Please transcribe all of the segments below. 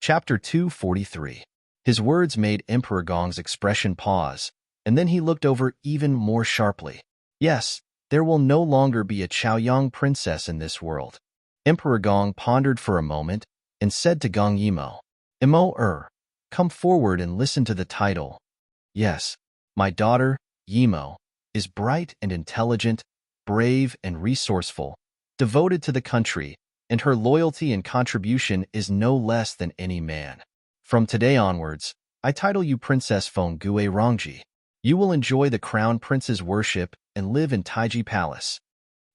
Chapter 243. His words made Emperor Gong's expression pause, and then he looked over even more sharply. Yes, there will no longer be a Chaoyang princess in this world. Emperor Gong pondered for a moment and said to Gong Yimo, come forward and listen to the title. Yes, my daughter, Yimo, is bright and intelligent, brave and resourceful, devoted to the country, and her loyalty and contribution is no less than any man. From today onwards, I title you Princess Feng Gue Rongji. You will enjoy the crown prince's worship and live in Taiji Palace.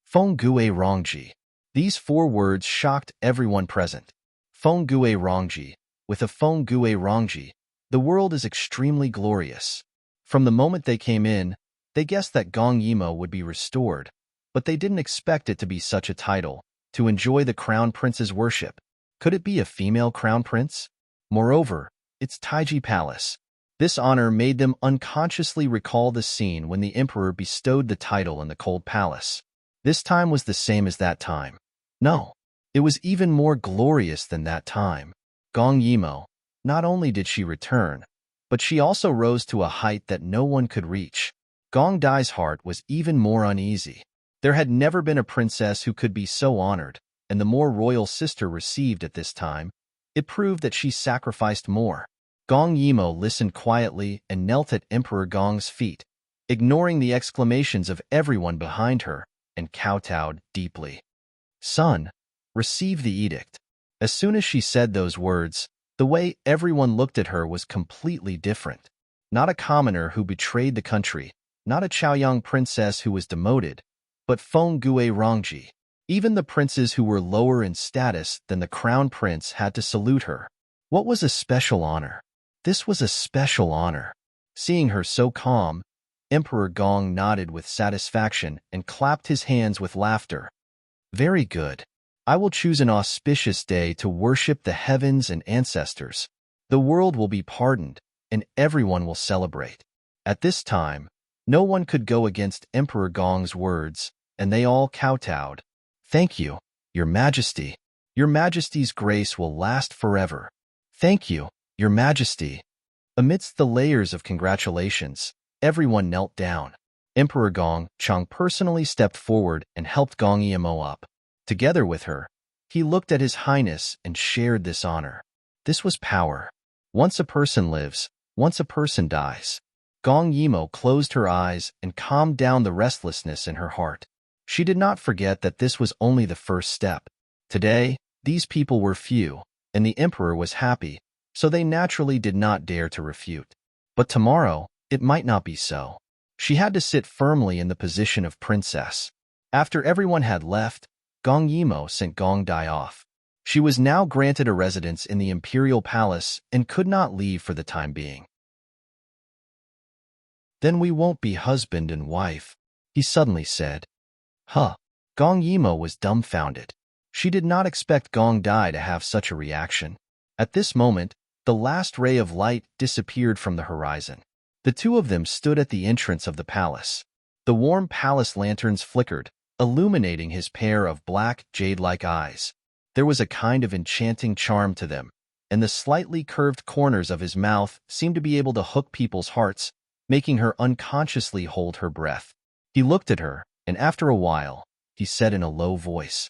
Feng Gue Rongji. These 4 words shocked everyone present. Feng Gue Rongji. With a Feng Gue Rongji, the world is extremely glorious. From the moment they came in, they guessed that Gong Yimo would be restored, but they didn't expect it to be such a title, to enjoy the crown prince's worship. Could it be a female crown prince? Moreover, it's Taiji Palace. This honor made them unconsciously recall the scene when the emperor bestowed the title in the cold palace. This time was the same as that time. No, it was even more glorious than that time. Gong Yimo, not only did she return, but she also rose to a height that no one could reach. Gong Dai's heart was even more uneasy. There had never been a princess who could be so honored, and the more royal sister received at this time, it proved that she sacrificed more. Gong Yimo listened quietly and knelt at Emperor Gong's feet, ignoring the exclamations of everyone behind her, and kowtowed deeply. Son, receive the edict. As soon as she said those words, the way everyone looked at her was completely different. Not a commoner who betrayed the country, not a Chaoyang princess who was demoted, but Feng Gue Rongji. Even the princes who were lower in status than the crown prince had to salute her. What was a special honor? This was a special honor. Seeing her so calm, Emperor Gong nodded with satisfaction and clapped his hands with laughter. Very good. I will choose an auspicious day to worship the heavens and ancestors. The world will be pardoned, and everyone will celebrate. At this time, no one could go against Emperor Gong's words, and they all kowtowed. Thank you, Your Majesty. Your Majesty's grace will last forever. Thank you, Your Majesty. Amidst the layers of congratulations, everyone knelt down. Emperor Gong Chang personally stepped forward and helped Gong Yimo up. Together with her, he looked at His Highness and shared this honor. This was power. Once a person lives, once a person dies. Gong Yimo closed her eyes and calmed down the restlessness in her heart. She did not forget that this was only the first step. Today, these people were few, and the emperor was happy, so they naturally did not dare to refute. But tomorrow, it might not be so. She had to sit firmly in the position of princess. After everyone had left, Gong Yimo sent Gong Dai off. She was now granted a residence in the imperial palace and could not leave for the time being. Then we won't be husband and wife, he suddenly said. Huh. Gong Yimo was dumbfounded. She did not expect Gong Dai to have such a reaction. At this moment, the last ray of light disappeared from the horizon. The two of them stood at the entrance of the palace. The warm palace lanterns flickered, illuminating his pair of black, jade-like eyes. There was a kind of enchanting charm to them, and the slightly curved corners of his mouth seemed to be able to hook people's hearts, making her unconsciously hold her breath. He looked at her, and after a while, he said in a low voice,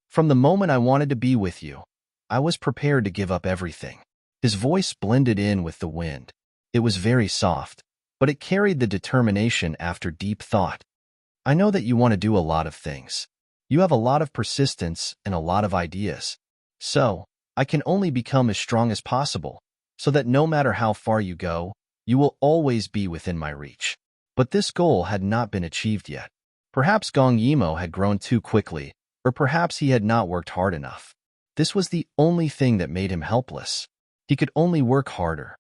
From the moment I wanted to be with you, I was prepared to give up everything. His voice blended in with the wind. It was very soft, but it carried the determination after deep thought. I know that you want to do a lot of things. You have a lot of persistence and a lot of ideas. So, I can only become as strong as possible, so that no matter how far you go, you will always be within my reach. But this goal had not been achieved yet. Perhaps Gong Yimo had grown too quickly, or perhaps he had not worked hard enough. This was the only thing that made him helpless. He could only work harder.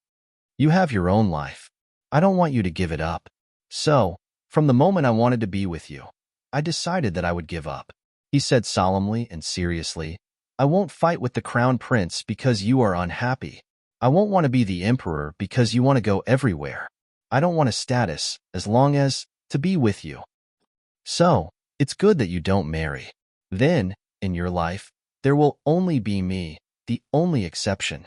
You have your own life. I don't want you to give it up. So, from the moment I wanted to be with you, I decided that I would give up. He said solemnly and seriously, I won't fight with the crown prince because you are unhappy. I won't want to be the emperor because you want to go everywhere. I don't want a status as long as to be with you. So, it's good that you don't marry. Then, in your life, there will only be me, the only exception.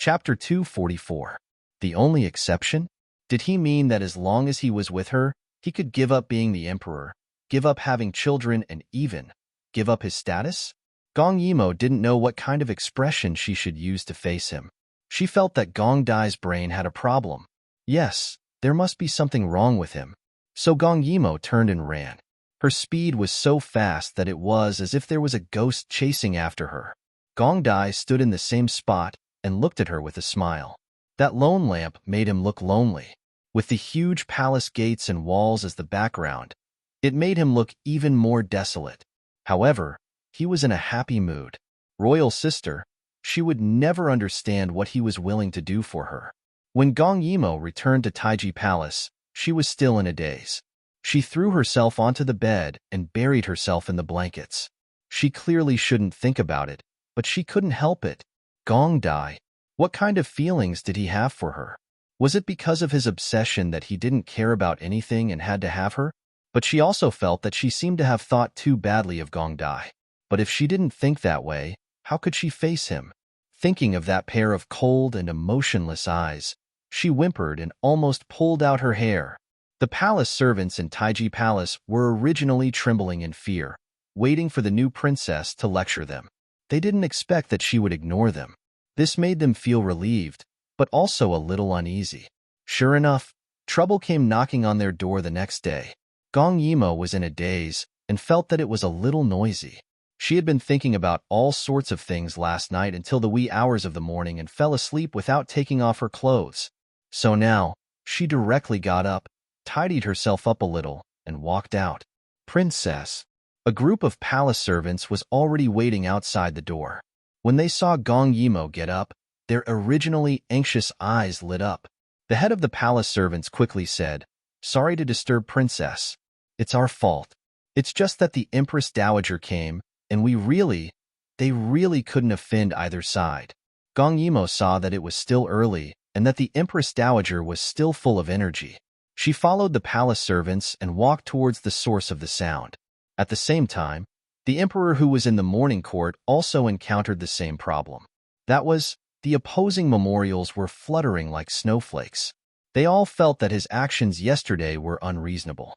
Chapter 244. The only exception? Did he mean that as long as he was with her, he could give up being the emperor, give up having children, and even give up his status? Gong Yimo didn't know what kind of expression she should use to face him. She felt that Gong Dai's brain had a problem. Yes, there must be something wrong with him. So Gong Yimo turned and ran. Her speed was so fast that it was as if there was a ghost chasing after her. Gong Dai stood in the same spot and looked at her with a smile. That lone lamp made him look lonely. With the huge palace gates and walls as the background, it made him look even more desolate. However, he was in a happy mood. Royal sister, she would never understand what he was willing to do for her. When Gong Yimo returned to Taiji Palace, she was still in a daze. She threw herself onto the bed and buried herself in the blankets. She clearly shouldn't think about it, but she couldn't help it. Gong Dai. What kind of feelings did he have for her? Was it because of his obsession that he didn't care about anything and had to have her? But she also felt that she seemed to have thought too badly of Gong Dai. But if she didn't think that way, how could she face him? Thinking of that pair of cold and emotionless eyes, she whimpered and almost pulled out her hair. The palace servants in Taiji Palace were originally trembling in fear, waiting for the new princess to lecture them. They didn't expect that she would ignore them. This made them feel relieved, but also a little uneasy. Sure enough, trouble came knocking on their door the next day. Gong Yimo was in a daze and felt that it was a little noisy. She had been thinking about all sorts of things last night until the wee hours of the morning and fell asleep without taking off her clothes. So now, she directly got up, tidied herself up a little, and walked out. Princess. A group of palace servants was already waiting outside the door. When they saw Gong Yimo get up, their originally anxious eyes lit up. The head of the palace servants quickly said, "Sorry to disturb, Princess. It's our fault. It's just that the Empress Dowager came, and they really couldn't offend either side." Gong Yimo saw that it was still early and that the Empress Dowager was still full of energy. She followed the palace servants and walked towards the source of the sound. At the same time, the emperor who was in the morning court also encountered the same problem. That was, the opposing memorials were fluttering like snowflakes. They all felt that his actions yesterday were unreasonable.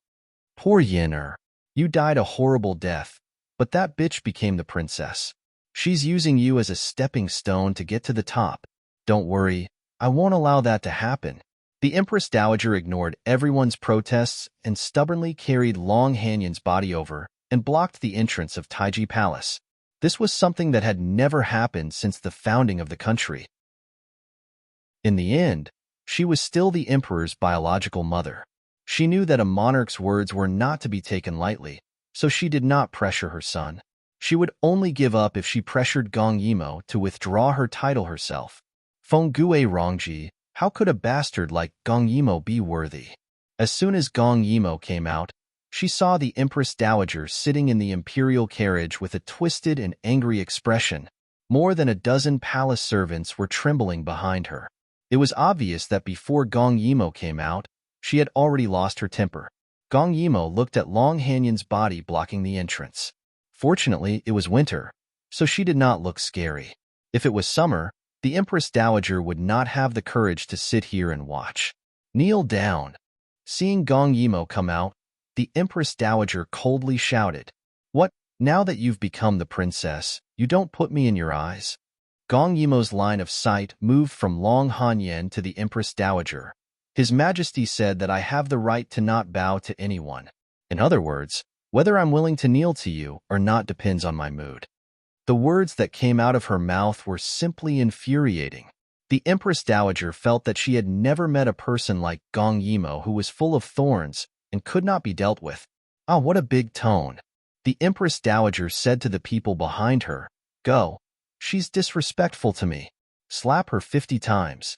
Poor Yin, you died a horrible death, but that bitch became the princess. She's using you as a stepping stone to get to the top. Don't worry, I won't allow that to happen. The Empress Dowager ignored everyone's protests and stubbornly carried Long Hanyon's body over and blocked the entrance of Taiji Palace. This was something that had never happened since the founding of the country. In the end, she was still the emperor's biological mother. She knew that a monarch's words were not to be taken lightly, so she did not pressure her son. She would only give up if she pressured Gong Yimo to withdraw her title herself. Fenggue Rongji, how could a bastard like Gong Yimo be worthy? As soon as Gong Yimo came out, she saw the Empress Dowager sitting in the imperial carriage with a twisted and angry expression. More than a dozen palace servants were trembling behind her. It was obvious that before Gong Yimo came out, she had already lost her temper. Gong Yimo looked at Long Hanyon's body blocking the entrance. Fortunately, it was winter, so she did not look scary. If it was summer, the Empress Dowager would not have the courage to sit here and watch. Kneel down. Seeing Gong Yimo come out, the Empress Dowager coldly shouted, "What, now that you've become the princess, you don't put me in your eyes?" Gong Yimo's line of sight moved from Long Hanyan to the Empress Dowager. His Majesty said that I have the right to not bow to anyone. In other words, whether I'm willing to kneel to you or not depends on my mood. The words that came out of her mouth were simply infuriating. The Empress Dowager felt that she had never met a person like Gong Yimo who was full of thorns and could not be dealt with. Ah, what a big tone. The Empress Dowager said to the people behind her, "Go. She's disrespectful to me. Slap her 50 times.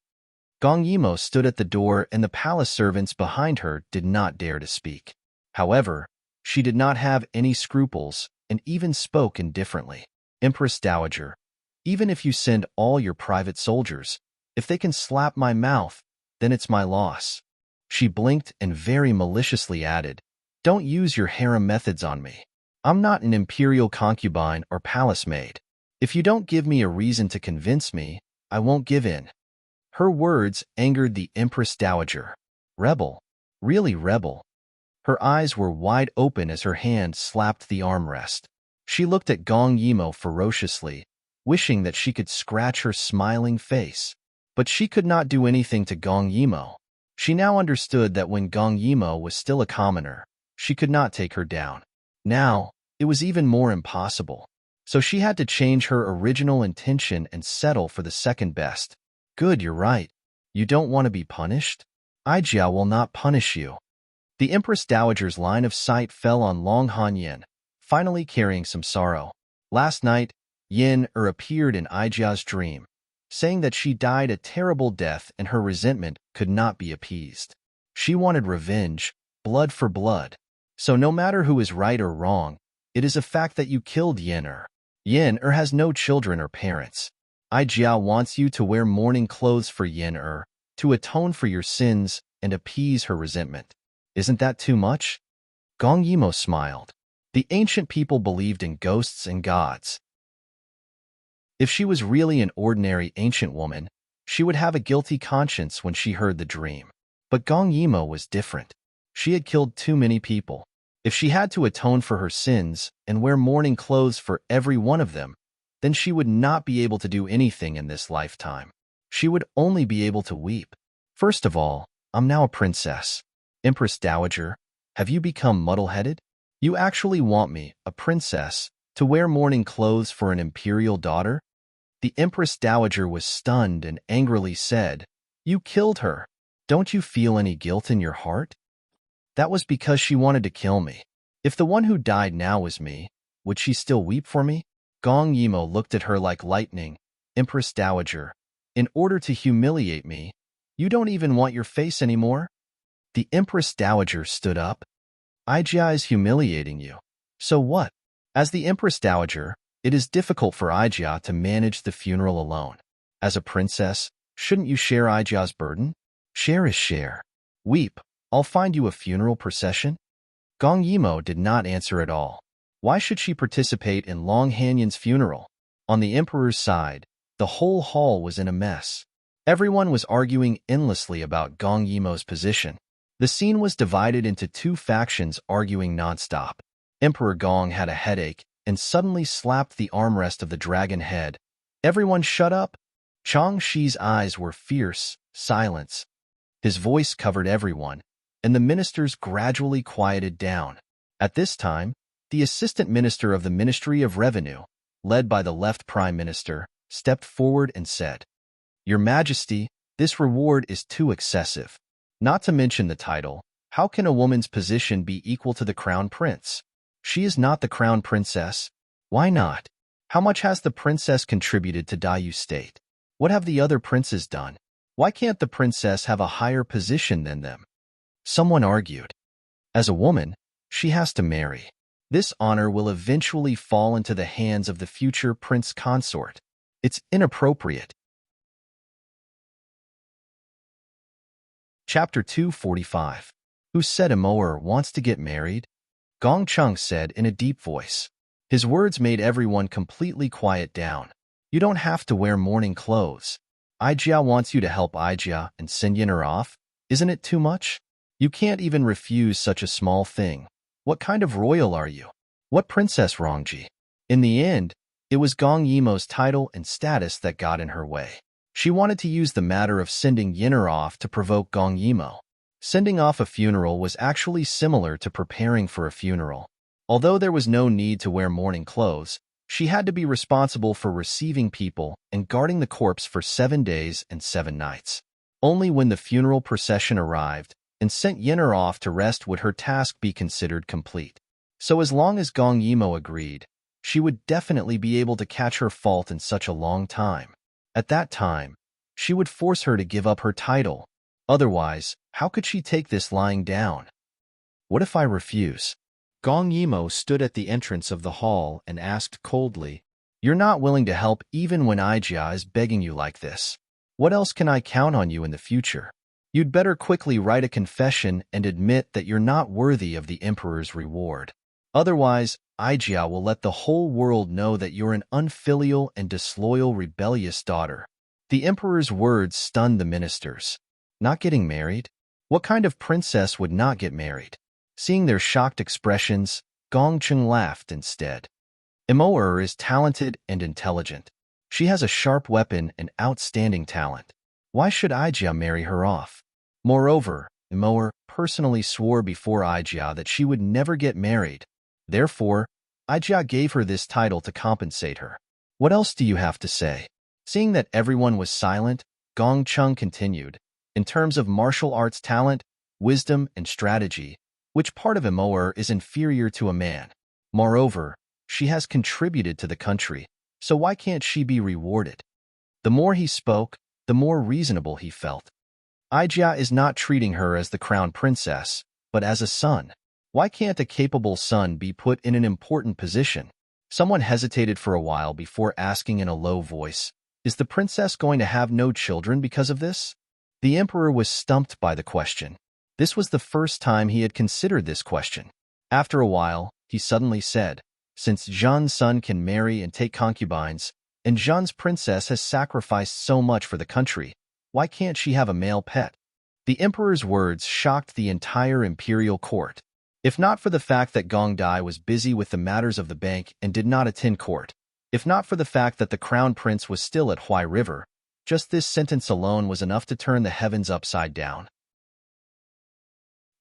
Gong Yimo stood at the door and the palace servants behind her did not dare to speak. However, she did not have any scruples and even spoke indifferently. "Empress Dowager, even if you send all your private soldiers, if they can slap my mouth, then it's my loss." She blinked and very maliciously added, "Don't use your harem methods on me. I'm not an imperial concubine or palace maid. If you don't give me a reason to convince me, I won't give in." Her words angered the Empress Dowager. Rebel. Really rebel. Her eyes were wide open as her hand slapped the armrest. She looked at Gong Yimo ferociously, wishing that she could scratch her smiling face. But she could not do anything to Gong Yimo. She now understood that when Gong Yimo was still a commoner, she could not take her down. Now, it was even more impossible. So she had to change her original intention and settle for the second best. Good, you're right. You don't want to be punished? Aijia will not punish you. The Empress Dowager's line of sight fell on Long Han Yin, finally carrying some sorrow. Last night, Yin appeared in Aijia's dream, saying that she died a terrible death and her resentment could not be appeased. She wanted revenge, blood for blood. So no matter who is right or wrong, it is a fact that you killed Yin. Yin has no children or parents. Aijia wants you to wear mourning clothes for Yin to atone for your sins and appease her resentment. Isn't that too much? Gong Yimo smiled. The ancient people believed in ghosts and gods. If she was really an ordinary ancient woman, she would have a guilty conscience when she heard the dream. But Gong Yimo was different. She had killed too many people. If she had to atone for her sins and wear mourning clothes for every one of them, then she would not be able to do anything in this lifetime. She would only be able to weep. First of all, I'm now a princess. Empress Dowager, have you become muddle-headed? You actually want me, a princess, to wear mourning clothes for an imperial daughter? The Empress Dowager was stunned and angrily said, You killed her. Don't you feel any guilt in your heart? That was because she wanted to kill me. If the one who died now was me, would she still weep for me? Gong Yimo looked at her like lightning. Empress Dowager, in order to humiliate me, you don't even want your face anymore? The Empress Dowager stood up. Aijia is humiliating you. So what? As the Empress Dowager, it is difficult for Aijia to manage the funeral alone. As a princess, shouldn't you share Aijia's burden? Share is share. Weep. I'll find you a funeral procession. Gong Yimo did not answer at all. Why should she participate in Long Hanyin's funeral? On the emperor's side, the whole hall was in a mess. Everyone was arguing endlessly about Gong Yimo's position. The scene was divided into two factions arguing nonstop. Emperor Gong had a headache and suddenly slapped the armrest of the dragon head. Everyone shut up! Chang Shi's eyes were fierce, silence. His voice covered everyone, and the ministers gradually quieted down. At this time, the assistant minister of the Ministry of Revenue, led by the left prime minister, stepped forward and said, Your Majesty, this reward is too excessive. Not to mention the title, how can a woman's position be equal to the crown prince? She is not the crown princess. Why not? How much has the princess contributed to Dayu state? What have the other princes done? Why can't the princess have a higher position than them? Someone argued. As a woman, she has to marry. This honor will eventually fall into the hands of the future prince consort. It's inappropriate. Chapter 245. Who said Imoer wants to get married? Gong Chung said in a deep voice. His words made everyone completely quiet down. You don't have to wear mourning clothes. Aijia wants you to help Aijia and send Yin'er off. Isn't it too much? You can't even refuse such a small thing. What kind of royal are you? What princess wronged you? In the end, it was Gong Yimo's title and status that got in her way. She wanted to use the matter of sending Yin'er off to provoke Gong Yimo. Sending off a funeral was actually similar to preparing for a funeral. Although there was no need to wear mourning clothes, she had to be responsible for receiving people and guarding the corpse for 7 days and 7 nights. Only when the funeral procession arrived and sent Yin'er off to rest would her task be considered complete. So as long as Gong Yimo agreed, she would definitely be able to catch her fault in such a long time. At that time, she would force her to give up her title. Otherwise, how could she take this lying down? What if I refuse? Gong Yimo stood at the entrance of the hall and asked coldly, You're not willing to help even when Aijia is begging you like this. What else can I count on you in the future? You'd better quickly write a confession and admit that you're not worthy of the emperor's reward. Otherwise, Aijia will let the whole world know that you're an unfilial and disloyal rebellious daughter. The emperor's words stunned the ministers. Not getting married? What kind of princess would not get married? Seeing their shocked expressions, Gongcheng laughed instead. Immerse is talented and intelligent. She has a sharp weapon and outstanding talent. Why should Ijia marry her off? Moreover, Immerse personally swore before Ijia that she would never get married. Therefore, Ijia gave her this title to compensate her. What else do you have to say? Seeing that everyone was silent, Gongcheng continued. In terms of martial arts talent, wisdom, and strategy, which part of Immerse is inferior to a man? Moreover, she has contributed to the country, so why can't she be rewarded? The more he spoke, the more reasonable he felt. Ijia is not treating her as the crown princess, but as a son. Why can't a capable son be put in an important position? Someone hesitated for a while before asking in a low voice, "Is the princess going to have no children because of this?" The emperor was stumped by the question. This was the first time he had considered this question. After a while, he suddenly said, "Since Zhan's son can marry and take concubines, and Zhan's princess has sacrificed so much for the country, why can't she have a male pet?" The emperor's words shocked the entire imperial court. If not for the fact that Gong Dai was busy with the matters of the bank and did not attend court, if not for the fact that the crown prince was still at Huai River, just this sentence alone was enough to turn the heavens upside down.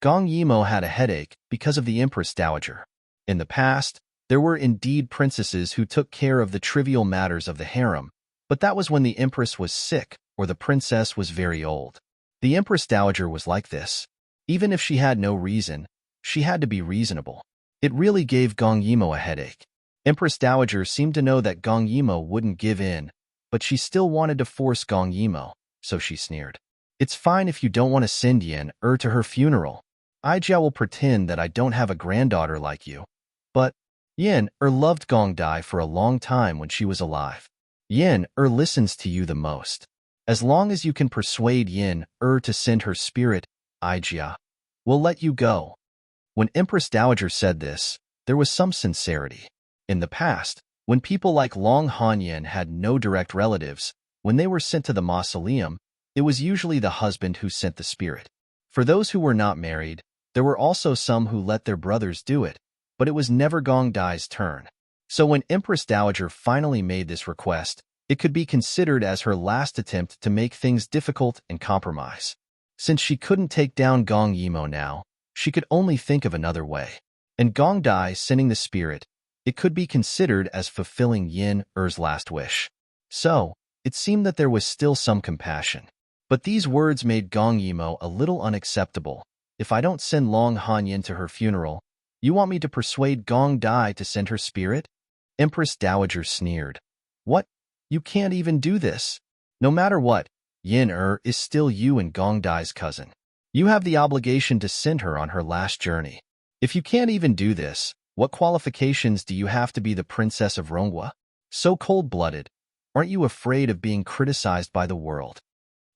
Gong Yimo had a headache because of the Empress Dowager. In the past, there were indeed princesses who took care of the trivial matters of the harem, but that was when the empress was sick or the princess was very old. The Empress Dowager was like this. Even if she had no reason, she had to be reasonable. It really gave Gong Yimo a headache. Empress Dowager seemed to know that Gong Yimo wouldn't give in, but she still wanted to force Gong Yimo, so she sneered. "It's fine if you don't want to send Yin to her funeral. Ijia will pretend that I don't have a granddaughter like you." But Yin loved Gong Dai for a long time when she was alive. Yin listens to you the most. As long as you can persuade Yin to send her spirit, Ijia will let you go. When Empress Dowager said this, there was some sincerity. In the past, when people like Long Hanyin had no direct relatives, when they were sent to the mausoleum, it was usually the husband who sent the spirit. For those who were not married, there were also some who let their brothers do it, but it was never Gong Dai's turn. So when Empress Dowager finally made this request, it could be considered as her last attempt to make things difficult and compromise. Since she couldn't take down Gong Yimo now, she could only think of another way. And Gong Dai sending the spirit, it could be considered as fulfilling Yin Er's last wish. So, it seemed that there was still some compassion. But these words made Gong Yimo a little unacceptable. "If I don't send Long Hanyin to her funeral, you want me to persuade Gong Dai to send her spirit?" Empress Dowager sneered. "What? You can't even do this. No matter what, Yin is still you and Gong Dai's cousin. You have the obligation to send her on her last journey. If you can't even do this, what qualifications do you have to be the princess of Ronghua? So cold-blooded. Aren't you afraid of being criticized by the world?"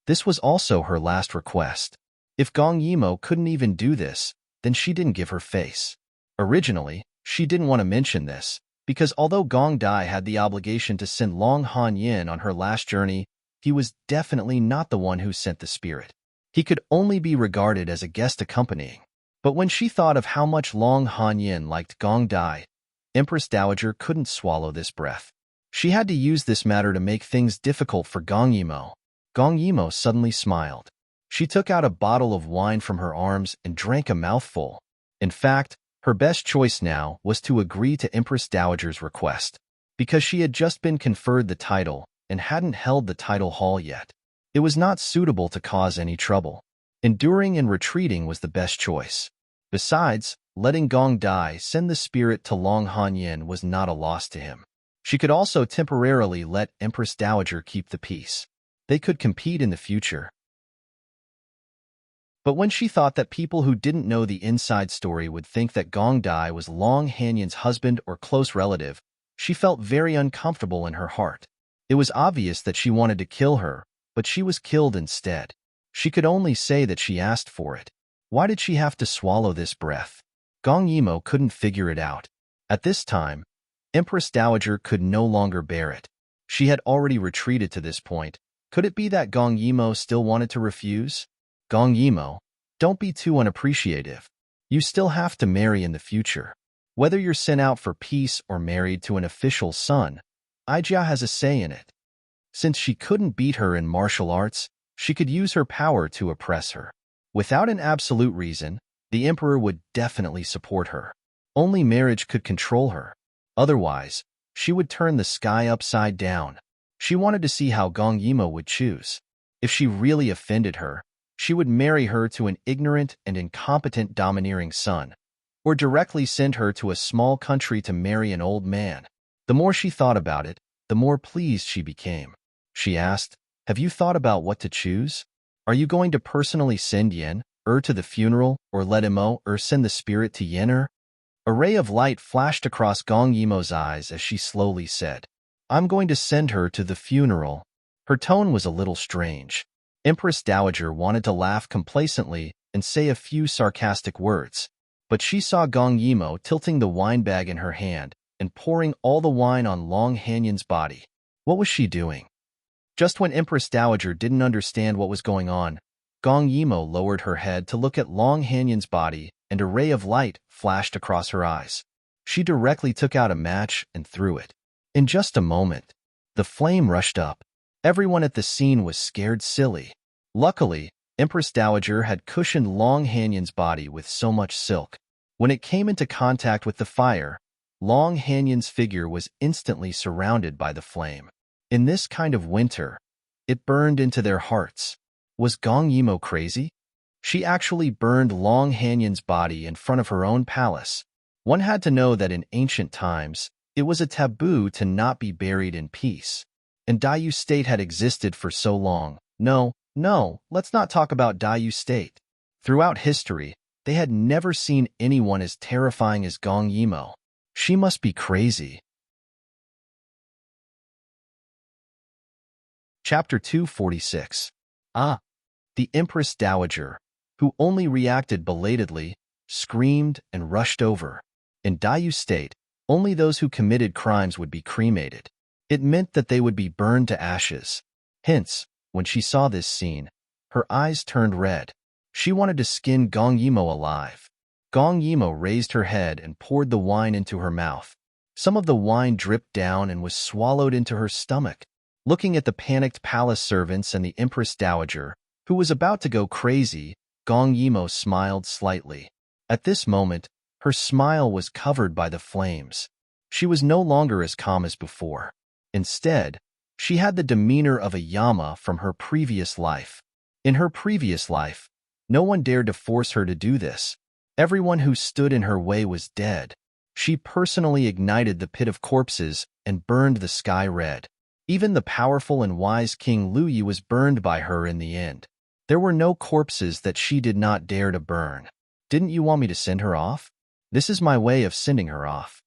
This was also her last request. If Gong Yimo couldn't even do this, then she didn't give her face. Originally, she didn't want to mention this, because although Gong Dai had the obligation to send Long Hanyin on her last journey, he was definitely not the one who sent the spirit. He could only be regarded as a guest accompanying. But when she thought of how much Long Hanyin liked Gong Dai, Empress Dowager couldn't swallow this breath. She had to use this matter to make things difficult for Gong Yimo. Gong Yimo suddenly smiled. She took out a bottle of wine from her arms and drank a mouthful. In fact, her best choice now was to agree to Empress Dowager's request, because she had just been conferred the title and hadn't held the title hall yet. It was not suitable to cause any trouble. Enduring and retreating was the best choice. Besides, letting Gong Dai send the spirit to Long Hanyin was not a loss to him. She could also temporarily let Empress Dowager keep the peace. They could compete in the future. But when she thought that people who didn't know the inside story would think that Gong Dai was Long Hanyin's husband or close relative, she felt very uncomfortable in her heart. It was obvious that she wanted to kill her, but she was killed instead. She could only say that she asked for it. Why did she have to swallow this breath? Gong Yimo couldn't figure it out. At this time, Empress Dowager could no longer bear it. She had already retreated to this point. Could it be that Gong Yimo still wanted to refuse? Gong Yimo, don't be too unappreciative. You still have to marry in the future. Whether you're sent out for peace or married to an official son, Aijia has a say in it. Since she couldn't beat her in martial arts, she could use her power to oppress her. Without an absolute reason, the emperor would definitely support her. Only marriage could control her. Otherwise, she would turn the sky upside down. She wanted to see how Gong Yimo would choose. If she really offended her, she would marry her to an ignorant and incompetent domineering son, or directly send her to a small country to marry an old man. The more she thought about it, the more pleased she became. She asked, "Have you thought about what to choose? Are you going to personally send Yen to the funeral, or let Imo send the spirit to Yen? A ray of light flashed across Gong Yimo's eyes as she slowly said, "I'm going to send her to the funeral." Her tone was a little strange. Empress Dowager wanted to laugh complacently and say a few sarcastic words, but she saw Gong Yimo tilting the wine bag in her hand and pouring all the wine on Long Hanyon's body. What was she doing? Just when Empress Dowager didn't understand what was going on, Gong Yimo lowered her head to look at Long Hanyon's body, and a ray of light flashed across her eyes. She directly took out a match and threw it. In just a moment, the flame rushed up. Everyone at the scene was scared silly. Luckily, Empress Dowager had cushioned Long Hanyon's body with so much silk. When it came into contact with the fire, Long Hanyon's figure was instantly surrounded by the flame. In this kind of winter, it burned into their hearts. Was Gong Yimo crazy? She actually burned Long Hanyon's body in front of her own palace. One had to know that in ancient times, it was a taboo to not be buried in peace. And Dayu State had existed for so long. No, let's not talk about Dayu State. Throughout history, they had never seen anyone as terrifying as Gong Yimo. She must be crazy. Chapter 246. The Empress Dowager, who only reacted belatedly, screamed and rushed over. In Dayu State, only those who committed crimes would be cremated. It meant that they would be burned to ashes. Hence, when she saw this scene, her eyes turned red. She wanted to skin Gong Yimo alive. Gong Yimo raised her head and poured the wine into her mouth. Some of the wine dripped down and was swallowed into her stomach. Looking at the panicked palace servants and the Empress Dowager, who was about to go crazy, Gong Yimo smiled slightly. At this moment, her smile was covered by the flames. She was no longer as calm as before. Instead, she had the demeanor of a Yama from her previous life. In her previous life, no one dared to force her to do this. Everyone who stood in her way was dead. She personally ignited the pit of corpses and burned the sky red. Even the powerful and wise King Lu Yi was burned by her in the end. There were no corpses that she did not dare to burn. Didn't you want me to send her off? This is my way of sending her off.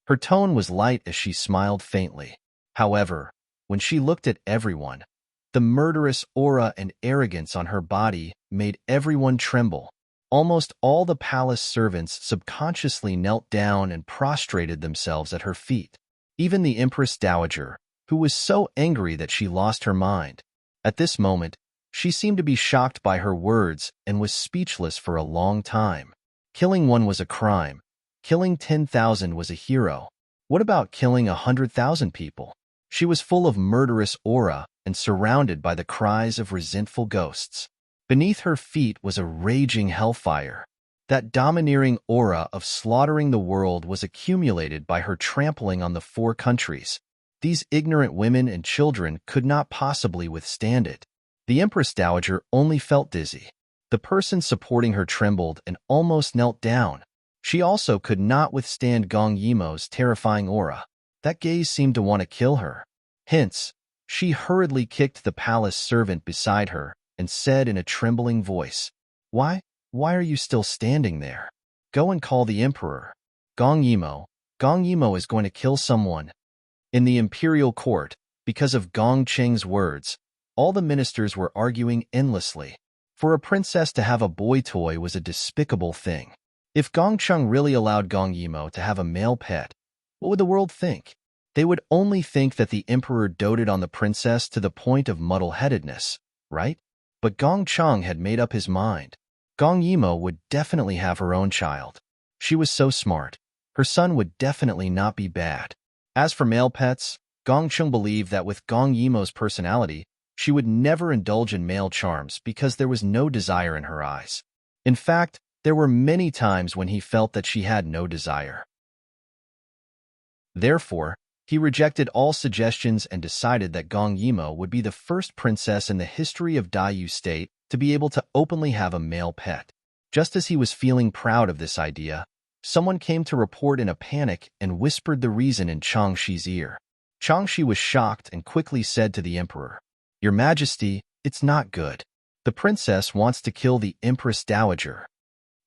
Her tone was light as she smiled faintly. However, when she looked at everyone, the murderous aura and arrogance on her body made everyone tremble. Almost all the palace servants subconsciously knelt down and prostrated themselves at her feet. Even the Empress Dowager, who was so angry that she lost her mind. At this moment, she seemed to be shocked by her words and was speechless for a long time. Killing one was a crime. Killing 10,000 was a hero. What about killing 100,000 people? She was full of murderous aura and surrounded by the cries of resentful ghosts. Beneath her feet was a raging hellfire. That domineering aura of slaughtering the world was accumulated by her trampling on the 4 countries. These ignorant women and children could not possibly withstand it. The Empress Dowager only felt dizzy. The person supporting her trembled and almost knelt down. She also could not withstand Gong Yimo's terrifying aura. That gaze seemed to want to kill her. Hence, she hurriedly kicked the palace servant beside her and said in a trembling voice, Why are you still standing there? Go and call the emperor. Gong Yimo is going to kill someone." In the imperial court, because of Gong Cheng's words, all the ministers were arguing endlessly. For a princess to have a boy toy was a despicable thing. If Gong Cheng really allowed Gong Yimo to have a male pet, what would the world think? They would only think that the emperor doted on the princess to the point of muddle-headedness, right? But Gong Cheng had made up his mind. Gong Yimo would definitely have her own child. She was so smart. Her son would definitely not be bad. As for male pets, Gong Cheng believed that with Gong Yimo's personality, she would never indulge in male charms because there was no desire in her eyes. In fact, there were many times when he felt that she had no desire. Therefore, he rejected all suggestions and decided that Gong Yimo would be the first princess in the history of Dayu State to be able to openly have a male pet. Just as he was feeling proud of this idea, someone came to report in a panic and whispered the reason in Changxi's ear. Changxi was shocked and quickly said to the emperor, "Your Majesty, it's not good. The princess wants to kill the Empress Dowager."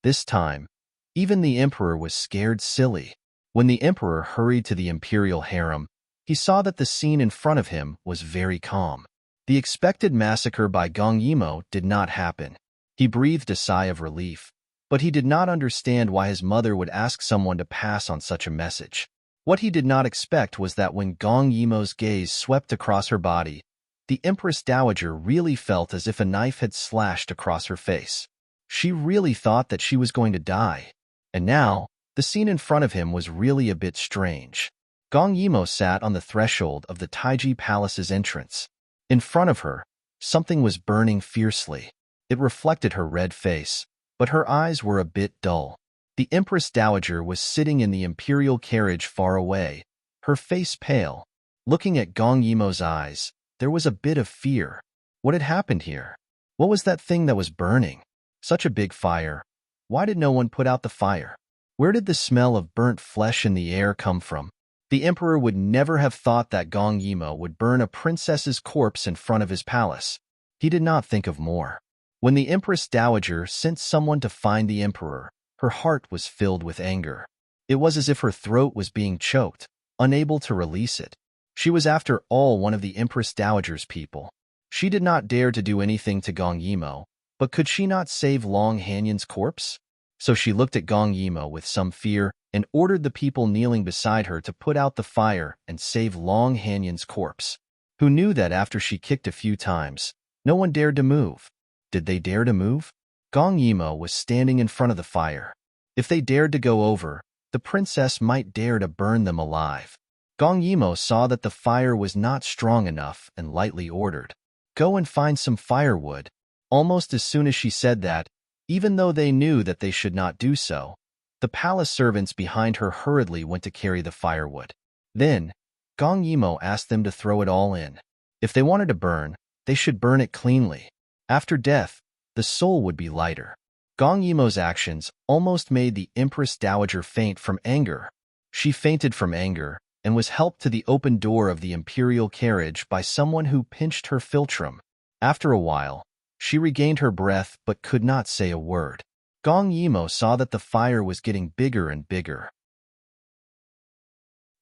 This time, even the emperor was scared silly. When the emperor hurried to the imperial harem, he saw that the scene in front of him was very calm. The expected massacre by Gong Yimo did not happen. He breathed a sigh of relief, but he did not understand why his mother would ask someone to pass on such a message. What he did not expect was that when Gong Yimo's gaze swept across her body, the Empress Dowager really felt as if a knife had slashed across her face. She really thought that she was going to die. And now, the scene in front of him was really a bit strange. Gong Yimo sat on the threshold of the Taiji Palace's entrance. In front of her, something was burning fiercely. It reflected her red face, but her eyes were a bit dull. The Empress Dowager was sitting in the imperial carriage far away, her face pale. Looking at Gong Yimo's eyes, there was a bit of fear. What had happened here? What was that thing that was burning? Such a big fire. Why did no one put out the fire? Where did the smell of burnt flesh in the air come from? The emperor would never have thought that Gong Yimo would burn a princess's corpse in front of his palace. He did not think of more. When the Empress Dowager sent someone to find the emperor, her heart was filled with anger. It was as if her throat was being choked, unable to release it. She was after all one of the Empress Dowager's people. She did not dare to do anything to Gong Yimo, but could she not save Long Hanyon's corpse? So she looked at Gong Yimo with some fear and ordered the people kneeling beside her to put out the fire and save Long Hanyon's corpse. Who knew that after she kicked a few times, no one dared to move? Did they dare to move? Gong Yimo was standing in front of the fire. If they dared to go over, the princess might dare to burn them alive. Gong Yimo saw that the fire was not strong enough and lightly ordered, "Go and find some firewood." Almost as soon as she said that, even though they knew that they should not do so, the palace servants behind her hurriedly went to carry the firewood. Then, Gong Yimo asked them to throw it all in. If they wanted to burn, they should burn it cleanly. After death, the soul would be lighter. Gong Yimo's actions almost made the Empress Dowager faint from anger. She fainted from anger and was helped to the open door of the imperial carriage by someone who pinched her philtrum. After a while, she regained her breath but could not say a word. Gong Yimo saw that the fire was getting bigger and bigger.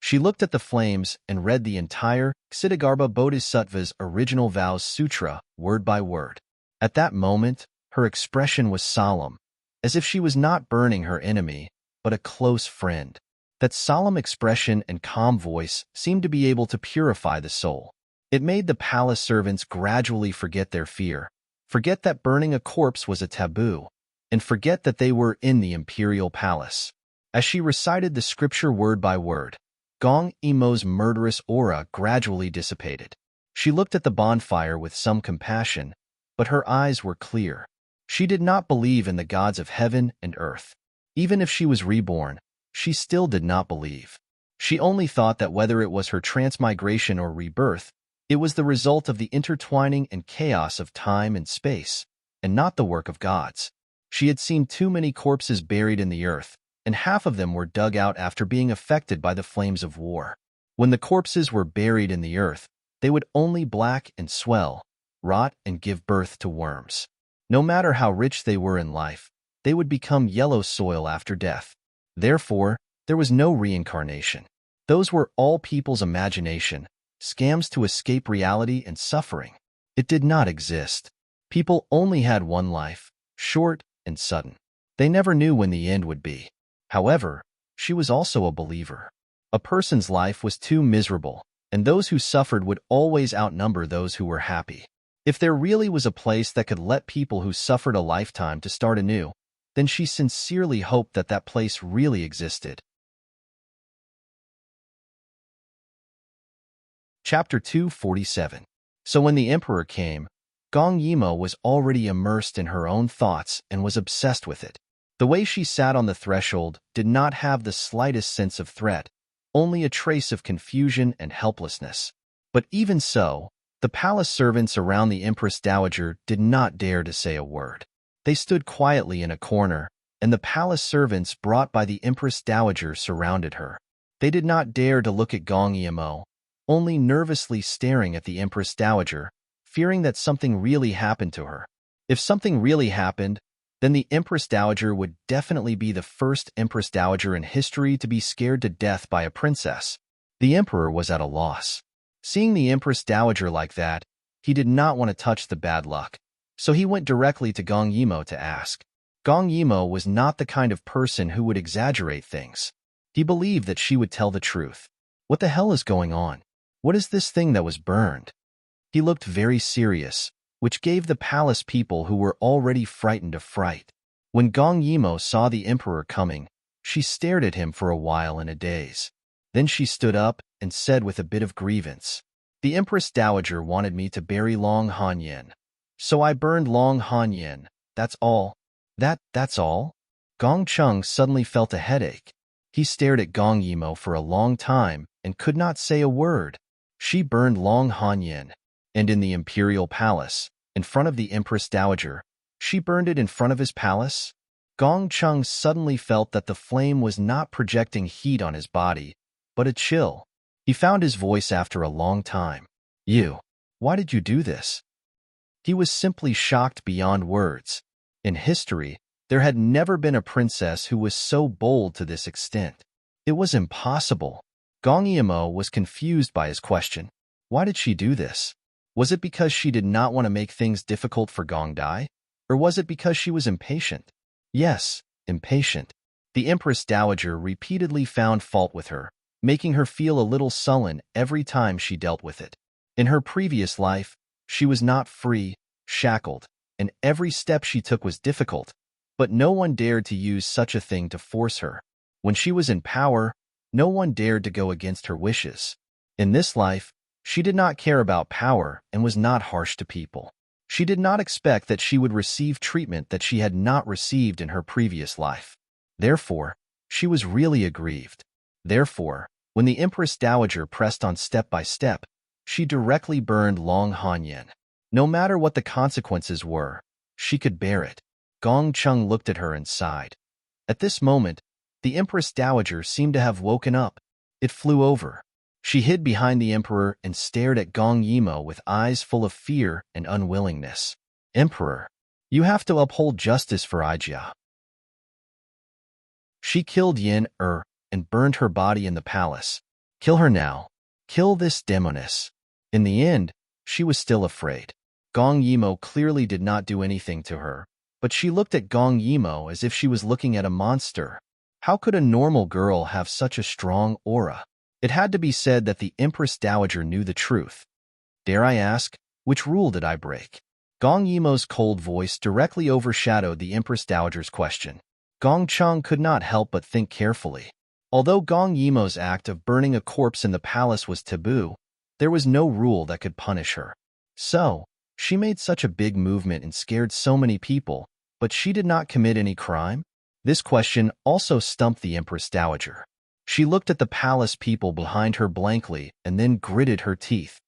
She looked at the flames and read the entire Ksitigarbha Bodhisattva's original vows sutra, word by word. At that moment, her expression was solemn, as if she was not burning her enemy, but a close friend. That solemn expression and calm voice seemed to be able to purify the soul. It made the palace servants gradually forget their fear, forget that burning a corpse was a taboo, and forget that they were in the imperial palace. As she recited the scripture word by word, Gong Yimo's murderous aura gradually dissipated. She looked at the bonfire with some compassion, but her eyes were clear. She did not believe in the gods of heaven and earth. Even if she was reborn, she still did not believe. She only thought that whether it was her transmigration or rebirth, it was the result of the intertwining and chaos of time and space, and not the work of gods. She had seen too many corpses buried in the earth, and half of them were dug out after being affected by the flames of war. When the corpses were buried in the earth, they would only black and swell, rot and give birth to worms. No matter how rich they were in life, they would become yellow soil after death. Therefore, there was no reincarnation. Those were all people's imagination, scams to escape reality and suffering. It did not exist. People only had one life, short and sudden. They never knew when the end would be. However, she was also a believer. A person's life was too miserable, and those who suffered would always outnumber those who were happy. If there really was a place that could let people who suffered a lifetime to start anew, then she sincerely hoped that that place really existed. Chapter 247. So when the emperor came, Gong Yimo was already immersed in her own thoughts and was obsessed with it. The way she sat on the threshold did not have the slightest sense of threat, only a trace of confusion and helplessness. But even so, the palace servants around the Empress Dowager did not dare to say a word. They stood quietly in a corner, and the palace servants brought by the Empress Dowager surrounded her. They did not dare to look at Gong Yimo, only nervously staring at the Empress Dowager, fearing that something really happened to her. If something really happened, then the Empress Dowager would definitely be the first Empress Dowager in history to be scared to death by a princess. The emperor was at a loss. Seeing the Empress Dowager like that, he did not want to touch the bad luck, so he went directly to Gong Yimo to ask. Gong Yimo was not the kind of person who would exaggerate things. He believed that she would tell the truth. What the hell is going on? What is this thing that was burned? He looked very serious, which gave the palace people who were already frightened a fright. When Gong Yimo saw the emperor coming, she stared at him for a while in a daze. Then she stood up and said with a bit of grievance, "The Empress Dowager wanted me to bury Long Hanyin. So I burned Long Hanyin, that's all." That's all? Gong Chung suddenly felt a headache. He stared at Gong Yimo for a long time and could not say a word. She burned Long Hanyin, and in the imperial palace, in front of the Empress Dowager. She burned it in front of his palace? Gong Chung suddenly felt that the flame was not projecting heat on his body, but a chill. He found his voice after a long time. Why did you do this?" He was simply shocked beyond words. In history, there had never been a princess who was so bold to this extent. It was impossible. Gong Yimo was confused by his question. Why did she do this? Was it because she did not want to make things difficult for Gong Dai? Or was it because she was impatient? Yes, impatient. The Empress Dowager repeatedly found fault with her, making her feel a little sullen every time she dealt with it. In her previous life, she was not free, shackled, and every step she took was difficult, but no one dared to use such a thing to force her. When she was in power, no one dared to go against her wishes. In this life, she did not care about power and was not harsh to people. She did not expect that she would receive treatment that she had not received in her previous life. Therefore, she was really aggrieved. Therefore, when the Empress Dowager pressed on step by step, she directly burned Long Hanyin. No matter what the consequences were, she could bear it. Gong Chung looked at her and sighed. At this moment, the Empress Dowager seemed to have woken up. It flew over. She hid behind the emperor and stared at Gong Yimo with eyes full of fear and unwillingness. "Emperor, you have to uphold justice for Ijia. She killed Yin and burned her body in the palace. Kill her now. Kill this demoness." In the end, she was still afraid. Gong Yimo clearly did not do anything to her, but she looked at Gong Yimo as if she was looking at a monster. How could a normal girl have such a strong aura? It had to be said that the Empress Dowager knew the truth. "Dare I ask, which rule did I break?" Gong Yimo's cold voice directly overshadowed the Empress Dowager's question. Gong Chung could not help but think carefully. Although Gong Yimo's act of burning a corpse in the palace was taboo, there was no rule that could punish her. So, she made such a big movement and scared so many people, but she did not commit any crime? This question also stumped the Empress Dowager. She looked at the palace people behind her blankly and then gritted her teeth.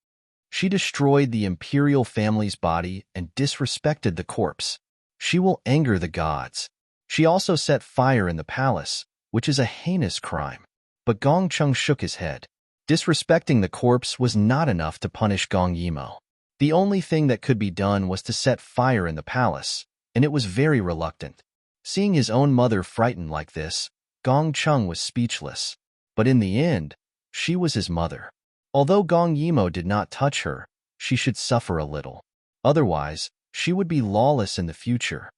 She destroyed the imperial family's body and disrespected the corpse. She will anger the gods. She also set fire in the palace, which is a heinous crime. But Gong Chung shook his head. Disrespecting the corpse was not enough to punish Gong Yimo. The only thing that could be done was to set fire in the palace, and it was very reluctant. Seeing his own mother frightened like this, Gong Chung was speechless. But in the end, she was his mother. Although Gong Yimo did not touch her, she should suffer a little. Otherwise, she would be lawless in the future.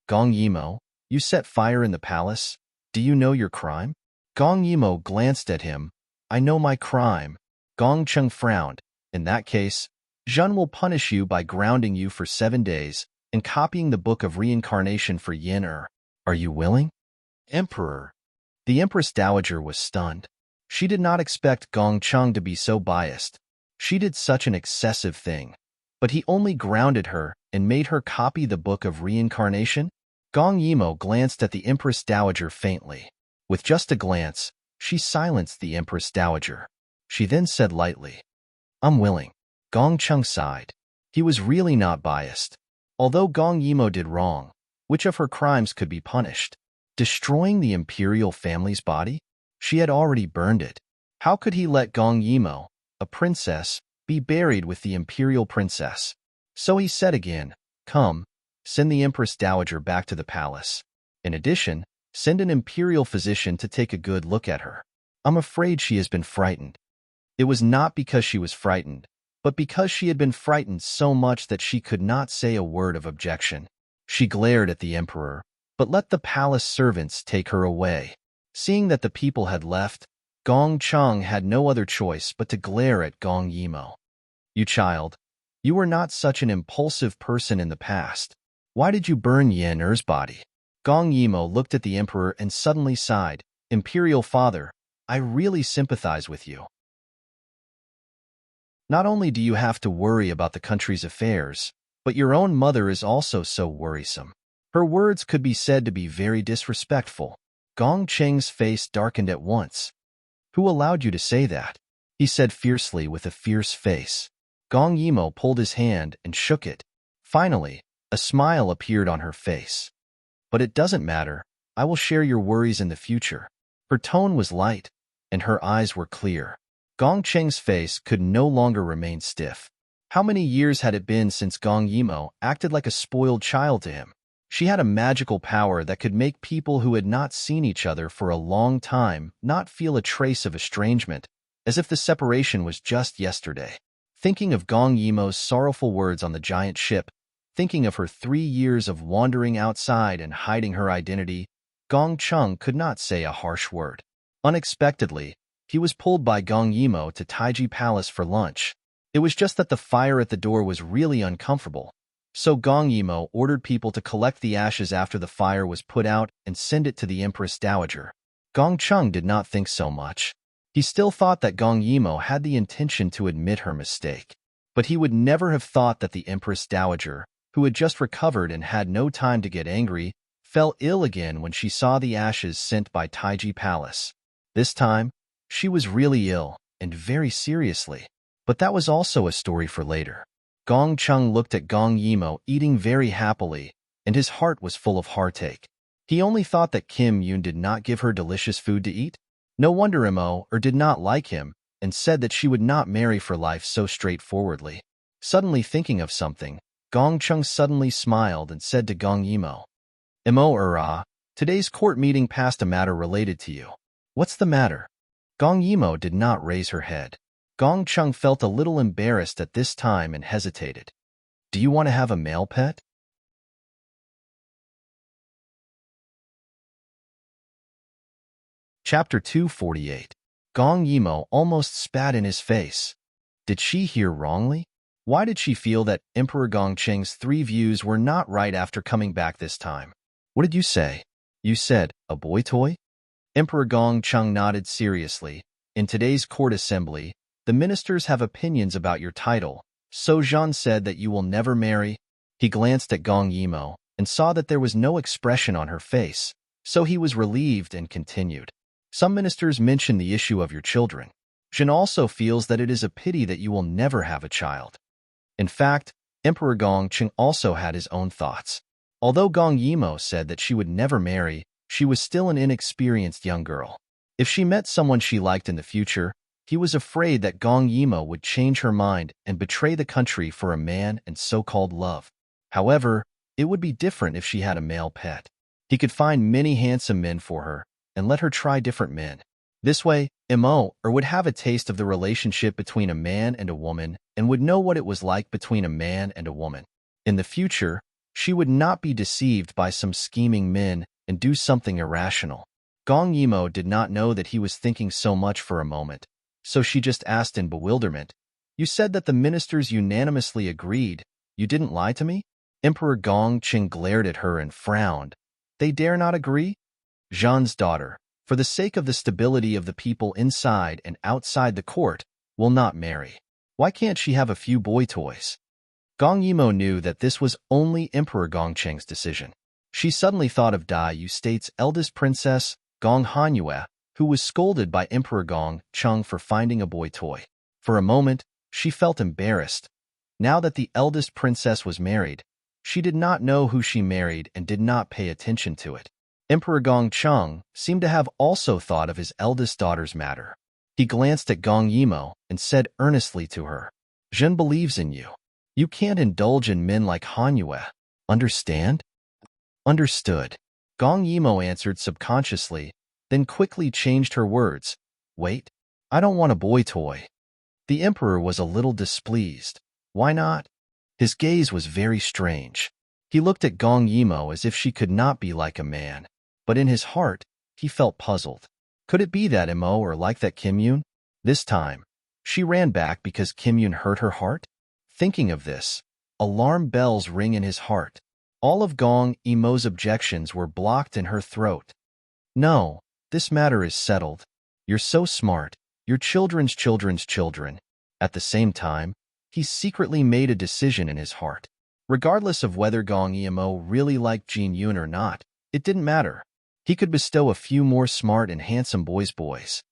"Gong Yimo, you set fire in the palace? Do you know your crime?" Gong Yimo glanced at him, I know my crime. Gong Cheng frowned. In that case, Zhen will punish you by grounding you for 7 days and copying the Book of Reincarnation for Yin Er. Are you willing? Emperor. The Empress Dowager was stunned. She did not expect Gong Cheng to be so biased. She did such an excessive thing. But he only grounded her and made her copy the Book of Reincarnation? Gong Yimo glanced at the Empress Dowager faintly. With just a glance, she silenced the Empress Dowager. She then said lightly, I'm willing. Gong Cheng sighed. He was really not biased. Although Gong Yimo did wrong, which of her crimes could be punished? Destroying the imperial family's body? She had already burned it. How could he let Gong Yimo, a princess, be buried with the imperial princess? So he said again, Come, send the Empress Dowager back to the palace. In addition, send an imperial physician to take a good look at her. I'm afraid she has been frightened. It was not because she was frightened, but because she had been frightened so much that she could not say a word of objection. She glared at the emperor, but let the palace servants take her away. Seeing that the people had left, Gong Cheng had no other choice but to glare at Gong Yimo. You child, you were not such an impulsive person in the past. Why did you burn Yin Er's body? Gong Yimo looked at the emperor and suddenly sighed. Imperial father, I really sympathize with you. Not only do you have to worry about the country's affairs, but your own mother is also so worrisome. Her words could be said to be very disrespectful. Gong Cheng's face darkened at once. Who allowed you to say that? He said fiercely with a fierce face. Gong Yimo pulled his hand and shook it. Finally, a smile appeared on her face. But it doesn't matter. I will share your worries in the future. Her tone was light, and her eyes were clear. Gong Cheng's face could no longer remain stiff. How many years had it been since Gong Yimo acted like a spoiled child to him? She had a magical power that could make people who had not seen each other for a long time not feel a trace of estrangement, as if the separation was just yesterday. Thinking of Gong Yimo's sorrowful words on the giant ship, thinking of her 3 years of wandering outside and hiding her identity, Gong Cheng could not say a harsh word. Unexpectedly, he was pulled by Gong Yimo to Taiji Palace for lunch. It was just that the fire at the door was really uncomfortable, so Gong Yimo ordered people to collect the ashes after the fire was put out and send it to the Empress Dowager. Gong Cheng did not think so much. He still thought that Gong Yimo had the intention to admit her mistake, but he would never have thought that the Empress Dowager, who had just recovered and had no time to get angry, fell ill again when she saw the ashes sent by Taiji Palace. This time, she was really ill, and very seriously. But that was also a story for later. Gong Cheng looked at Gong Yimo eating very happily, and his heart was full of heartache. He only thought that Kim Yoon did not give her delicious food to eat. No wonder Mo did not like him, and said that she would not marry for life so straightforwardly. Suddenly thinking of something, Gong Cheng suddenly smiled and said to Gong Yimo, Mo, today's court meeting passed a matter related to you. What's the matter? Gong Yimo did not raise her head. Gong Cheng felt a little embarrassed at this time and hesitated. Do you want to have a male pet? Chapter 248. Gong Yimo almost spat in his face. Did she hear wrongly? Why did she feel that Emperor Gong Cheng's 3 views were not right after coming back this time? What did you say? You said, a boy toy? Emperor Gong Cheng nodded seriously. In today's court assembly, the ministers have opinions about your title. So Zhan said that you will never marry. He glanced at Gong Yimo and saw that there was no expression on her face, so he was relieved and continued. Some ministers mention the issue of your children. Zhan also feels that it is a pity that you will never have a child. In fact, Emperor Gong Cheng also had his own thoughts. Although Gong Yimo said that she would never marry, she was still an inexperienced young girl. If she met someone she liked in the future, he was afraid that Gong Yimo would change her mind and betray the country for a man and so-called love. However, it would be different if she had a male pet. He could find many handsome men for her and let her try different men. This way, Mo would have a taste of the relationship between a man and a woman and would know what it was like between a man and a woman. In the future, she would not be deceived by some scheming men and do something irrational. Gong Yimo did not know that he was thinking so much for a moment, So she just asked in bewilderment, "You said that the ministers unanimously agreed. You didn't lie to me?" Emperor Gongqing glared at her and frowned. "They dare not agree?" Zhan's daughter, for the sake of the stability of the people inside and outside the court, will not marry. Why can't she have a few boy toys? Gong Yimo knew that this was only Emperor Gongqing's decision. She suddenly thought of Dai Yu State's eldest princess, Gong Hanyue, who was scolded by Emperor Gong Chung for finding a boy toy. For a moment, she felt embarrassed. Now that the eldest princess was married, she did not know who she married and did not pay attention to it. Emperor Gong Chung seemed to have also thought of his eldest daughter's matter. He glanced at Gong Yimo and said earnestly to her, "Zhen believes in you. You can't indulge in men like Hanyue. Understand?" "Understood." Gong Yimo answered subconsciously, then quickly changed her words. "Wait, I don't want a boy toy." The emperor was a little displeased. "Why not?" His gaze was very strange. He looked at Gong Yimo as if she could not be like a man. But in his heart, he felt puzzled. Could it be that Imo or like that Kim Yun? This time, she ran back because Kim Yun hurt her heart? Thinking of this, alarm bells ring in his heart. All of Gong Yimo's objections were blocked in her throat. "No, this matter is settled. You're so smart. Your children's children's children." At the same time, he secretly made a decision in his heart. Regardless of whether Gong Yimo really liked Jin Yun or not, it didn't matter. He could bestow a few more smart and handsome boys.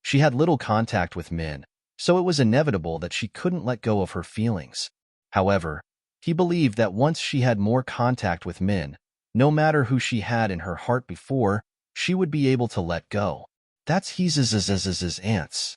She had little contact with men, so it was inevitable that she couldn't let go of her feelings. However, he believed that once she had more contact with men, no matter who she had in her heart before, she would be able to let go. That's his aunt's.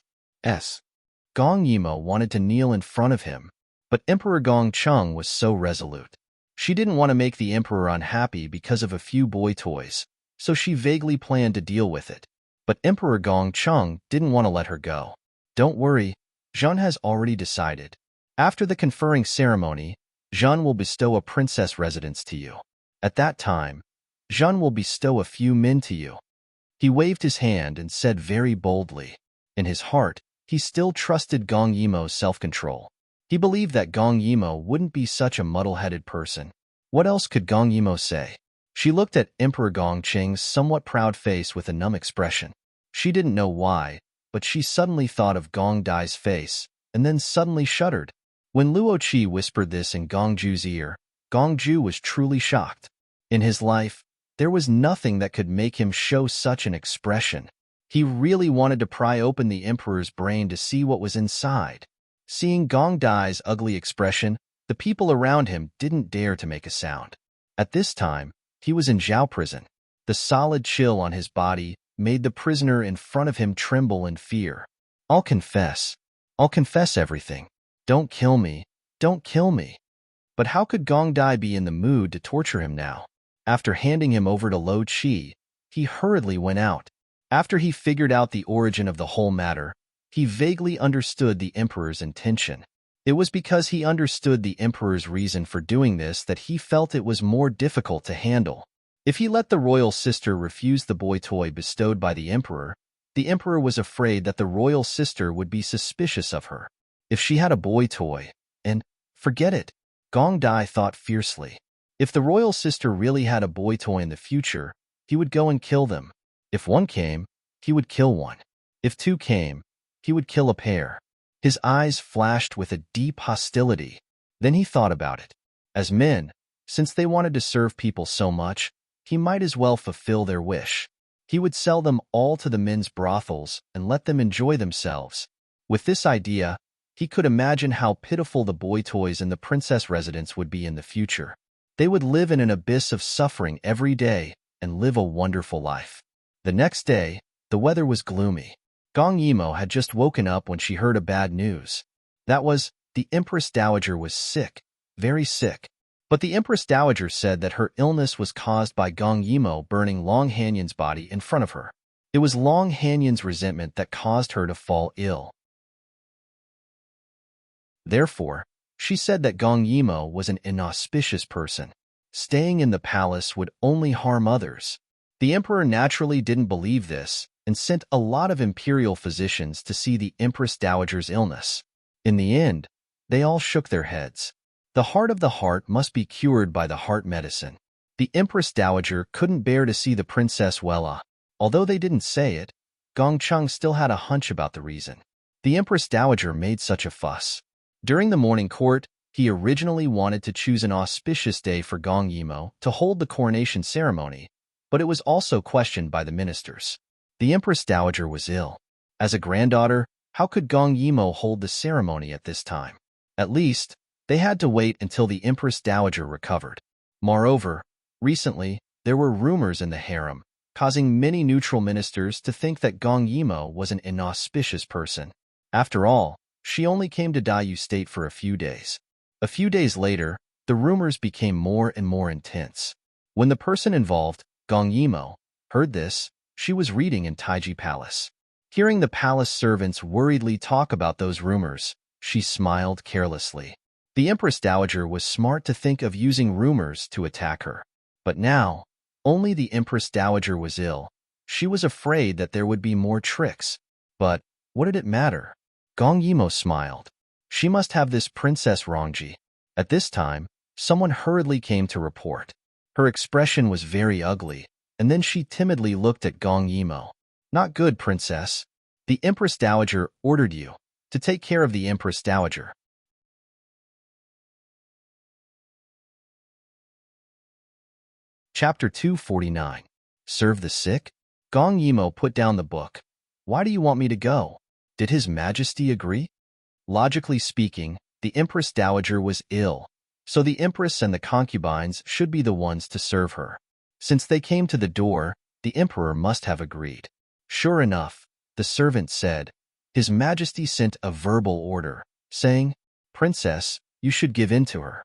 Gong Yimo wanted to kneel in front of him, but Emperor Gong Chung was so resolute. She didn't want to make the emperor unhappy because of a few boy toys, so she vaguely planned to deal with it. But Emperor Gong Chung didn't want to let her go. "Don't worry, Zhan has already decided. After the conferring ceremony, Zhan will bestow a princess residence to you. At that time, Zhan will bestow a few men to you." He waved his hand and said very boldly. In his heart, he still trusted Gong Yimo's self-control. He believed that Gong Yimo wouldn't be such a muddle-headed person. What else could Gong Yimo say? She looked at Emperor Gongqing's somewhat proud face with a numb expression. She didn't know why, but she suddenly thought of Gong Dai's face, and then suddenly shuddered. When Luo Qi whispered this in Gong Ju's ear, Gong Ju was truly shocked. In his life, there was nothing that could make him show such an expression. He really wanted to pry open the emperor's brain to see what was inside. Seeing Gong Dai's ugly expression, the people around him didn't dare to make a sound. At this time, he was in Zhao prison. The solid chill on his body made the prisoner in front of him tremble in fear. I'll confess everything. Don't kill me. Don't kill me." But how could Gong Dai be in the mood to torture him now? After handing him over to Luo Qi, he hurriedly went out. After he figured out the origin of the whole matter, he vaguely understood the emperor's intention. It was because he understood the emperor's reason for doing this that he felt it was more difficult to handle. If he let the royal sister refuse the boy toy bestowed by the emperor was afraid that the royal sister would be suspicious of her. If she had a boy toy, and forget it, Gong Dai thought fiercely. If the royal sister really had a boy toy in the future, he would go and kill them. If one came, he would kill one. If two came, he would kill a pair. His eyes flashed with a deep hostility. Then he thought about it. As men, since they wanted to serve people so much, he might as well fulfill their wish. He would sell them all to the men's brothels and let them enjoy themselves. With this idea, he could imagine how pitiful the boy toys in the princess residence would be in the future. They would live in an abyss of suffering every day and live a wonderful life. The next day, the weather was gloomy. Gong Yimo had just woken up when she heard a bad news. That was, the Empress Dowager was sick, very sick. But the Empress Dowager said that her illness was caused by Gong Yimo burning Long Hanyun's body in front of her. It was Long Hanyun's resentment that caused her to fall ill. Therefore, she said that Gong Yimo was an inauspicious person. Staying in the palace would only harm others. The emperor naturally didn't believe this, and sent a lot of imperial physicians to see the Empress Dowager's illness. In the end, they all shook their heads. The heart of the heart must be cured by the heart medicine. The Empress Dowager couldn't bear to see the Princess Wella. Although they didn't say it, Gong Chung still had a hunch about the reason. The Empress Dowager made such a fuss. During the morning court, he originally wanted to choose an auspicious day for Gong Yimo to hold the coronation ceremony, but it was also questioned by the ministers. The Empress Dowager was ill. As a granddaughter, how could Gong Yimo hold the ceremony at this time? At least, they had to wait until the Empress Dowager recovered. Moreover, recently, there were rumors in the harem, causing many neutral ministers to think that Gong Yimo was an inauspicious person. After all, she only came to Dayu State for a few days. A few days later, the rumors became more and more intense. When the person involved, Gong Yimo, heard this, she was reading in Taiji Palace. Hearing the palace servants worriedly talk about those rumors, she smiled carelessly. The Empress Dowager was smart to think of using rumors to attack her. But now, only the Empress Dowager was ill. She was afraid that there would be more tricks. But what did it matter? Gong Yimo smiled. She must have this Princess Rongji. At this time, someone hurriedly came to report. Her expression was very ugly, and then she timidly looked at Gong Yimo. Not good, Princess. The Empress Dowager ordered you to take care of the Empress Dowager. Chapter 249. Serve the sick? Gong Yimo put down the book. Why do you want me to go? Did His Majesty agree? Logically speaking, the Empress Dowager was ill, so the Empress and the concubines should be the ones to serve her. Since they came to the door, the Emperor must have agreed. Sure enough, the servant said, His Majesty sent a verbal order, saying, Princess, you should give in to her.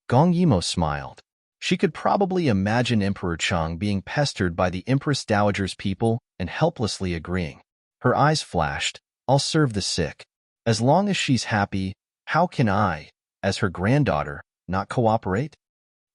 Gong Yimo smiled. She could probably imagine Emperor Chang being pestered by the Empress Dowager's people and helplessly agreeing. Her eyes flashed, I'll serve the sick. As long as she's happy, how can I, as her granddaughter, not cooperate?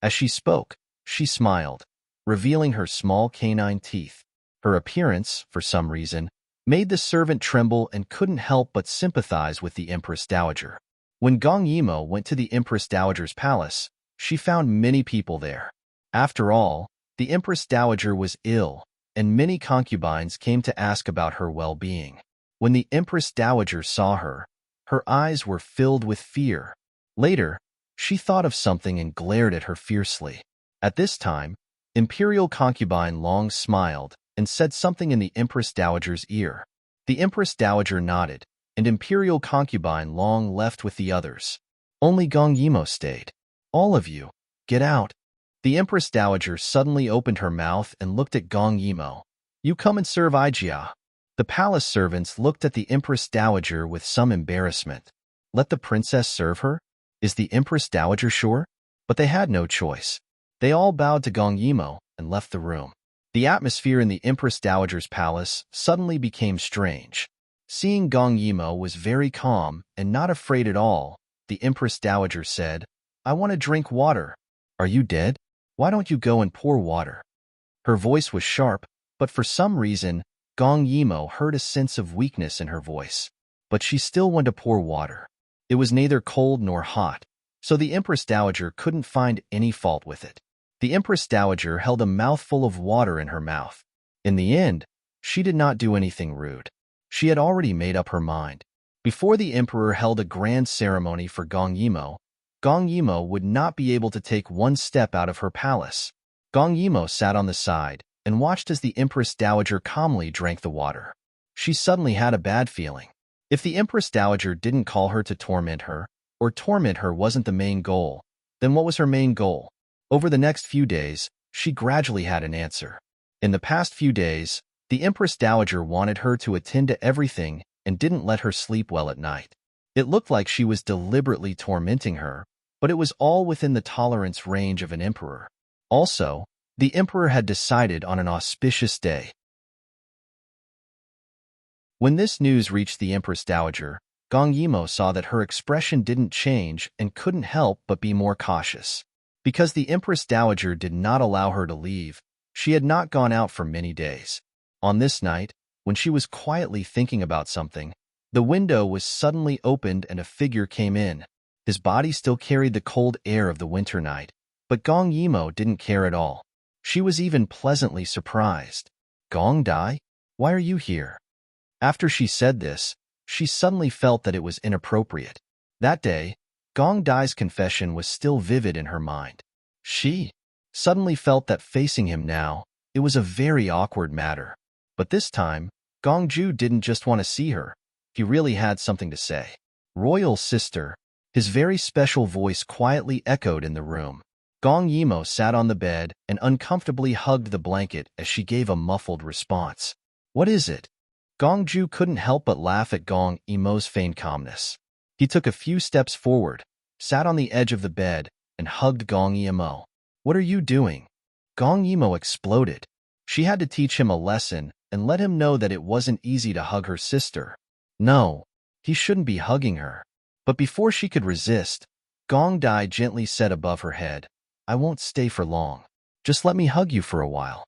As she spoke, she smiled, revealing her small canine teeth. Her appearance, for some reason, made the servant tremble and couldn't help but sympathize with the Empress Dowager. When Gong Yimo went to the Empress Dowager's palace, she found many people there. After all, the Empress Dowager was ill, and many concubines came to ask about her well-being. When the Empress Dowager saw her, her eyes were filled with fear. Later, she thought of something and glared at her fiercely. At this time, Imperial Concubine Long smiled and said something in the Empress Dowager's ear. The Empress Dowager nodded, and Imperial Concubine Long left with the others. Only Gong Yimo stayed. All of you, get out. The Empress Dowager suddenly opened her mouth and looked at Gong Yimo. You come and serve Ijia. The palace servants looked at the Empress Dowager with some embarrassment. Let the princess serve her? Is the Empress Dowager sure? But they had no choice. They all bowed to Gong Yimo and left the room. The atmosphere in the Empress Dowager's palace suddenly became strange. Seeing Gong Yimo was very calm and not afraid at all, the Empress Dowager said, I want to drink water. Are you dead? Why don't you go and pour water? Her voice was sharp, but for some reason, Gong Yimo heard a sense of weakness in her voice. But she still went to pour water. It was neither cold nor hot, so the Empress Dowager couldn't find any fault with it. The Empress Dowager held a mouthful of water in her mouth. In the end, she did not do anything rude. She had already made up her mind. Before the Emperor held a grand ceremony for Gong Yimo would not be able to take one step out of her palace. Gong Yimo sat on the side and watched as the Empress Dowager calmly drank the water. She suddenly had a bad feeling. If the Empress Dowager didn't call her to torment her, or torment her wasn't the main goal, then what was her main goal? Over the next few days, she gradually had an answer. In the past few days, the Empress Dowager wanted her to attend to everything and didn't let her sleep well at night. It looked like she was deliberately tormenting her, but it was all within the tolerance range of an emperor. Also, the emperor had decided on an auspicious day. When this news reached the Empress Dowager, Gong Yimo saw that her expression didn't change and couldn't help but be more cautious. Because the Empress Dowager did not allow her to leave, she had not gone out for many days. On this night, When she was quietly thinking about something, the window was suddenly opened and a figure came in. His body still carried the cold air of the winter night, but Gong Yimo didn't care at all. She was even pleasantly surprised. Gong Dai, why are you here? After she said this, she suddenly felt that it was inappropriate. That day, Gong Dai's confession was still vivid in her mind. She suddenly felt that facing him now, it was a very awkward matter. But this time, Gong Ju didn't just want to see her. He really had something to say. Royal sister, his very special voice quietly echoed in the room. Gong Yimo sat on the bed and uncomfortably hugged the blanket as she gave a muffled response. What is it? Gong Ju couldn't help but laugh at Gong Yimo's feigned calmness. He took a few steps forward, sat on the edge of the bed, and hugged Gong Yimo. What are you doing? Gong Yimo exploded. She had to teach him a lesson and let him know that it wasn't easy to hug her sister. No, he shouldn't be hugging her. But before she could resist, Gong Dai gently said above her head, I won't stay for long. Just let me hug you for a while.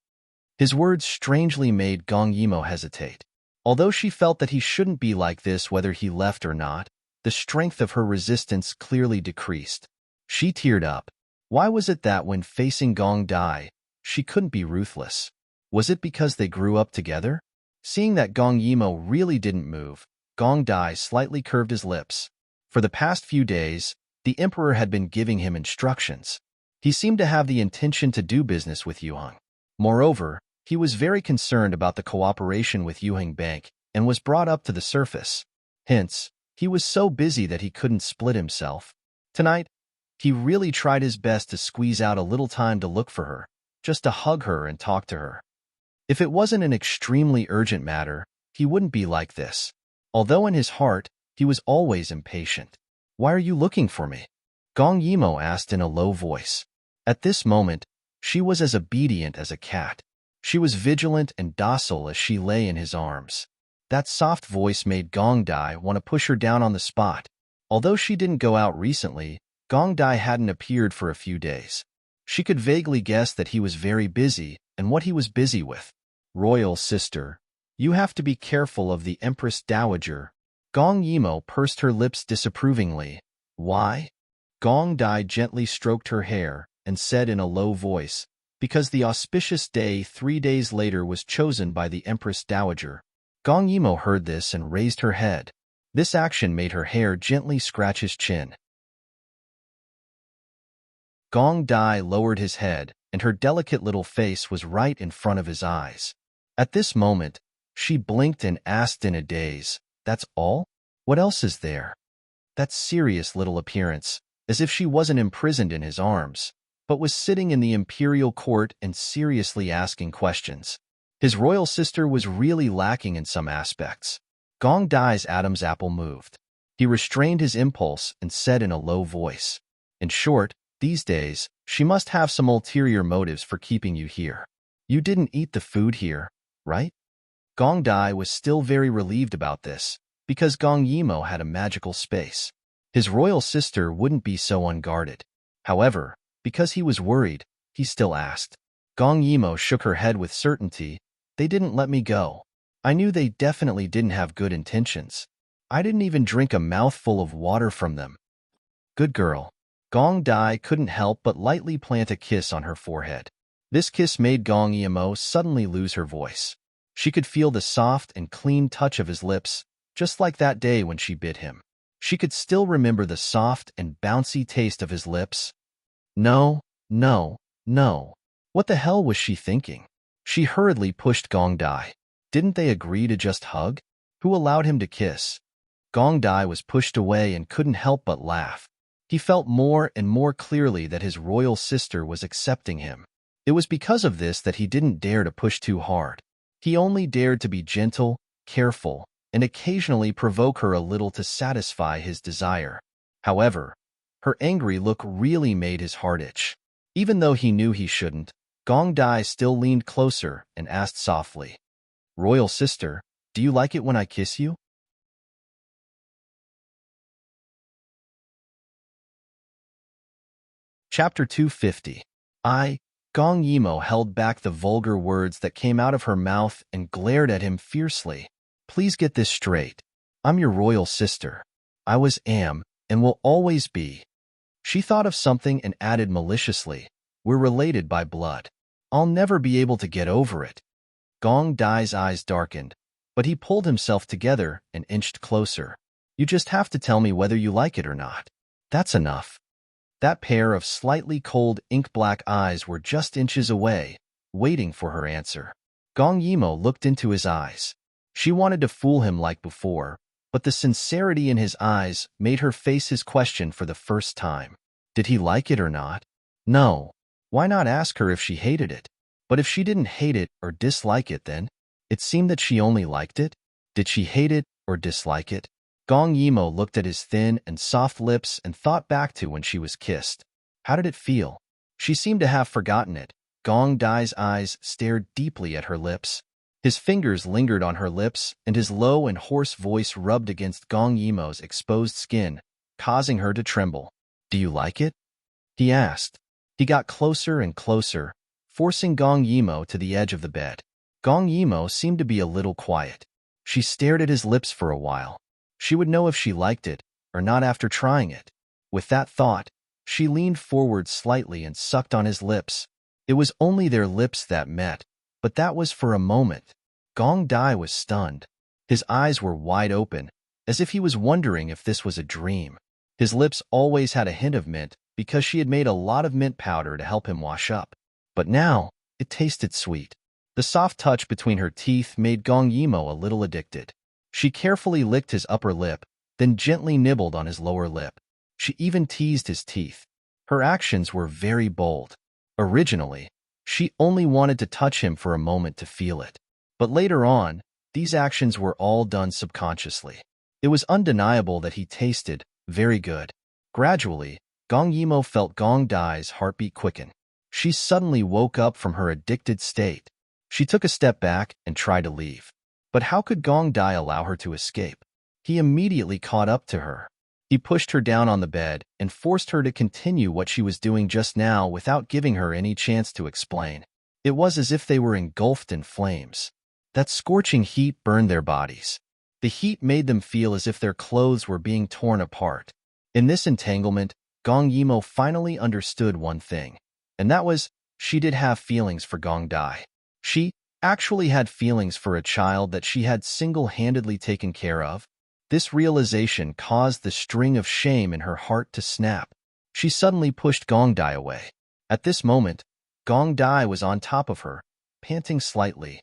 His words strangely made Gong Yimo hesitate. Although she felt that he shouldn't be like this whether he left or not, the strength of her resistance clearly decreased. She teared up. Why was it that when facing Gong Dai, she couldn't be ruthless? Was it because they grew up together? Seeing that Gong Yimo really didn't move, Gong Dai slightly curved his lips. For the past few days, the emperor had been giving him instructions. He seemed to have the intention to do business with Yuheng. Moreover, he was very concerned about the cooperation with Yuheng Bank and was brought up to the surface. Hence, he was so busy that he couldn't split himself. Tonight, he really tried his best to squeeze out a little time to look for her, just to hug her and talk to her. If it wasn't an extremely urgent matter, he wouldn't be like this. Although in his heart, he was always impatient. Why are you looking for me? Gong Yimo asked in a low voice. At this moment, she was as obedient as a cat. She was vigilant and docile as she lay in his arms. That soft voice made Gong Dai want to push her down on the spot. Although she didn't go out recently, Gong Dai hadn't appeared for a few days. She could vaguely guess that he was very busy and what he was busy with. Royal sister, you have to be careful of the Empress Dowager. Gong Yimo pursed her lips disapprovingly. Why? Gong Dai gently stroked her hair and said in a low voice, because the auspicious day 3 days later was chosen by the Empress Dowager. Gong Yimo heard this and raised her head. This action made her hair gently scratch his chin. Gong Dai lowered his head, and her delicate little face was right in front of his eyes. At this moment, she blinked and asked in a daze, That's all? What else is there? That serious little appearance, as if she wasn't imprisoned in his arms, but was sitting in the imperial court and seriously asking questions. His royal sister was really lacking in some aspects. Gong Dai's Adam's apple moved. He restrained his impulse and said in a low voice, In short, these days, she must have some ulterior motives for keeping you here. You didn't eat the food here, right? Gong Dai was still very relieved about this, because Gong Yimo had a magical space. His royal sister wouldn't be so unguarded. However, because he was worried, he still asked. Gong Yimo shook her head with certainty. They didn't let me go. I knew they definitely didn't have good intentions. I didn't even drink a mouthful of water from them. Good girl. Gong Dai couldn't help but lightly plant a kiss on her forehead. This kiss made Gong Yimo suddenly lose her voice. She could feel the soft and clean touch of his lips, just like that day when she bit him. She could still remember the soft and bouncy taste of his lips. No, no, no. What the hell was she thinking? She hurriedly pushed Gong Dai. Didn't they agree to just hug? Who allowed him to kiss? Gong Dai was pushed away and couldn't help but laugh. He felt more and more clearly that his royal sister was accepting him. It was because of this that he didn't dare to push too hard. He only dared to be gentle, careful, and occasionally provoke her a little to satisfy his desire. However, her angry look really made his heart itch. Even though he knew he shouldn't, Gong Dai still leaned closer and asked softly, Royal sister, do you like it when I kiss you? Chapter 250. Gong Yimo held back the vulgar words that came out of her mouth and glared at him fiercely. Please get this straight. I'm your royal sister. I am, and will always be. She thought of something and added maliciously, we're related by blood. I'll never be able to get over it. Gong Dai's eyes darkened, but he pulled himself together and inched closer. You just have to tell me whether you like it or not. That's enough. That pair of slightly cold ink-black eyes were just inches away, waiting for her answer. Gong Yimo looked into his eyes. She wanted to fool him like before, but the sincerity in his eyes made her face his question for the first time. Did he like it or not? No. Why not ask her if she hated it? But if she didn't hate it or dislike it then, it seemed that she only liked it? Did she hate it or dislike it? Gong Yimo looked at his thin and soft lips and thought back to when she was kissed. How did it feel? She seemed to have forgotten it. Gong Dai's eyes stared deeply at her lips. His fingers lingered on her lips, and his low and hoarse voice rubbed against Gong Yimo's exposed skin, causing her to tremble. Do you like it? He asked. He got closer and closer, forcing Gong Yimo to the edge of the bed. Gong Yimo seemed to be a little quiet. She stared at his lips for a while. She would know if she liked it or not after trying it. With that thought, she leaned forward slightly and sucked on his lips. It was only their lips that met, but that was for a moment. Gong Dai was stunned. His eyes were wide open, as if he was wondering if this was a dream. His lips always had a hint of mint because she had made a lot of mint powder to help him wash up. But now, it tasted sweet. The soft touch between her teeth made Gong Yimo a little addicted. She carefully licked his upper lip, then gently nibbled on his lower lip. She even teased his teeth. Her actions were very bold. Originally, she only wanted to touch him for a moment to feel it. But later on, these actions were all done subconsciously. It was undeniable that he tasted very good. Gradually, Gong Yimo felt Gong Dai's heartbeat quicken. She suddenly woke up from her addicted state. She took a step back and tried to leave. But how could Gong Dai allow her to escape? He immediately caught up to her. He pushed her down on the bed and forced her to continue what she was doing just now without giving her any chance to explain. It was as if they were engulfed in flames. That scorching heat burned their bodies. The heat made them feel as if their clothes were being torn apart. In this entanglement, Gong Yimo finally understood one thing, and that was, she did have feelings for Gong Dai. She actually had feelings for a child that she had single-handedly taken care of. This realization caused the string of shame in her heart to snap. She suddenly pushed Gong Dai away. At this moment, Gong Dai was on top of her, panting slightly.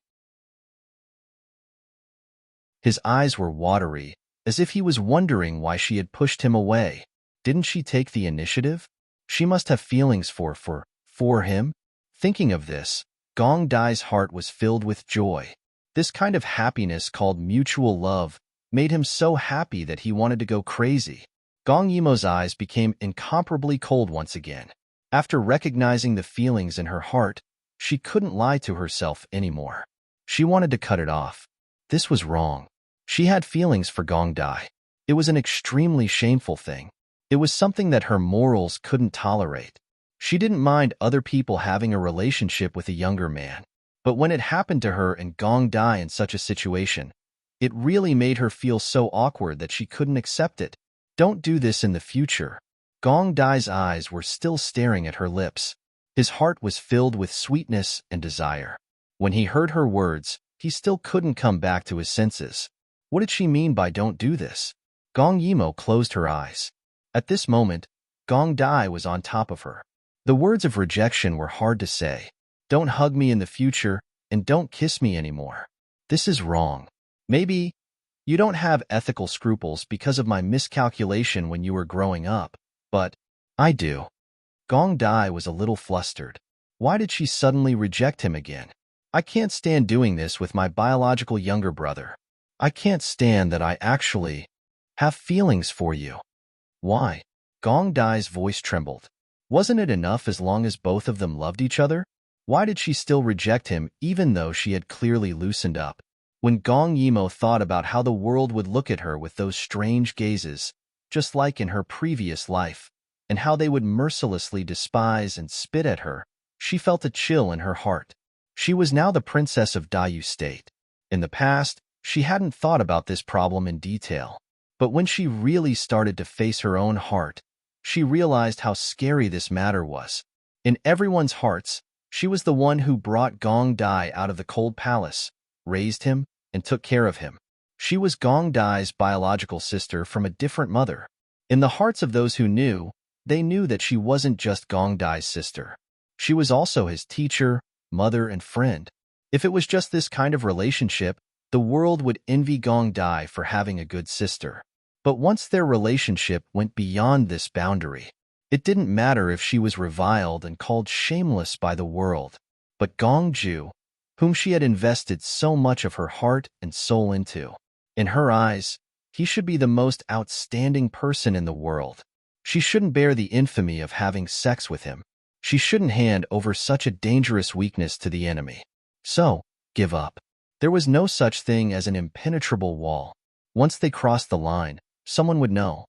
His eyes were watery, as if he was wondering why she had pushed him away. Didn't she take the initiative? She must have feelings for him. Thinking of this, Gong Dai's heart was filled with joy. This kind of happiness called mutual love made him so happy that he wanted to go crazy. Gong Yimo's eyes became incomparably cold once again. After recognizing the feelings in her heart, she couldn't lie to herself anymore. She wanted to cut it off. This was wrong. She had feelings for Gong Dai. It was an extremely shameful thing. It was something that her morals couldn't tolerate. She didn't mind other people having a relationship with a younger man. But when it happened to her and Gong Dai in such a situation, it really made her feel so awkward that she couldn't accept it. Don't do this in the future. Gong Dai's eyes were still staring at her lips. His heart was filled with sweetness and desire. When he heard her words, he still couldn't come back to his senses. What did she mean by don't do this? Gong Yimo closed her eyes. At this moment, Gong Dai was on top of her. The words of rejection were hard to say. Don't hug me in the future, and don't kiss me anymore. This is wrong. Maybe you don't have ethical scruples because of my miscalculation when you were growing up, but I do. Gong Dai was a little flustered. Why did she suddenly reject him again? I can't stand doing this with my biological younger brother. I can't stand that I actually have feelings for you. Why? Gong Dai's voice trembled. Wasn't it enough as long as both of them loved each other? Why did she still reject him even though she had clearly loosened up? When Gong Yimo thought about how the world would look at her with those strange gazes, just like in her previous life, and how they would mercilessly despise and spit at her, She felt a chill in her heart. She was now the princess of Dayu State. In the past, she hadn't thought about this problem in detail. But when she really started to face her own heart, she realized how scary this matter was. In everyone's hearts, she was the one who brought Gong Dai out of the cold palace, raised him, and took care of him. She was Gong Dai's biological sister from a different mother. In the hearts of those who knew, they knew that she wasn't just Gong Dai's sister. She was also his teacher, mother, and friend. If it was just this kind of relationship, the world would envy Gong Dai for having a good sister. But once their relationship went beyond this boundary, it didn't matter if she was reviled and called shameless by the world. But Gong Ju, whom she had invested so much of her heart and soul into, in her eyes, he should be the most outstanding person in the world. She shouldn't bear the infamy of having sex with him. She shouldn't hand over such a dangerous weakness to the enemy. So, give up. There was no such thing as an impenetrable wall. Once they crossed the line, someone would know.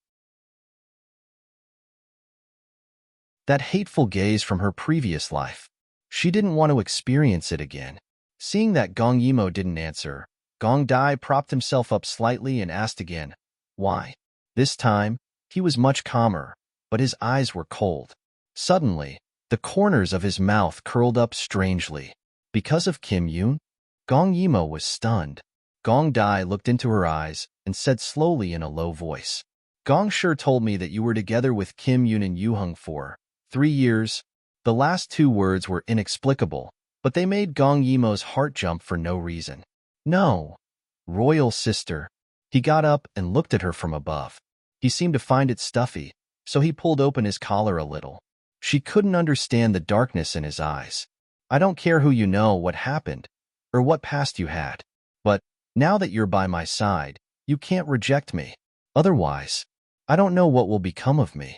That hateful gaze from her previous life. She didn't want to experience it again. Seeing that Gong Yimo didn't answer, Gong Dai propped himself up slightly and asked again, "Why?" This time, he was much calmer, but his eyes were cold. Suddenly, the corners of his mouth curled up strangely. Because of Kim Yoon? Gong Yimo was stunned. Gong Dai looked into her eyes and said slowly in a low voice, "Gong sure told me that you were together with Kim Yoon and Yuhung for 3 years." The last 2 words were inexplicable, but they made Gong Yimo's heart jump for no reason. "No, royal sister." He got up and looked at her from above. He seemed to find it stuffy, so he pulled open his collar a little. She couldn't understand the darkness in his eyes. "I don't care who you know, what happened, or what past you had. But now that you're by my side, you can't reject me. Otherwise, I don't know what will become of me."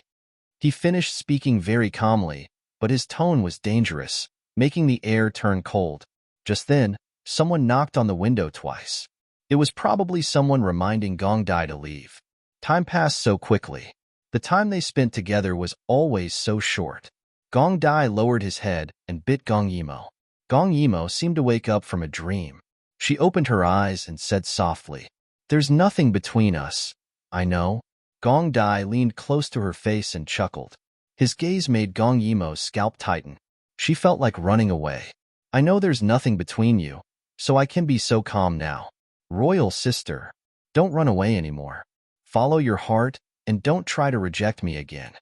He finished speaking very calmly, but his tone was dangerous, making the air turn cold. Just then, someone knocked on the window twice. It was probably someone reminding Gong Dai to leave. Time passed so quickly. The time they spent together was always so short. Gong Dai lowered his head and bit Gong Yimo. Gong Yimo seemed to wake up from a dream. She opened her eyes and said softly, "There's nothing between us. I know." Gong Dai leaned close to her face and chuckled. His gaze made Gong Yimo's scalp tighten. She felt like running away. "I know there's nothing between you, so I can be so calm now. Royal sister, don't run away anymore. Follow your heart and don't try to reject me again."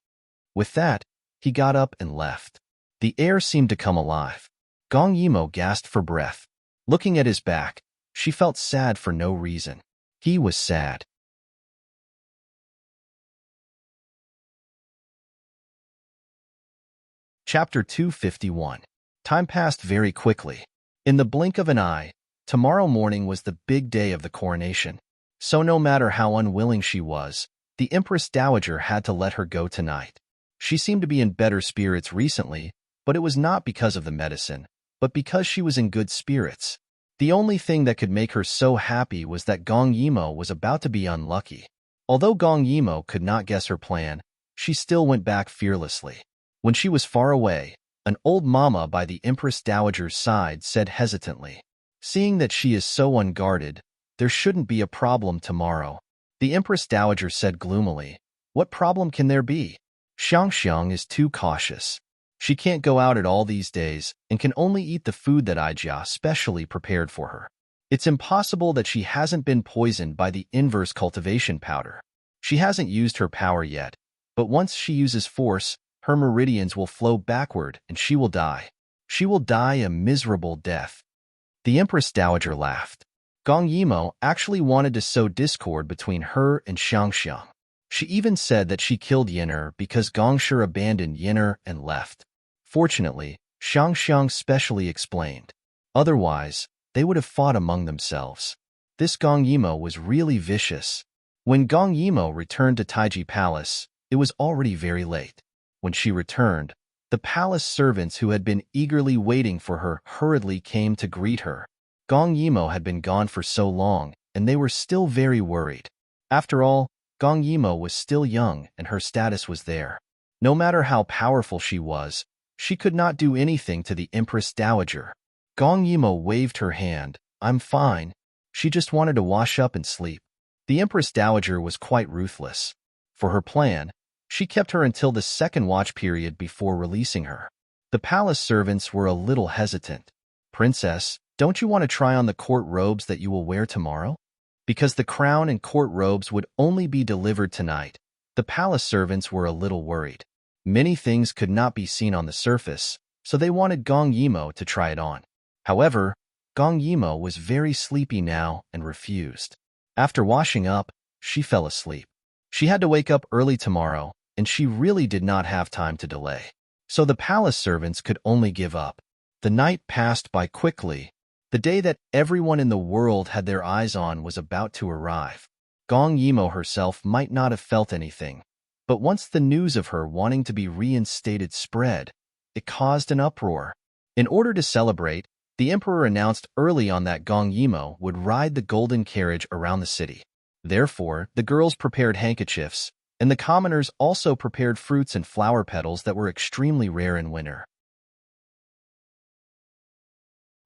With that, he got up and left. The air seemed to come alive. Gong Yimo gasped for breath. Looking at his back, she felt sad for no reason. He was sad. Chapter 251. Time passed very quickly. In the blink of an eye, tomorrow morning was the big day of the coronation. So no matter how unwilling she was, the Empress Dowager had to let her go tonight. She seemed to be in better spirits recently, but it was not because of the medicine, but because she was in good spirits. The only thing that could make her so happy was that Gong Yimo was about to be unlucky. Although Gong Yimo could not guess her plan, she still went back fearlessly. When she was far away, an old mama by the Empress Dowager's side said hesitantly, "Seeing that she is so unguarded, there shouldn't be a problem tomorrow." The Empress Dowager said gloomily, "What problem can there be? Xiangxiang is too cautious. She can't go out at all these days and can only eat the food that Ijia specially prepared for her. It's impossible that she hasn't been poisoned by the inverse cultivation powder. She hasn't used her power yet, but once she uses force, her meridians will flow backward and she will die. She will die a miserable death." The Empress Dowager laughed. Gong Yimo actually wanted to sow discord between her and Xiangxiang. She even said that she killed Yen'er because Gongshi abandoned Yen'er and left. Fortunately, Xiangxiang specially explained. Otherwise, they would have fought among themselves. This Gong Yimo was really vicious. When Gong Yimo returned to Taiji Palace, it was already very late. When she returned, the palace servants who had been eagerly waiting for her hurriedly came to greet her. Gong Yimo had been gone for so long, and they were still very worried. After all, Gong Yimo was still young and her status was there. No matter how powerful she was, She could not do anything to the Empress Dowager. Gong Yimo waved her hand. I'm fine. She just wanted to wash up and sleep. The Empress Dowager was quite ruthless. For her plan, she kept her until the second watch period before releasing her. The palace servants were a little hesitant. Princess, don't you want to try on the court robes that you will wear tomorrow? Because the crown and court robes would only be delivered tonight, the palace servants were a little worried. Many things could not be seen on the surface, so they wanted Gong Yimo to try it on. However, Gong Yimo was very sleepy now and refused. After washing up, she fell asleep. She had to wake up early tomorrow, and she really did not have time to delay. So the palace servants could only give up. The night passed by quickly. The day that everyone in the world had their eyes on was about to arrive. Gong Yimo herself might not have felt anything, but once the news of her wanting to be reinstated spread, it caused an uproar. In order to celebrate, the emperor announced early on that Gong Yimo would ride the golden carriage around the city. Therefore, the girls prepared handkerchiefs, and the commoners also prepared fruits and flower petals that were extremely rare in winter.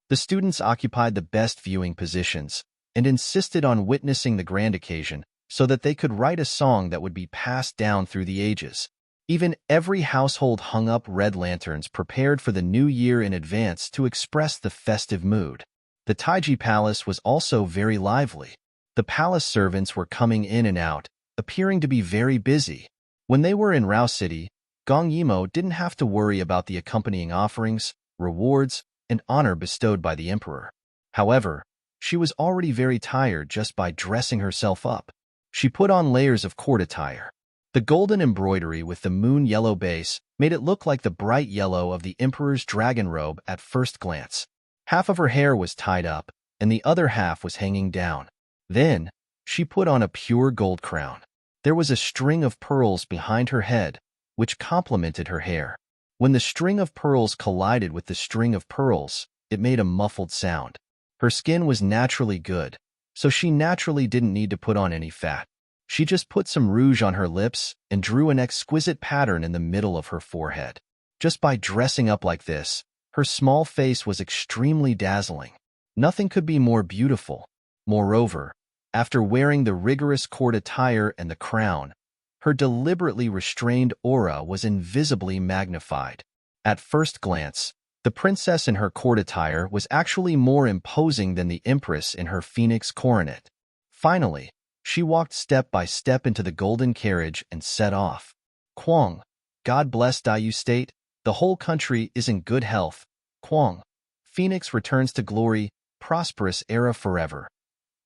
The students occupied the best viewing positions and insisted on witnessing the grand occasion so that they could write a song that would be passed down through the ages. Even every household hung up red lanterns prepared for the new year in advance to express the festive mood. The Taiji Palace was also very lively. The palace servants were coming in and out, appearing to be very busy. When they were in Rao City, Gong Yimo didn't have to worry about the accompanying offerings, rewards, and honor bestowed by the emperor. However, she was already very tired just by dressing herself up. She put on layers of court attire. The golden embroidery with the moon yellow base made it look like the bright yellow of the emperor's dragon robe at first glance. Half of her hair was tied up, and the other half was hanging down. Then, she put on a pure gold crown. There was a string of pearls behind her head, which complemented her hair. When the string of pearls collided with the string of pearls, it made a muffled sound. Her skin was naturally good, so she naturally didn't need to put on any fat. She just put some rouge on her lips and drew an exquisite pattern in the middle of her forehead. Just by dressing up like this, her small face was extremely dazzling. Nothing could be more beautiful. Moreover, after wearing the rigorous court attire and the crown, her deliberately restrained aura was invisibly magnified. At first glance, the princess in her court attire was actually more imposing than the empress in her phoenix coronet. Finally, she walked step by step into the golden carriage and set off. Kwang, God bless Dayu State, the whole country is in good health. Kwang, Phoenix returns to glory, prosperous era forever.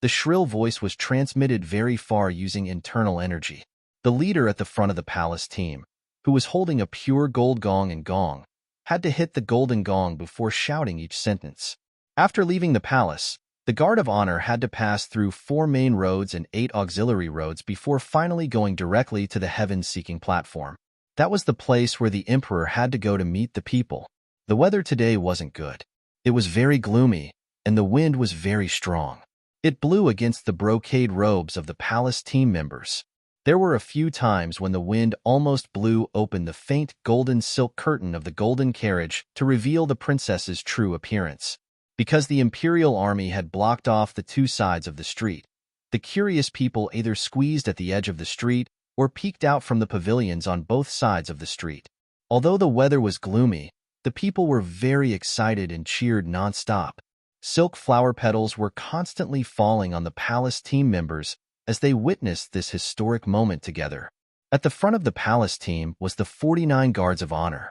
The shrill voice was transmitted very far using internal energy. The leader at the front of the palace team, who was holding a pure gold gong and gong, had to hit the golden gong before shouting each sentence. After leaving the palace, the guard of honor had to pass through 4 main roads and 8 auxiliary roads before finally going directly to the heaven-seeking platform. That was the place where the emperor had to go to meet the people. The weather today wasn't good. It was very gloomy, and the wind was very strong. It blew against the brocade robes of the palace team members. There were a few times when the wind almost blew open the faint golden silk curtain of the golden carriage to reveal the princess's true appearance. Because the imperial army had blocked off the 2 sides of the street, the curious people either squeezed at the edge of the street or peeked out from the pavilions on both sides of the street. Although the weather was gloomy, the people were very excited and cheered non-stop. Silk flower petals were constantly falling on the palace team members as they witnessed this historic moment together. At the front of the palace team was the 49 guards of honor.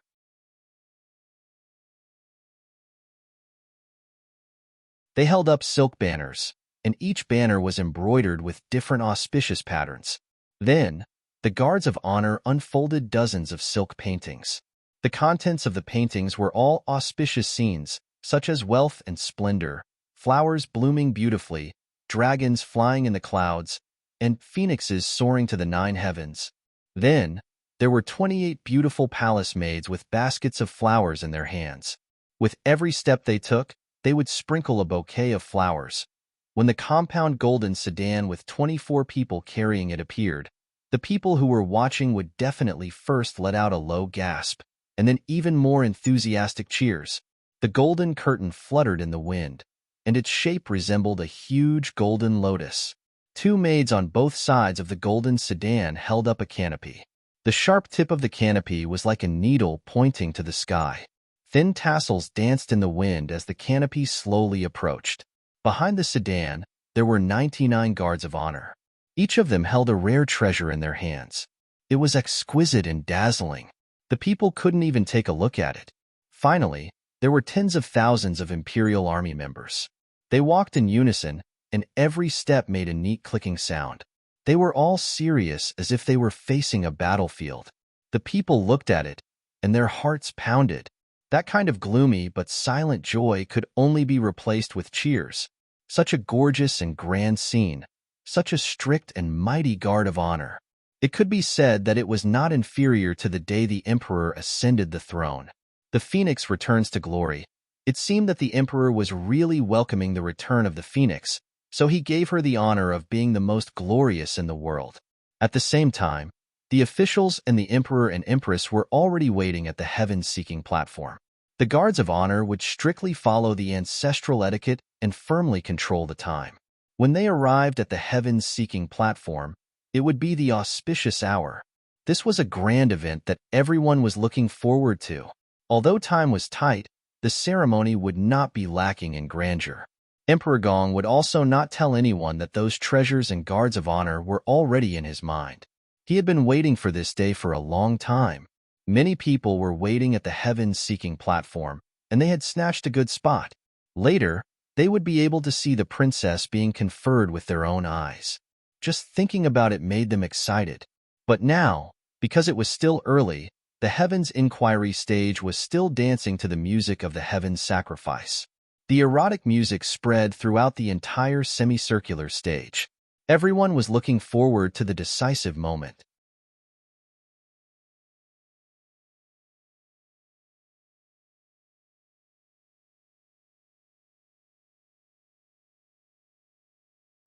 They held up silk banners, and each banner was embroidered with different auspicious patterns. Then, the guards of honor unfolded dozens of silk paintings. The contents of the paintings were all auspicious scenes, such as wealth and splendor, flowers blooming beautifully, dragons flying in the clouds, and phoenixes soaring to the 9 heavens. Then, there were 28 beautiful palace maids with baskets of flowers in their hands. With every step they took, they would sprinkle a bouquet of flowers. When the compound golden sedan with 24 people carrying it appeared, the people who were watching would definitely first let out a low gasp, and then even more enthusiastic cheers. The golden curtain fluttered in the wind, and its shape resembled a huge golden lotus. Two maids on both sides of the golden sedan held up a canopy. The sharp tip of the canopy was like a needle pointing to the sky. Thin tassels danced in the wind as the canopy slowly approached. Behind the sedan, there were 99 guards of honor. Each of them held a rare treasure in their hands. It was exquisite and dazzling. The people couldn't even take a look at it. Finally, there were tens of thousands of Imperial Army members. They walked in unison, and every step made a neat clicking sound. They were all serious, as if they were facing a battlefield. The people looked at it, and their hearts pounded. That kind of gloomy but silent joy could only be replaced with cheers. Such a gorgeous and grand scene, such a strict and mighty guard of honor. It could be said that it was not inferior to the day the emperor ascended the throne. The phoenix returns to glory. It seemed that the emperor was really welcoming the return of the phoenix, so he gave her the honor of being the most glorious in the world. At the same time, the officials and the emperor and empress were already waiting at the heaven-seeking platform. The guards of honor would strictly follow the ancestral etiquette and firmly control the time. When they arrived at the heaven-seeking platform, it would be the auspicious hour. This was a grand event that everyone was looking forward to. Although time was tight, the ceremony would not be lacking in grandeur. Emperor Gong would also not tell anyone that those treasures and guards of honor were already in his mind. He had been waiting for this day for a long time. Many people were waiting at the heaven-seeking platform, and they had snatched a good spot. Later, they would be able to see the princess being conferred with their own eyes. Just thinking about it made them excited. But now, because it was still early, the Heavens Inquiry stage was still dancing to the music of the Heavens Sacrifice. The erotic music spread throughout the entire semicircular stage. Everyone was looking forward to the decisive moment.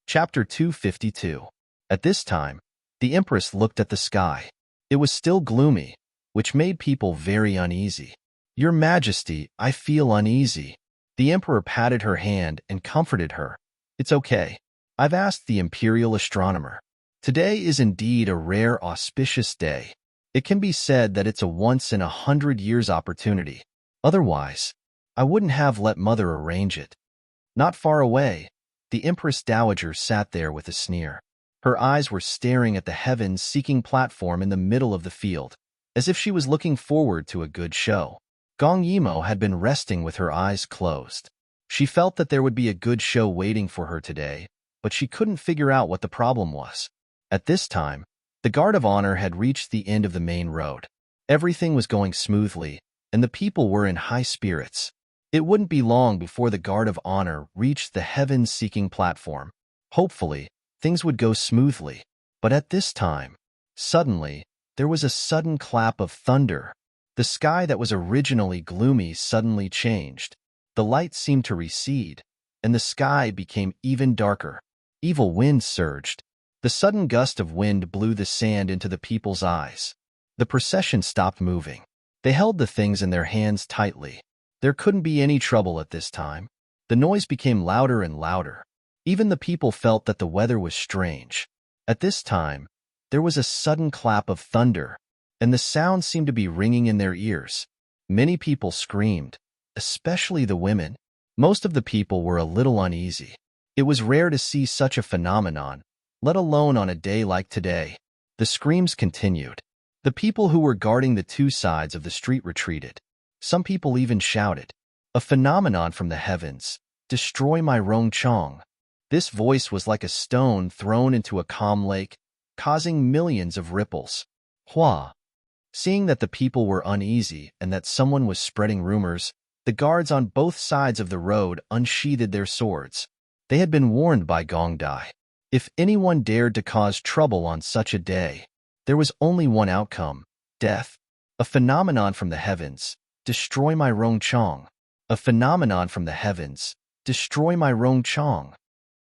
Chapter 252. At this time, the Empress looked at the sky. It was still gloomy, which made people very uneasy. "Your Majesty, I feel uneasy." The Emperor patted her hand and comforted her. "It's okay. I've asked the Imperial Astronomer. Today is indeed a rare, auspicious day. It can be said that it's a once-in-a-hundred-years opportunity. Otherwise, I wouldn't have let Mother arrange it." Not far away, the Empress Dowager sat there with a sneer. Her eyes were staring at the heavens-seeking platform in the middle of the field, as if she was looking forward to a good show. Gong Yimo had been resting with her eyes closed. She felt that there would be a good show waiting for her today, but she couldn't figure out what the problem was. At this time, the Guard of Honor had reached the end of the main road. Everything was going smoothly, and the people were in high spirits. It wouldn't be long before the Guard of Honor reached the heaven-seeking platform. Hopefully, things would go smoothly. But at this time, suddenly, there was a sudden clap of thunder. The sky that was originally gloomy suddenly changed. The light seemed to recede, and the sky became even darker. Evil wind surged. The sudden gust of wind blew the sand into the people's eyes. The procession stopped moving. They held the things in their hands tightly. There couldn't be any trouble at this time. The noise became louder and louder. Even the people felt that the weather was strange. At this time, there was a sudden clap of thunder, and the sound seemed to be ringing in their ears. Many people screamed, especially the women. Most of the people were a little uneasy. It was rare to see such a phenomenon, let alone on a day like today. The screams continued. The people who were guarding the two sides of the street retreated. Some people even shouted, "A phenomenon from the heavens! Destroy my Rongchong!" This voice was like a stone thrown into a calm lake, causing millions of ripples. Hua! Seeing that the people were uneasy and that someone was spreading rumors, the guards on both sides of the road unsheathed their swords. They had been warned by Gong Dai. If anyone dared to cause trouble on such a day, there was only one outcome: death. A phenomenon from the heavens. Destroy my Rongchong. A phenomenon from the heavens. Destroy my Rongchong.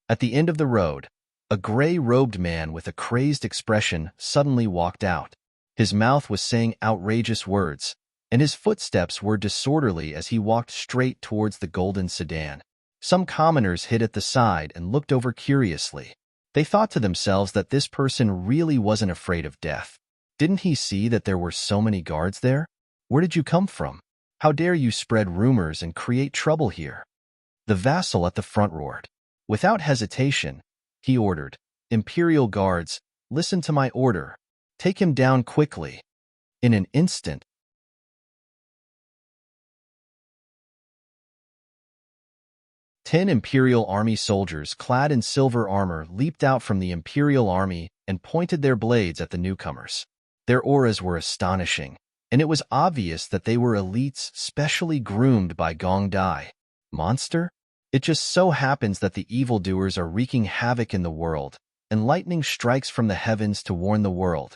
At the end of the road, a gray-robed man with a crazed expression suddenly walked out. His mouth was saying outrageous words. and his footsteps were disorderly as he walked straight towards the golden sedan. Some commoners hid at the side and looked over curiously. They thought to themselves that this person really wasn't afraid of death. Didn't he see that there were so many guards there? Where did you come from? How dare you spread rumors and create trouble here? The vassal at the front roared. Without hesitation, he ordered, "Imperial guards, listen to my order. Take him down quickly." In an instant, 10 Imperial Army soldiers clad in silver armor leaped out from the Imperial Army and pointed their blades at the newcomers. Their auras were astonishing, and it was obvious that they were elites specially groomed by Gong Dai. Monster? It just so happens that the evildoers are wreaking havoc in the world, and lightning strikes from the heavens to warn the world.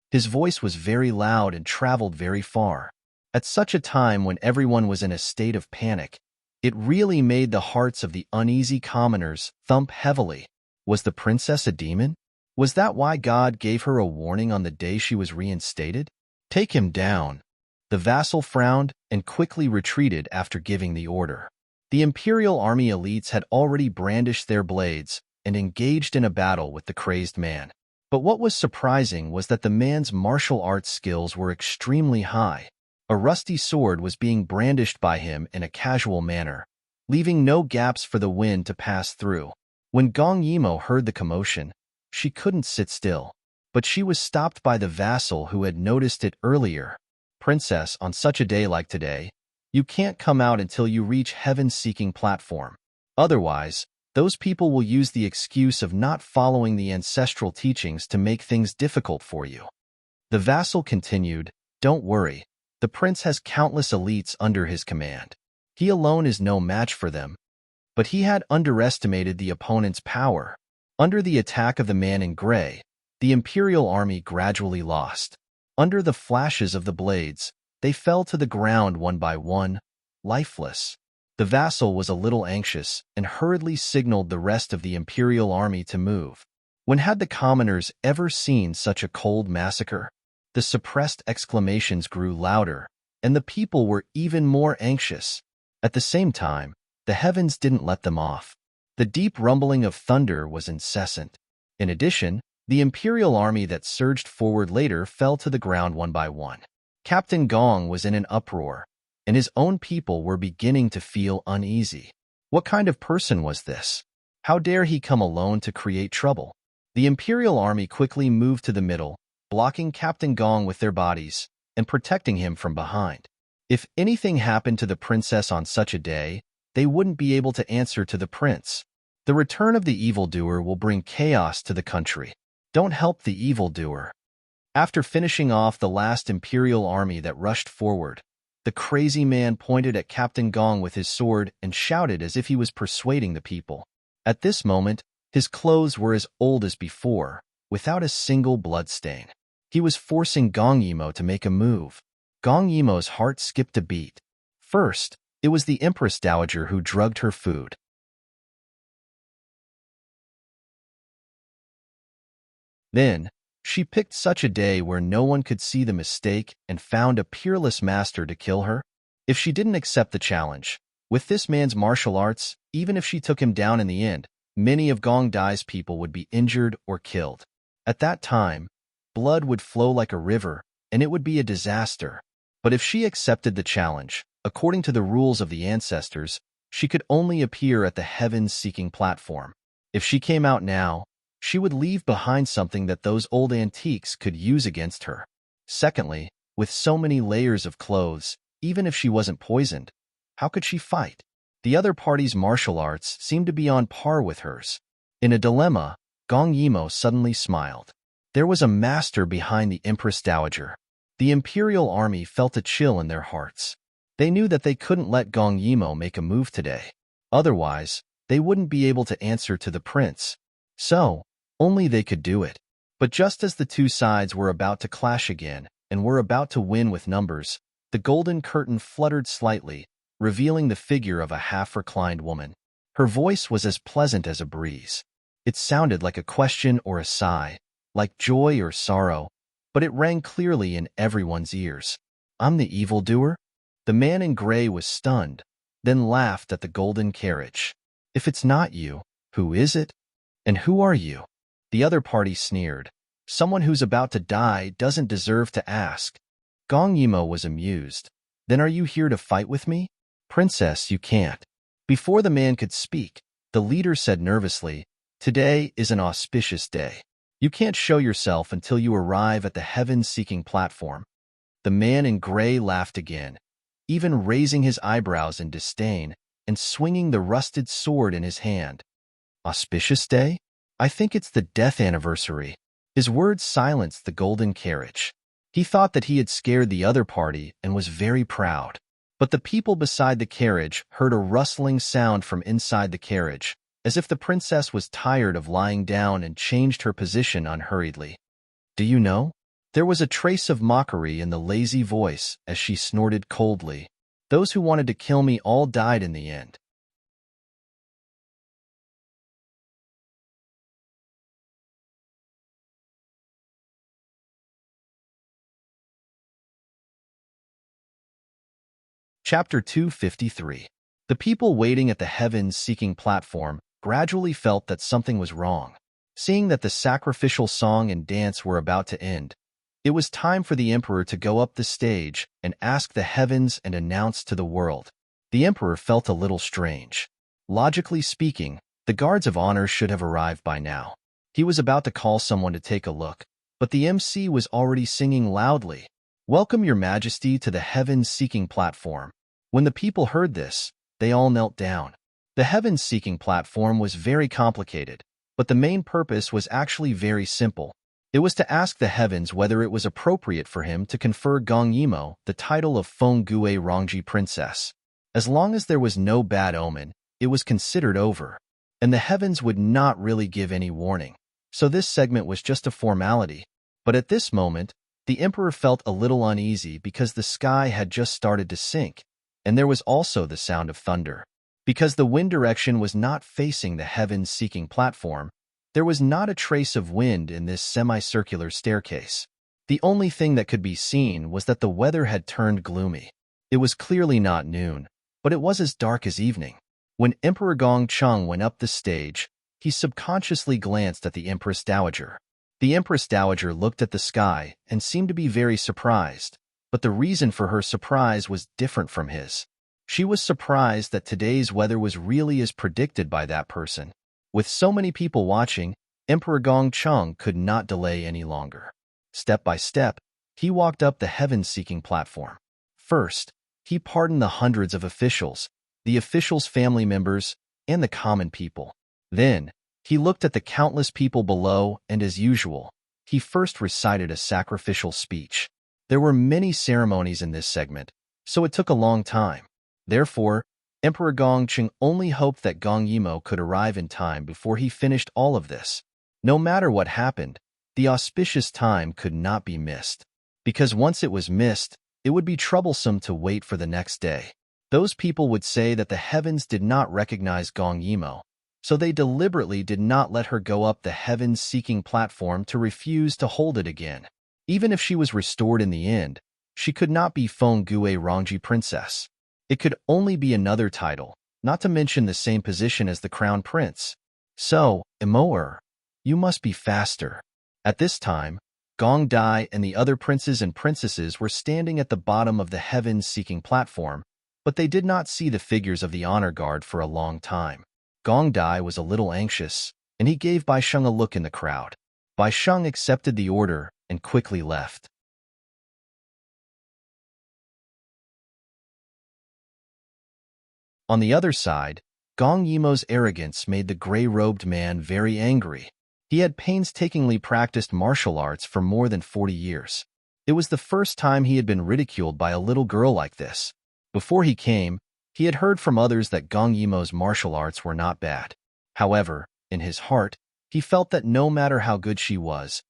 His voice was very loud and traveled very far. At such a time when everyone was in a state of panic, it really made the hearts of the uneasy commoners thump heavily. Was the princess a demon? Was that why God gave her a warning on the day she was reinstated? Take him down. The vassal frowned and quickly retreated after giving the order. The Imperial Army elites had already brandished their blades and engaged in a battle with the crazed man. But what was surprising was that the man's martial arts skills were extremely high. A rusty sword was being brandished by him in a casual manner, leaving no gaps for the wind to pass through. When Gong Yimo heard the commotion, she couldn't sit still, but she was stopped by the vassal who had noticed it earlier. "Princess, on such a day like today, you can't come out until you reach heaven-seeking platform. Otherwise, those people will use the excuse of not following the ancestral teachings to make things difficult for you." The vassal continued, "Don't worry. The prince has countless elites under his command. He alone is no match for them." But he had underestimated the opponent's power. Under the attack of the man in gray, the Imperial Army gradually lost. Under the flashes of the blades, they fell to the ground one by one, lifeless. The vassal was a little anxious and hurriedly signaled the rest of the Imperial Army to move. When had the commoners ever seen such a cold massacre? The suppressed exclamations grew louder, and the people were even more anxious. At the same time, the heavens didn't let them off. The deep rumbling of thunder was incessant. In addition, the Imperial Army that surged forward later fell to the ground one by one. Captain Gong was in an uproar, and his own people were beginning to feel uneasy. What kind of person was this? How dare he come alone to create trouble? The Imperial Army quickly moved to the middle, blocking Captain Gong with their bodies and protecting him from behind. If anything happened to the princess on such a day, they wouldn't be able to answer to the prince. The return of the evildoer will bring chaos to the country. Don't help the evildoer. After finishing off the last Imperial Army that rushed forward, the crazy man pointed at Captain Gong with his sword and shouted as if he was persuading the people. At this moment, his clothes were as old as before, without a single bloodstain. He was forcing Gong Yimo to make a move. Gong Yimo's heart skipped a beat. First, it was the Empress Dowager who drugged her food. Then, she picked such a day where no one could see the mistake and found a peerless master to kill her. If she didn't accept the challenge, with this man's martial arts, even if she took him down in the end, many of Gong Dai's people would be injured or killed. At that time, blood would flow like a river, and it would be a disaster. But if she accepted the challenge, according to the rules of the ancestors, she could only appear at the heavens-seeking platform. If she came out now, she would leave behind something that those old antiques could use against her. Secondly, with so many layers of clothes, even if she wasn't poisoned, how could she fight? The other party's martial arts seemed to be on par with hers. In a dilemma, Gong Yimo suddenly smiled. There was a master behind the Empress Dowager. The Imperial Army felt a chill in their hearts. They knew that they couldn't let Gong Yimo make a move today. Otherwise, they wouldn't be able to answer to the prince. So, only they could do it. But just as the two sides were about to clash again and were about to win with numbers, the golden curtain fluttered slightly, revealing the figure of a half-reclined woman. Her voice was as pleasant as a breeze. It sounded like a question or a sigh, like joy or sorrow, but it rang clearly in everyone's ears. I'm the evildoer? The man in gray was stunned, then laughed at the golden carriage. If it's not you, who is it? And who are you? The other party sneered. Someone who's about to die doesn't deserve to ask. Gong Yimo was amused. Then are you here to fight with me? Princess, you can't. Before the man could speak, the leader said nervously, today is an auspicious day. You can't show yourself until you arrive at the heaven-seeking platform. The man in gray laughed again, even raising his eyebrows in disdain and swinging the rusted sword in his hand. Auspicious day? I think it's the death anniversary. His words silenced the golden carriage. He thought that he had scared the other party and was very proud. But the people beside the carriage heard a rustling sound from inside the carriage, as if the princess was tired of lying down and changed her position unhurriedly. Do you know? There was a trace of mockery in the lazy voice as she snorted coldly. Those who wanted to kill me all died in the end. Chapter 253. The people waiting at the heavens-seeking platform gradually felt that something was wrong. Seeing that the sacrificial song and dance were about to end, it was time for the emperor to go up the stage and ask the heavens and announce to the world. The emperor felt a little strange. Logically speaking, the guards of honor should have arrived by now. He was about to call someone to take a look, but the MC was already singing loudly, "Welcome your majesty to the heavens-seeking platform." When the people heard this, they all knelt down. The heavens-seeking platform was very complicated, but the main purpose was actually very simple. It was to ask the heavens whether it was appropriate for him to confer Gong Yimo the title of Feng Gue Rongji Princess. As long as there was no bad omen, it was considered over, and the heavens would not really give any warning. So this segment was just a formality. But at this moment, the emperor felt a little uneasy because the sky had just started to sink, and there was also the sound of thunder. Because the wind direction was not facing the heavens-seeking platform, there was not a trace of wind in this semicircular staircase. The only thing that could be seen was that the weather had turned gloomy. It was clearly not noon, but it was as dark as evening. When Emperor Gongcheng went up the stage, he subconsciously glanced at the Empress Dowager. The Empress Dowager looked at the sky and seemed to be very surprised, but the reason for her surprise was different from his. She was surprised that today's weather was really as predicted by that person. With so many people watching, Emperor Gongcheng could not delay any longer. Step by step, he walked up the heaven-seeking platform. First, he pardoned the hundreds of officials, the officials' family members, and the common people. Then, he looked at the countless people below, and as usual, he first recited a sacrificial speech. There were many ceremonies in this segment, so it took a long time. Therefore, Emperor Gongcheng only hoped that Gong Yimo could arrive in time before he finished all of this. No matter what happened, the auspicious time could not be missed. Because once it was missed, it would be troublesome to wait for the next day. Those people would say that the heavens did not recognize Gong Yimo, so they deliberately did not let her go up the heavens-seeking platform to refuse to hold it again. Even if she was restored in the end, she could not be Feng Gue Rongji Princess. It could only be another title, not to mention the same position as the crown prince. So, Immerse, you must be faster. At this time, Gong Dai and the other princes and princesses were standing at the bottom of the heavens-seeking platform, but they did not see the figures of the honor guard for a long time. Gong Dai was a little anxious, and he gave Bai Sheng a look in the crowd. Bai Sheng accepted the order and quickly left. On the other side, Gong Yimo's arrogance made the gray-robed man very angry. He had painstakingly practiced martial arts for more than 40 years. It was the first time he had been ridiculed by a little girl like this. Before he came, he had heard from others that Gong Yimo's martial arts were not bad. However, in his heart, he felt that no matter how good she was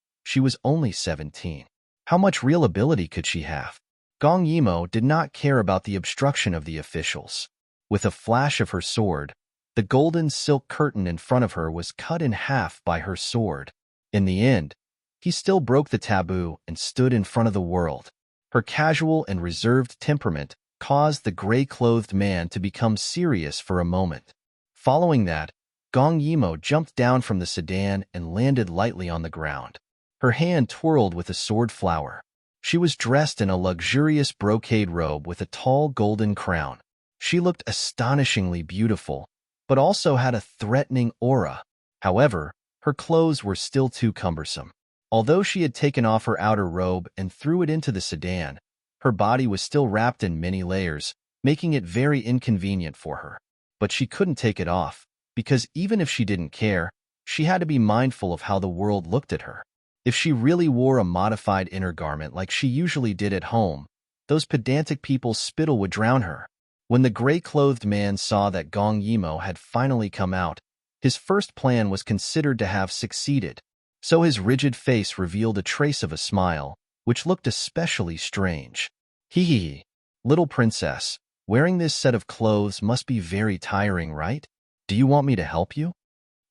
only 17. How much real ability could she have? Gong Yimo did not care about the obstruction of the officials. With a flash of her sword, the golden silk curtain in front of her was cut in half by her sword. In the end, he still broke the taboo and stood in front of the world. Her casual and reserved temperament caused the gray-clothed man to become serious for a moment. Following that, Gong Yimo jumped down from the sedan and landed lightly on the ground. Her hand twirled with a sword flower. She was dressed in a luxurious brocade robe with a tall golden crown. She looked astonishingly beautiful, but also had a threatening aura. However, her clothes were still too cumbersome. Although she had taken off her outer robe and threw it into the sedan, her body was still wrapped in many layers, making it very inconvenient for her. But she couldn't take it off, because even if she didn't care, she had to be mindful of how the world looked at her. If she really wore a modified inner garment like she usually did at home, those pedantic people's spittle would drown her. When the gray-clothed man saw that Gong Yimo had finally come out, his first plan was considered to have succeeded. So his rigid face revealed a trace of a smile, which looked especially strange. Hee hee, little princess, wearing this set of clothes must be very tiring, right? Do you want me to help you?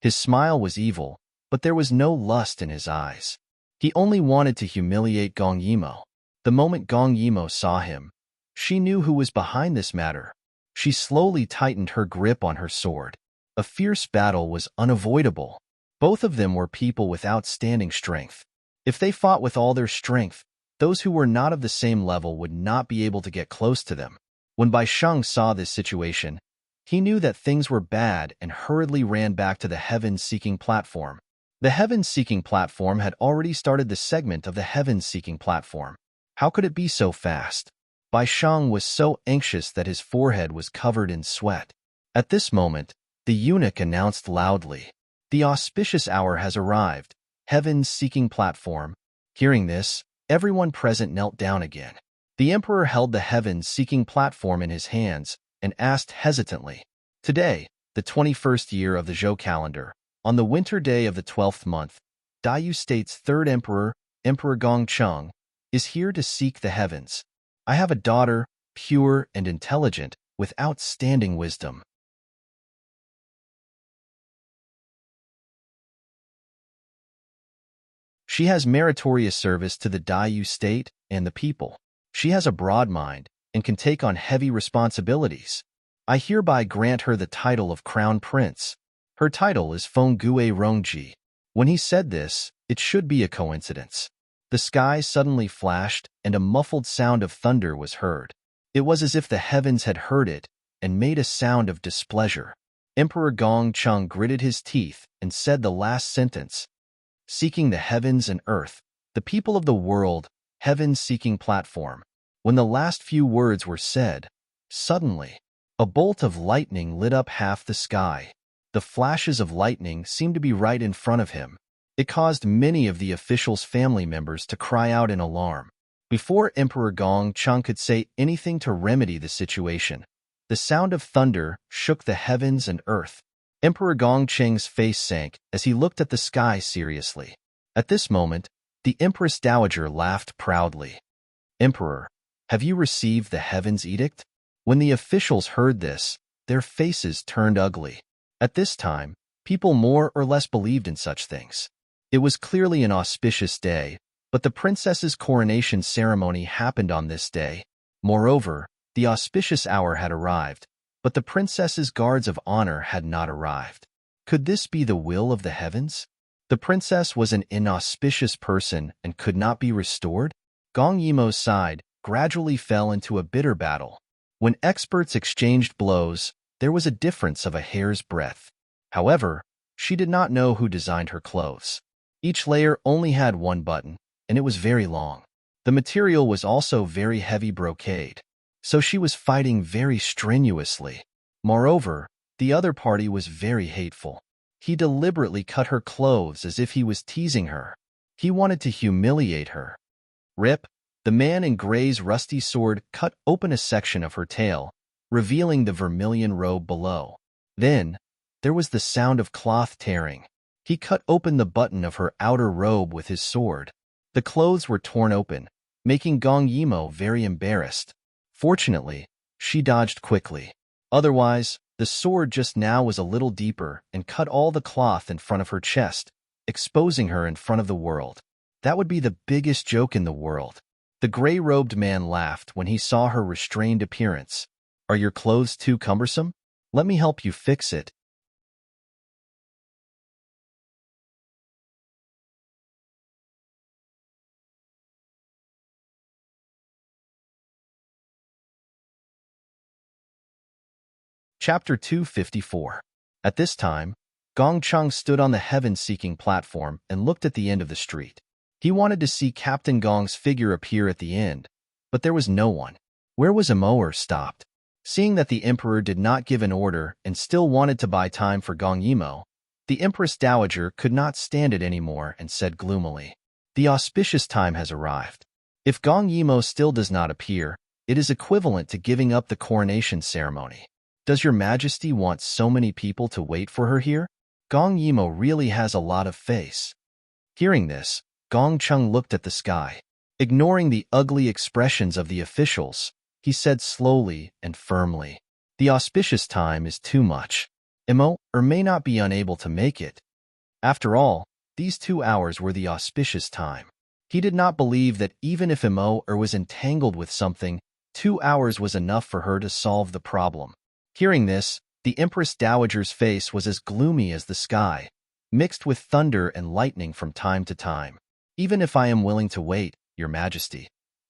His smile was evil, but there was no lust in his eyes. He only wanted to humiliate Gong Yimo. The moment Gong Yimo saw him, she knew who was behind this matter. She slowly tightened her grip on her sword. A fierce battle was unavoidable. Both of them were people with outstanding strength. If they fought with all their strength, those who were not of the same level would not be able to get close to them. When Bai Sheng saw this situation, he knew that things were bad and hurriedly ran back to the heaven-seeking platform. The heaven-seeking platform had already started the segment of the heaven-seeking platform. How could it be so fast? Bai Sheng was so anxious that his forehead was covered in sweat. At this moment, the eunuch announced loudly, "The auspicious hour has arrived, heaven-seeking platform." Hearing this, everyone present knelt down again. The emperor held the heaven-seeking platform in his hands and asked hesitantly, "Today, the 21st year of the Zhou calendar, on the winter day of the 12th month, Daiyu State's third emperor, Emperor Gongcheng, is here to seek the heavens. I have a daughter, pure and intelligent, with outstanding wisdom. She has meritorious service to the Daiyu State and the people. She has a broad mind and can take on heavy responsibilities. I hereby grant her the title of Crown Prince. Her title is Fenggue Rongji." When he said this, it should be a coincidence. The sky suddenly flashed and a muffled sound of thunder was heard. It was as if the heavens had heard it and made a sound of displeasure. Emperor Gongcheng gritted his teeth and said the last sentence, "Seeking the heavens and earth, the people of the world, heaven-seeking platform." When the last few words were said, suddenly, a bolt of lightning lit up half the sky. The flashes of lightning seemed to be right in front of him. It caused many of the officials' family members to cry out in alarm. Before Emperor Gongcheng could say anything to remedy the situation, the sound of thunder shook the heavens and earth. Emperor Gongcheng's face sank as he looked at the sky seriously. At this moment, the Empress Dowager laughed proudly. "Emperor, have you received the heavens' edict?" When the officials heard this, their faces turned ugly. At this time, people more or less believed in such things. It was clearly an auspicious day, but the princess's coronation ceremony happened on this day. Moreover, the auspicious hour had arrived, but the princess's guards of honor had not arrived. Could this be the will of the heavens? The princess was an inauspicious person and could not be restored? Gong Yimo's side gradually fell into a bitter battle. When experts exchanged blows, there was a difference of a hair's breadth. However, she did not know who designed her clothes. Each layer only had one button, and it was very long. The material was also very heavy brocade, so she was fighting very strenuously. Moreover, the other party was very hateful. He deliberately cut her clothes as if he was teasing her. He wanted to humiliate her. Rip, the man in gray's rusty sword cut open a section of her tail, revealing the vermilion robe below. Then, there was the sound of cloth tearing. He cut open the button of her outer robe with his sword. The clothes were torn open, making Gong Yimo very embarrassed. Fortunately, she dodged quickly. Otherwise, the sword just now was a little deeper and cut all the cloth in front of her chest, exposing her in front of the world. That would be the biggest joke in the world. The gray-robed man laughed when he saw her restrained appearance. Are your clothes too cumbersome? Let me help you fix it. Chapter 254. At this time, Gong Chung stood on the heaven-seeking platform and looked at the end of the street. He wanted to see Captain Gong's figure appear at the end, but there was no one. Where was Immerse stopped? Seeing that the emperor did not give an order and still wanted to buy time for Gong Yimo, the Empress Dowager could not stand it anymore and said gloomily, "The auspicious time has arrived. If Gong Yimo still does not appear, it is equivalent to giving up the coronation ceremony. Does your majesty want so many people to wait for her here? Gong Yimo really has a lot of face." Hearing this, Gong Chung looked at the sky. Ignoring the ugly expressions of the officials, he said slowly and firmly, "The auspicious time is too much. Immerse may not be unable to make it." After all, these 2 hours were the auspicious time. He did not believe that even if Immerse was entangled with something, 2 hours was enough for her to solve the problem. Hearing this, the Empress Dowager's face was as gloomy as the sky, mixed with thunder and lightning from time to time. "Even if I am willing to wait, Your Majesty,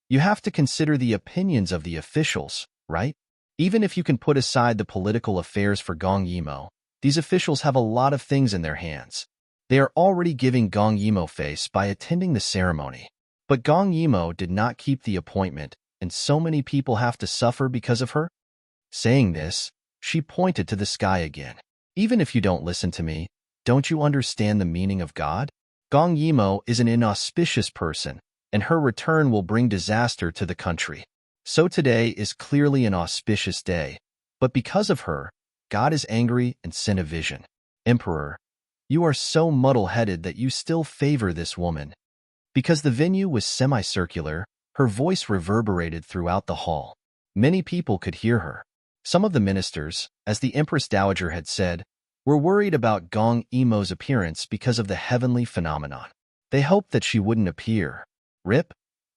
you have to consider the opinions of the officials, right? Even if you can put aside the political affairs for Gong Yimo, these officials have a lot of things in their hands. They are already giving Gong Yimo face by attending the ceremony. But Gong Yimo did not keep the appointment, and so many people have to suffer because of her?" Saying this, she pointed to the sky again. "Even if you don't listen to me, don't you understand the meaning of God? Gong Yimo is an inauspicious person, and her return will bring disaster to the country. So today is clearly an auspicious day, but because of her, God is angry and sent a vision. Emperor, you are so muddle-headed that you still favor this woman." Because the venue was semicircular, her voice reverberated throughout the hall. Many people could hear her. Some of the ministers, as the Empress Dowager had said, were worried about Gong Yimo's appearance because of the heavenly phenomenon. They hoped that she wouldn't appear. Rip!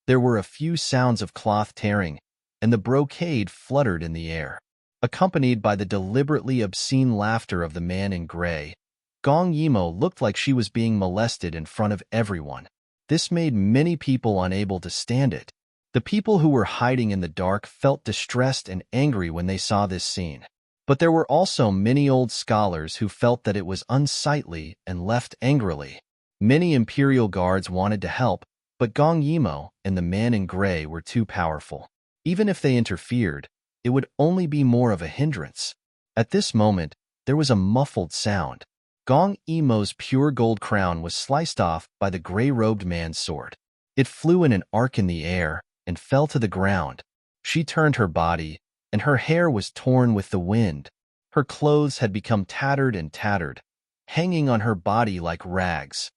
There were a few sounds of cloth tearing, and the brocade fluttered in the air. Accompanied by the deliberately obscene laughter of the man in gray, Gong Yimo looked like she was being molested in front of everyone. This made many people unable to stand it. The people who were hiding in the dark felt distressed and angry when they saw this scene. But there were also many old scholars who felt that it was unsightly and left angrily. Many imperial guards wanted to help, but Gong Yimo and the man in gray were too powerful. Even if they interfered, it would only be more of a hindrance. At this moment, there was a muffled sound. Gong Yimo's pure gold crown was sliced off by the gray-robed man's sword. It flew in an arc in the air and fell to the ground. She turned her body, and her hair was torn with the wind. Her clothes had become tattered and tattered, hanging on her body like rags.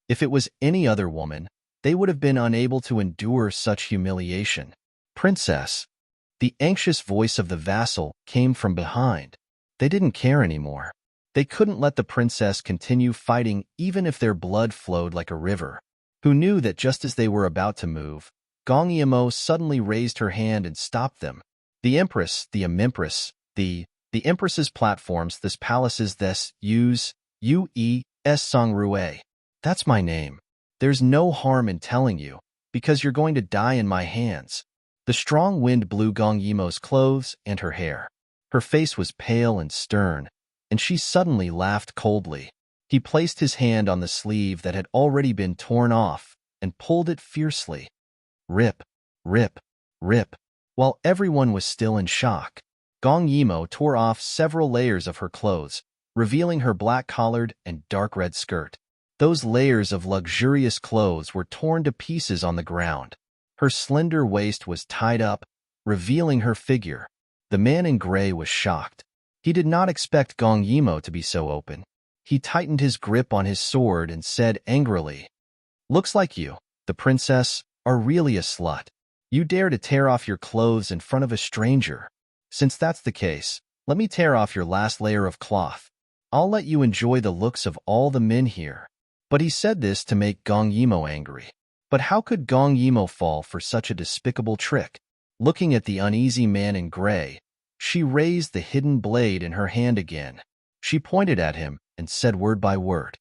If it was any other woman, they would have been unable to endure such humiliation. "Princess!" The anxious voice of the vassal came from behind. They didn't care anymore. They couldn't let the princess continue fighting even if their blood flowed like a river. Who knew that just as they were about to move, Gong Yimo suddenly raised her hand and stopped them. "The Empress, the Empress, the Empress's platforms, this palaces, this U.E.S. Song Rue. That's my name. There's no harm in telling you, because you're going to die in my hands." The strong wind blew Gong Yimo's clothes and her hair. Her face was pale and stern, and she suddenly laughed coldly. He placed his hand on the sleeve that had already been torn off and pulled it fiercely. Rip, rip, rip. While everyone was still in shock, Gong Yimo tore off several layers of her clothes, revealing her black-collared and dark red skirt. Those layers of luxurious clothes were torn to pieces on the ground. Her slender waist was tied up, revealing her figure. The man in gray was shocked. He did not expect Gong Yimo to be so open. He tightened his grip on his sword and said angrily, "Looks like you, the princess, are really a slut. You dare to tear off your clothes in front of a stranger. Since that's the case, let me tear off your last layer of cloth." I'll let you enjoy the looks of all the men here. But he said this to make Gong Yimo angry. But how could Gong Yimo fall for such a despicable trick? Looking at the uneasy man in gray, she raised the hidden blade in her hand again. She pointed at him and said word by word,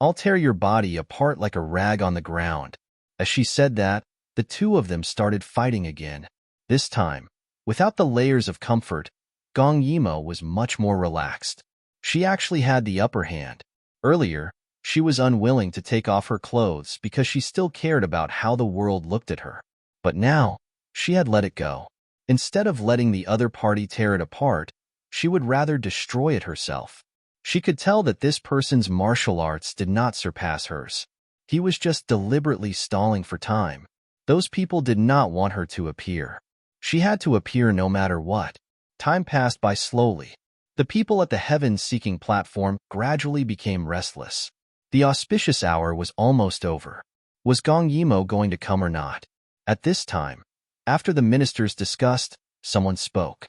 "I'll tear your body apart like a rag on the ground." As she said that, the two of them started fighting again. This time, without the layers of comfort, Gong Yimo was much more relaxed. She actually had the upper hand. Earlier, she was unwilling to take off her clothes because she still cared about how the world looked at her. But now, she had let it go. Instead of letting the other party tear it apart, she would rather destroy it herself. She could tell that this person's martial arts did not surpass hers. He was just deliberately stalling for time. Those people did not want her to appear. She had to appear no matter what. Time passed by slowly. The people at the heaven-seeking platform gradually became restless. The auspicious hour was almost over. Was Gong Yimo going to come or not? At this time, after the ministers discussed, someone spoke.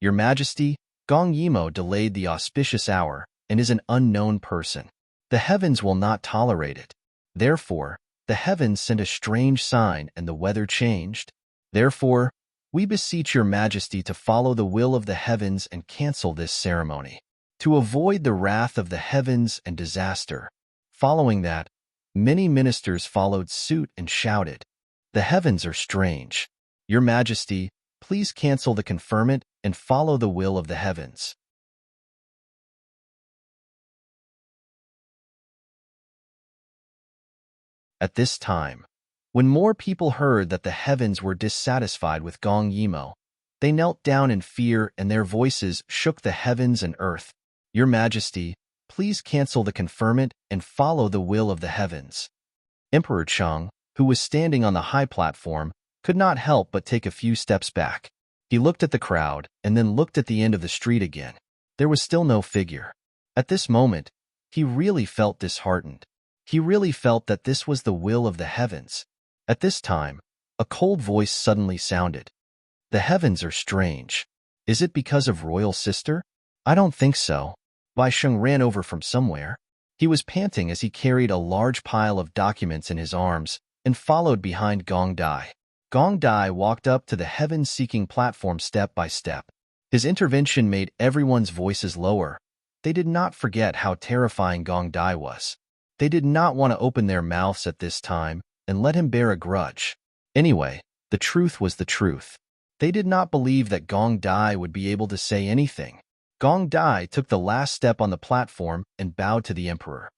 "Your Majesty, Gong Yimo delayed the auspicious hour and is an unknown person. The heavens will not tolerate it. Therefore, the heavens sent a strange sign and the weather changed. Therefore, we beseech your Majesty to follow the will of the heavens and cancel this ceremony, to avoid the wrath of the heavens and disaster." Following that, many ministers followed suit and shouted, "The heavens are strange. Your Majesty, please cancel the conferment and follow the will of the heavens." At this time, when more people heard that the heavens were dissatisfied with Gong Yimo, they knelt down in fear and their voices shook the heavens and earth. "Your Majesty, please cancel the conferment and follow the will of the heavens." Emperor Cheng, who was standing on the high platform, could not help but take a few steps back. He looked at the crowd and then looked at the end of the street again. There was still no figure. At this moment, he really felt disheartened. He really felt that this was the will of the heavens. At this time, a cold voice suddenly sounded. "The heavens are strange. Is it because of royal sister?" "I don't think so." Bai Sheng ran over from somewhere. He was panting as he carried a large pile of documents in his arms and followed behind Gong Dai. Gong Dai walked up to the heaven-seeking platform step by step. His intervention made everyone's voices lower. They did not forget how terrifying Gong Dai was. They did not want to open their mouths at this time and let him bear a grudge. Anyway, the truth was the truth. They did not believe that Gong Dai would be able to say anything. Gong Dai took the last step on the platform and bowed to the emperor.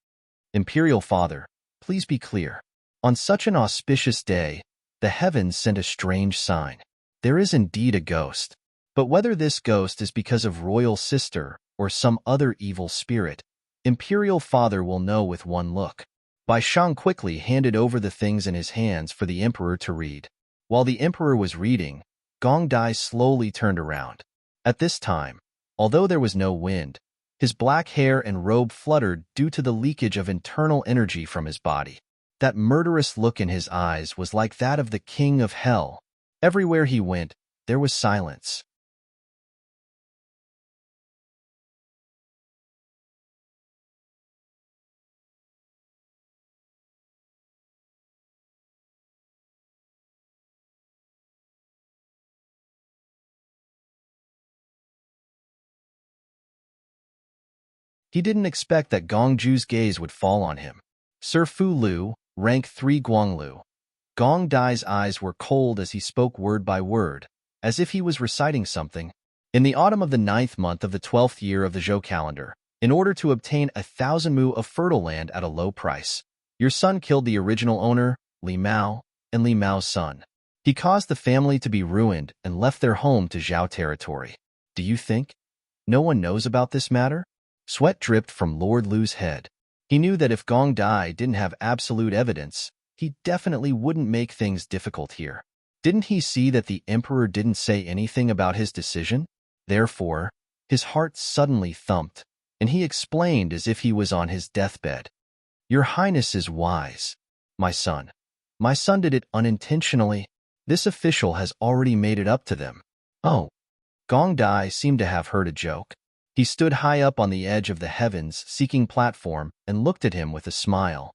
"Imperial Father, please be clear. On such an auspicious day, the heavens sent a strange sign. There is indeed a ghost. But whether this ghost is because of royal sister or some other evil spirit, Imperial Father will know with one look." Bai Shang quickly handed over the things in his hands for the emperor to read. While the emperor was reading, Gong Dai slowly turned around. At this time, although there was no wind, his black hair and robe fluttered due to the leakage of internal energy from his body. That murderous look in his eyes was like that of the king of hell. Everywhere he went, there was silence. He didn't expect that Gong Ju's gaze would fall on him. Sir Fu Lu, rank 3 Guanglu. Gong Dai's eyes were cold as he spoke word by word, as if he was reciting something. In the autumn of the 9th month of the 12th year of the Zhou calendar, in order to obtain 1,000 mu of fertile land at a low price, your son killed the original owner, Li Mao, and Li Mao's son. He caused the family to be ruined and left their home to Zhao territory. Do you think no one knows about this matter? Sweat dripped from Lord Lu's head. He knew that if Gong Dai didn't have absolute evidence, he definitely wouldn't make things difficult here. Didn't he see that the emperor didn't say anything about his decision? Therefore, his heart suddenly thumped, and he explained as if he was on his deathbed. "Your Highness is wise. My son. My son did it unintentionally. This official has already made it up to them." Oh. Gong Dai seemed to have heard a joke. He stood high up on the edge of the heavens, seeking platform, and looked at him with a smile.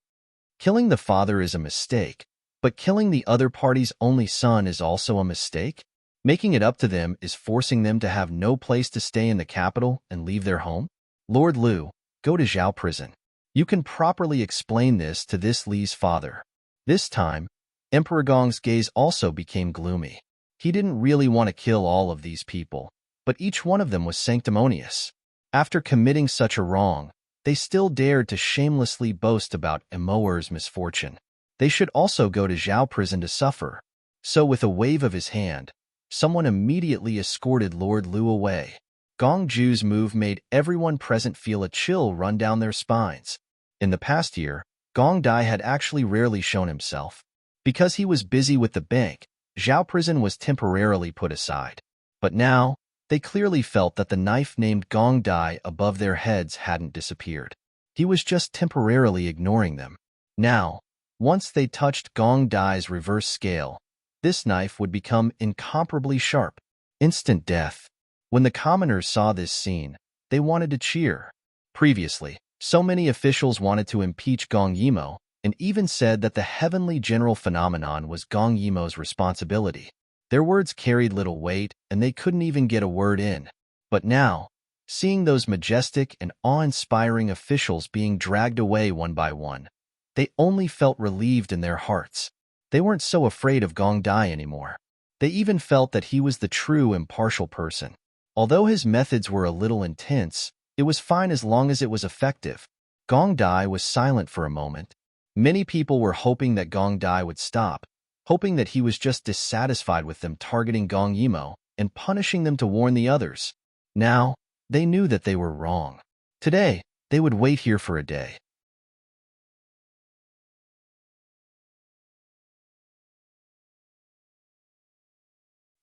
Killing the father is a mistake, but killing the other party's only son is also a mistake? Making it up to them is forcing them to have no place to stay in the capital and leave their home? Lord Liu, go to Zhao prison. You can properly explain this to this Li's father. This time, Emperor Gong's gaze also became gloomy. He didn't really want to kill all of these people, but each one of them was sanctimonious. After committing such a wrong, they still dared to shamelessly boast about Immerse's misfortune. They should also go to Zhao prison to suffer. So with a wave of his hand, someone immediately escorted Lord Liu away. Gong Ju's move made everyone present feel a chill run down their spines. In the past year, Gong Dai had actually rarely shown himself. Because he was busy with the bank, Zhao prison was temporarily put aside. But now, they clearly felt that the knife named Gong Dai above their heads hadn't disappeared. He was just temporarily ignoring them. Now, once they touched Gong Dai's reverse scale, this knife would become incomparably sharp. Instant death. When the commoners saw this scene, they wanted to cheer. Previously, so many officials wanted to impeach Gong Yimo, and even said that the heavenly general phenomenon was Gong Yimo's responsibility. Their words carried little weight, and they couldn't even get a word in. But now, seeing those majestic and awe-inspiring officials being dragged away one by one, they only felt relieved in their hearts. They weren't so afraid of Gong Dai anymore. They even felt that he was the true impartial person. Although his methods were a little intense, it was fine as long as it was effective. Gong Dai was silent for a moment. Many people were hoping that Gong Dai would stop, hoping that he was just dissatisfied with them targeting Gong Yimo and punishing them to warn the others. Now, they knew that they were wrong. Today, they would wait here for a day.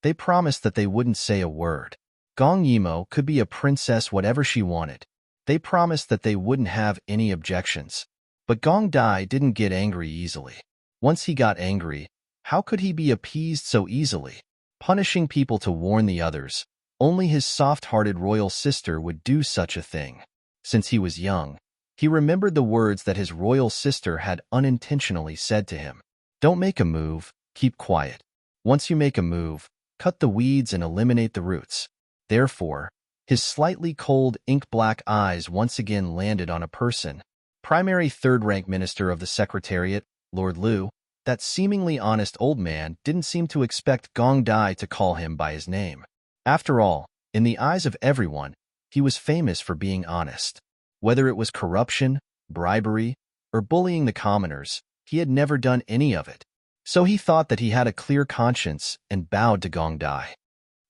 They promised that they wouldn't say a word. Gong Yimo could be a princess whatever she wanted. They promised that they wouldn't have any objections. But Gong Dai didn't get angry easily. Once he got angry, how could he be appeased so easily? Punishing people to warn the others, only his soft-hearted royal sister would do such a thing. Since he was young, he remembered the words that his royal sister had unintentionally said to him. Don't make a move, keep quiet. Once you make a move, cut the weeds and eliminate the roots. Therefore, his slightly cold, ink-black eyes once again landed on a person. Primary third-rank minister of the Secretariat, Lord Liu, that seemingly honest old man didn't seem to expect Gong Dai to call him by his name. After all, in the eyes of everyone, he was famous for being honest. Whether it was corruption, bribery, or bullying the commoners, he had never done any of it. So he thought that he had a clear conscience and bowed to Gong Dai.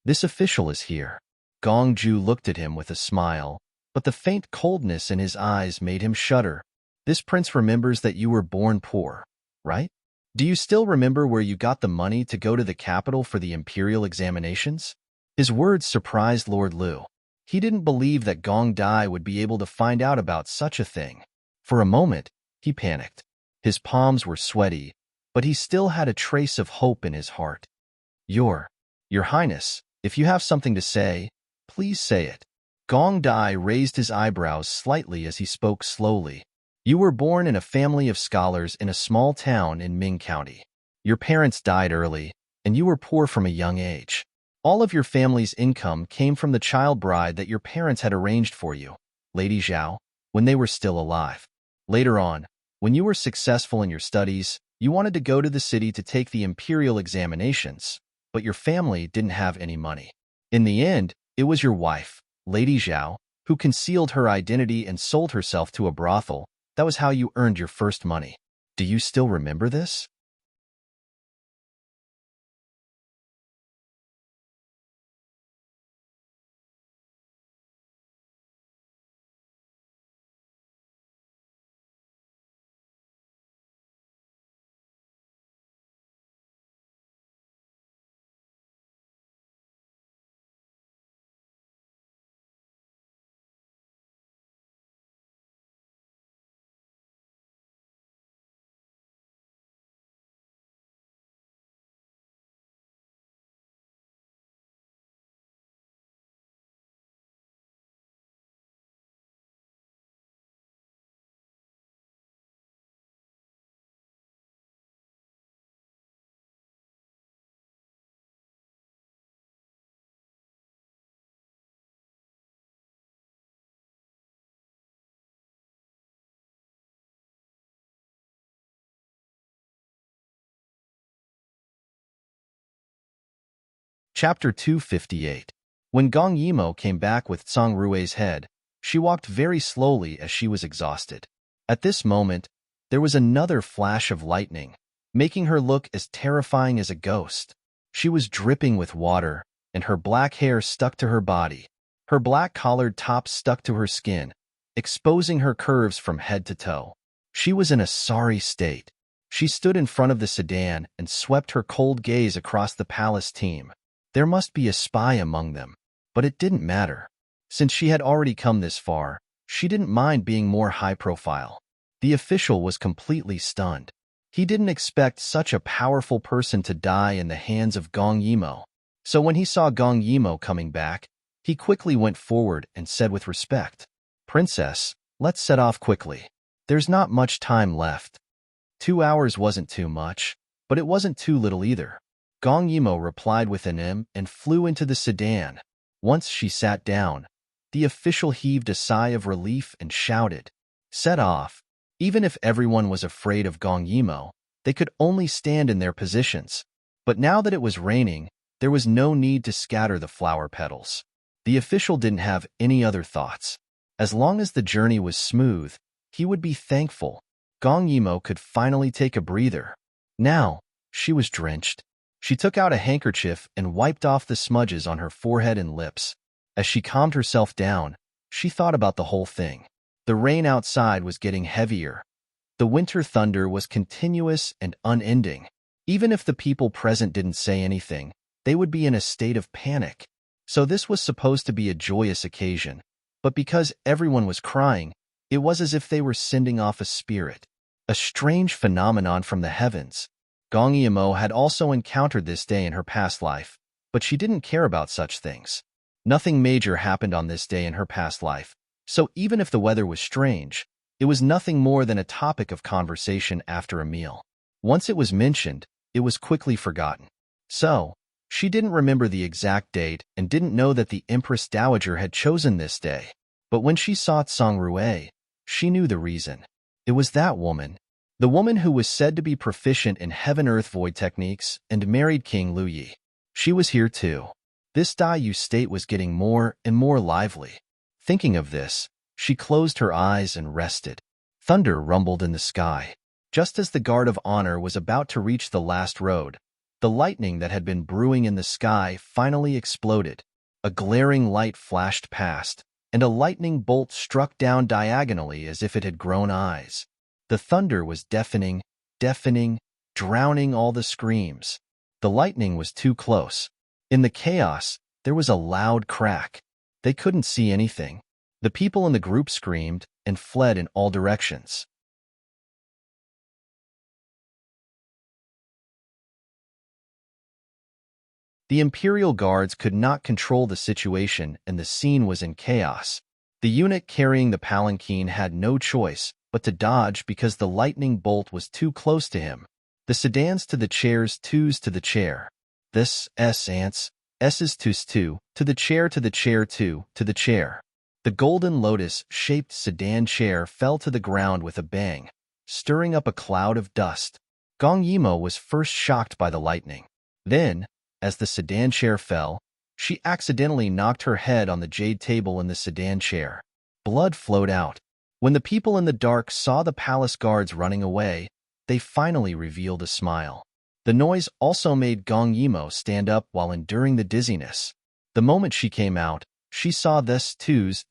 This official is here. Gong Ju looked at him with a smile, but the faint coldness in his eyes made him shudder. This prince remembers that you were born poor, right? Do you still remember where you got the money to go to the capital for the imperial examinations? His words surprised Lord Liu. He didn't believe that Gong Dai would be able to find out about such a thing. For a moment, he panicked. His palms were sweaty, but he still had a trace of hope in his heart. Your Highness, if you have something to say, please say it. Gong Dai raised his eyebrows slightly as he spoke slowly. You were born in a family of scholars in a small town in Ming County. Your parents died early, and you were poor from a young age. All of your family's income came from the child bride that your parents had arranged for you, Lady Zhao, when they were still alive. Later on, when you were successful in your studies, you wanted to go to the city to take the imperial examinations, but your family didn't have any money. In the end, it was your wife, Lady Zhao, who concealed her identity and sold herself to a brothel. That was how you earned your first money. Do you still remember this? Chapter 258. When Gong Yimo came back with Tsang Rui's head, she walked very slowly as she was exhausted. At this moment, there was another flash of lightning, making her look as terrifying as a ghost. She was dripping with water, and her black hair stuck to her body. Her black collared top stuck to her skin, exposing her curves from head to toe. She was in a sorry state. She stood in front of the sedan and swept her cold gaze across the palace team. There must be a spy among them, but it didn't matter. Since she had already come this far, she didn't mind being more high-profile. The official was completely stunned. He didn't expect such a powerful person to die in the hands of Gong Yimo. So when he saw Gong Yimo coming back, he quickly went forward and said with respect, "Princess, let's set off quickly. There's not much time left." 2 hours wasn't too much, but it wasn't too little either. Gong Yimo replied with an M and flew into the sedan. Once she sat down, the official heaved a sigh of relief and shouted, "Set off." Even if everyone was afraid of Gong Yimo, they could only stand in their positions. But now that it was raining, there was no need to scatter the flower petals. The official didn't have any other thoughts. As long as the journey was smooth, he would be thankful. Gong Yimo could finally take a breather. Now, she was drenched. She took out a handkerchief and wiped off the smudges on her forehead and lips. As she calmed herself down, she thought about the whole thing. The rain outside was getting heavier. The winter thunder was continuous and unending. Even if the people present didn't say anything, they would be in a state of panic. So this was supposed to be a joyous occasion, but because everyone was crying, it was as if they were sending off a spirit. A strange phenomenon from the heavens. Gong Yimo had also encountered this day in her past life, but she didn't care about such things. Nothing major happened on this day in her past life, so even if the weather was strange, it was nothing more than a topic of conversation after a meal. Once it was mentioned, it was quickly forgotten. So, she didn't remember the exact date and didn't know that the Empress Dowager had chosen this day. But when she saw Tsang Rui, she knew the reason. It was that woman. The woman who was said to be proficient in heaven-earth-void techniques and married King Lu Yi. She was here too. This Daiyu state was getting more and more lively. Thinking of this, she closed her eyes and rested. Thunder rumbled in the sky. Just as the guard of honor was about to reach the last road, the lightning that had been brewing in the sky finally exploded. A glaring light flashed past, and a lightning bolt struck down diagonally as if it had grown eyes. The thunder was deafening, drowning all the screams. The lightning was too close. In the chaos, there was a loud crack. They couldn't see anything. The people in the group screamed and fled in all directions. The Imperial Guards could not control the situation and the scene was in chaos. The eunuch carrying the palanquin had no choice but to dodge because the lightning bolt was too close to him. The sedans to the chairs, twos to the chair. This, ants, S's to the chair, two, to the chair. The golden lotus-shaped sedan chair fell to the ground with a bang, stirring up a cloud of dust. Gong Yimo was first shocked by the lightning. Then, as the sedan chair fell, she accidentally knocked her head on the jade table in the sedan chair. Blood flowed out. When the people in the dark saw the palace guards running away, they finally revealed a smile. The noise also made Gong Yimo stand up while enduring the dizziness. The moment she came out, she saw this two's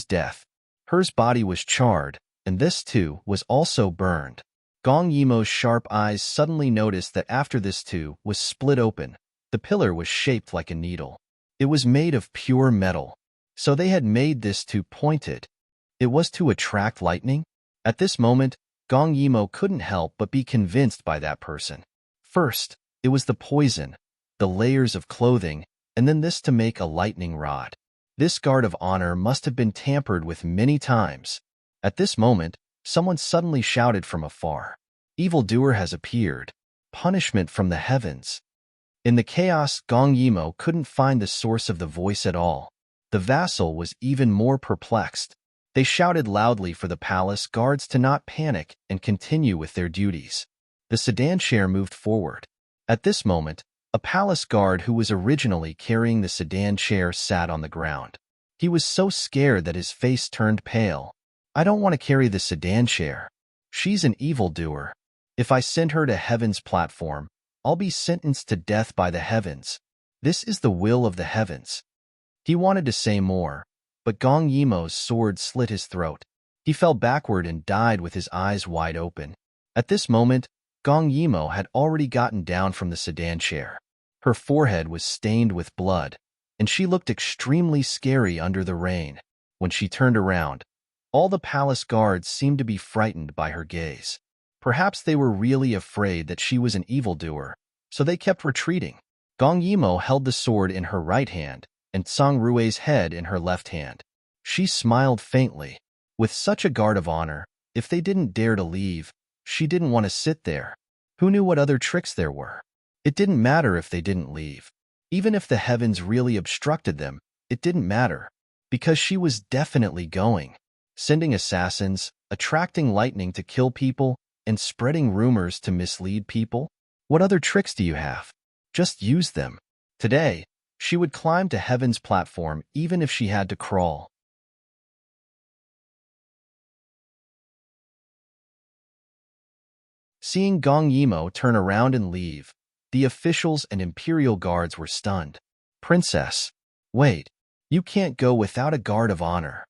death. Hers body was charred, and this too was also burned. Gong Yimo's sharp eyes suddenly noticed that after this too was split open, the pillar was shaped like a needle. It was made of pure metal. So they had made this too pointed. It was to attract lightning? At this moment, Gong Yimo couldn't help but be convinced by that person. First, it was the poison, the layers of clothing, and then this to make a lightning rod. This guard of honor must have been tampered with many times. At this moment, someone suddenly shouted from afar, "Evildoer has appeared. Punishment from the heavens." In the chaos, Gong Yimo couldn't find the source of the voice at all. The vassal was even more perplexed. They shouted loudly for the palace guards to not panic and continue with their duties. The sedan chair moved forward. At this moment, A palace guard who was originally carrying the sedan chair sat on the ground. He was so scared that his face turned pale. I don't want to carry the sedan chair. She's an evildoer. If I send her to heaven's platform, I'll be sentenced to death by the heavens. This is the will of the heavens. He wanted to say more, but Gong Yimo's sword slit his throat. He fell backward and died with his eyes wide open. At this moment, Gong Yimo had already gotten down from the sedan chair. Her forehead was stained with blood, and she looked extremely scary under the rain. When she turned around, all the palace guards seemed to be frightened by her gaze. Perhaps they were really afraid that she was an evildoer, so they kept retreating. Gong Yimo held the sword in her right hand and Tsang Rui's head in her left hand. She smiled faintly. With such a guard of honor, if they didn't dare to leave, she didn't want to sit there. Who knew what other tricks there were? It didn't matter if they didn't leave. Even if the heavens really obstructed them, it didn't matter, because she was definitely going. Sending assassins, attracting lightning to kill people, and spreading rumors to mislead people? What other tricks do you have? Just use them. Today, she would climb to heaven's platform even if she had to crawl. Seeing Gong Yimo turn around and leave, the officials and imperial guards were stunned. Princess, wait, you can't go without a guard of honor.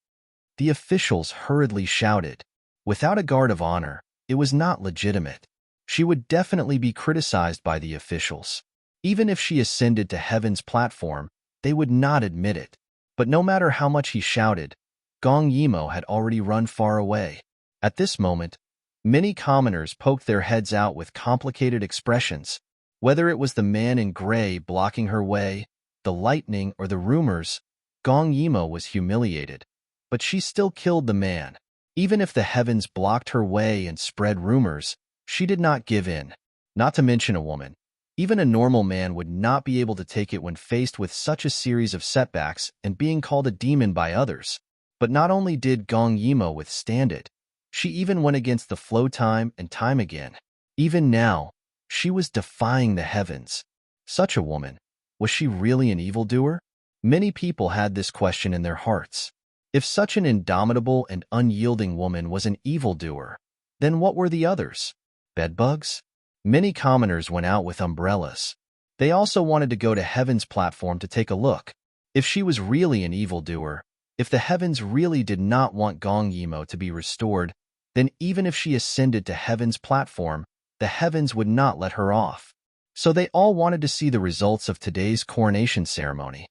The officials hurriedly shouted. Without a guard of honor, it was not legitimate. She would definitely be criticized by the officials. Even if she ascended to heaven's platform, they would not admit it. But no matter how much he shouted, Gong Yimo had already run far away. At this moment, many commoners poked their heads out with complicated expressions. Whether it was the man in gray blocking her way, the lightning, or the rumors, Gong Yimo was humiliated. But she still killed the man. Even if the heavens blocked her way and spread rumors, she did not give in. Not to mention a woman. Even a normal man would not be able to take it when faced with such a series of setbacks and being called a demon by others. But not only did Gong Yimo withstand it, she even went against the flow time and time again. Even now, she was defying the heavens. Such a woman, was she really an evildoer? Many people had this question in their hearts. If such an indomitable and unyielding woman was an evildoer, then what were the others? Bedbugs? Many commoners went out with umbrellas. They also wanted to go to heaven's platform to take a look. If she was really an evildoer, if the heavens really did not want Gong Yimo to be restored, then even if she ascended to heaven's platform, the heavens would not let her off. So they all wanted to see the results of today's coronation ceremony.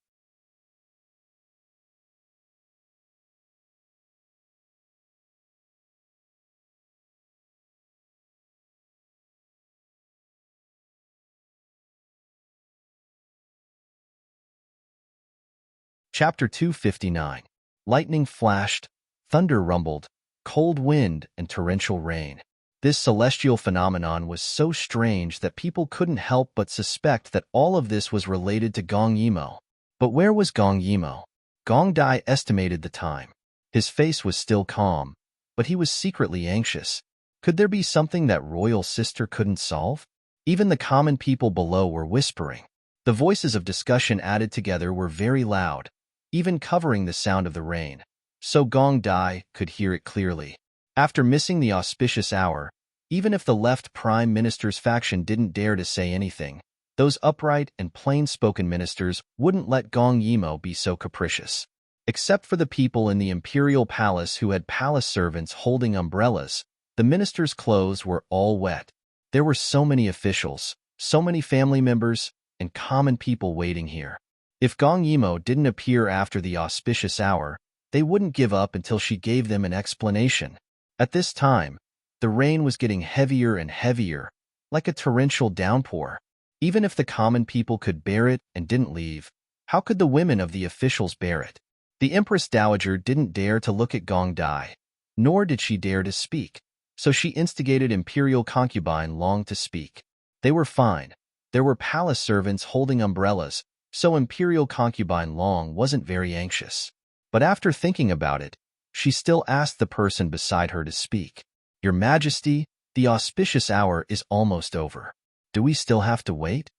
Chapter 259. Lightning flashed, thunder rumbled, cold wind and torrential rain. This celestial phenomenon was so strange that people couldn't help but suspect that all of this was related to Gong Yimo. But where was Gong Yimo? Gong Dai estimated the time. His face was still calm, but he was secretly anxious. Could there be something that royal sister couldn't solve? Even the common people below were whispering. The voices of discussion added together were very loud, even covering the sound of the rain, so Gong Dai could hear it clearly. After missing the auspicious hour, even if the left prime minister's faction didn't dare to say anything, those upright and plain-spoken ministers wouldn't let Gong Yimo be so capricious. Except for the people in the imperial palace who had palace servants holding umbrellas, the ministers' clothes were all wet. There were so many officials, so many family members, and common people waiting here. If Gong Yimo didn't appear after the auspicious hour, they wouldn't give up until she gave them an explanation. At this time, the rain was getting heavier and heavier, like a torrential downpour. Even if the common people could bear it and didn't leave, how could the women of the officials bear it? The Empress Dowager didn't dare to look at Gong Dai, nor did she dare to speak, so she instigated Imperial Concubine Long to speak. They were fine. There were palace servants holding umbrellas, so Imperial Concubine Long wasn't very anxious. But after thinking about it, she still asked the person beside her to speak. Your Majesty, the auspicious hour is almost over. Do we still have to wait?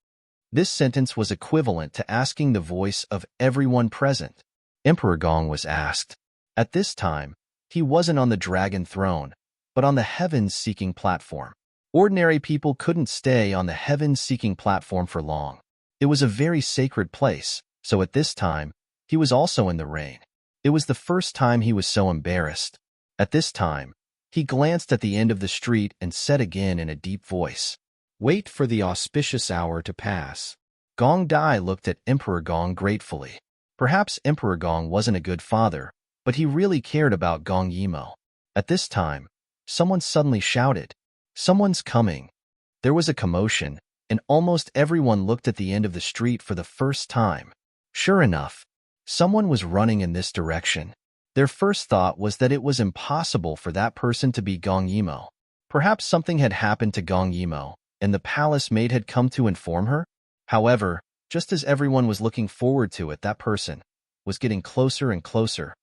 This sentence was equivalent to asking the voice of everyone present. Emperor Gong was asked. At this time, he wasn't on the dragon throne, but on the heavens-seeking platform. Ordinary people couldn't stay on the heavens-seeking platform for long. It was a very sacred place, so at this time, he was also in the rain. It was the first time he was so embarrassed. At this time, he glanced at the end of the street and said again in a deep voice, "Wait for the auspicious hour to pass." Gong Dai looked at Emperor Gong gratefully. Perhaps Emperor Gong wasn't a good father, but he really cared about Gong Yimo. At this time, someone suddenly shouted, "Someone's coming." There was a commotion, and almost everyone looked at the end of the street for the first time. Sure enough, someone was running in this direction. Their first thought was that it was impossible for that person to be Gong Yimo. Perhaps something had happened to Gong Yimo, and the palace maid had come to inform her? However, just as everyone was looking forward to it, that person was getting closer and closer.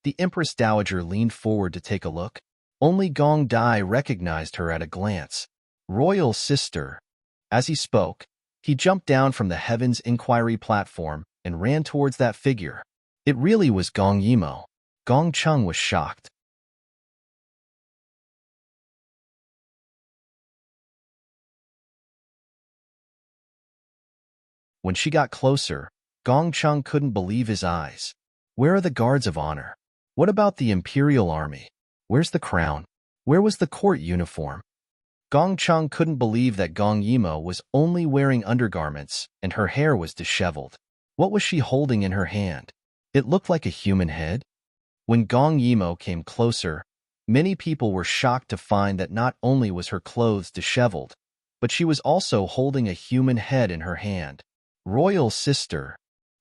The Empress Dowager leaned forward to take a look. Only Gong Dai recognized her at a glance. Royal sister. As he spoke, he jumped down from the Heavens Inquiry platform and ran towards that figure. It really was Gong Yimo. Gong Chung was shocked. When she got closer, Gong Chung couldn't believe his eyes. Where are the guards of honor? What about the imperial army? Where's the crown? Where was the court uniform? Gong Chung couldn't believe that Gong Yimo was only wearing undergarments and her hair was disheveled. What was she holding in her hand? It looked like a human head. When Gong Yimo came closer, many people were shocked to find that not only was her clothes disheveled, but she was also holding a human head in her hand. Royal sister.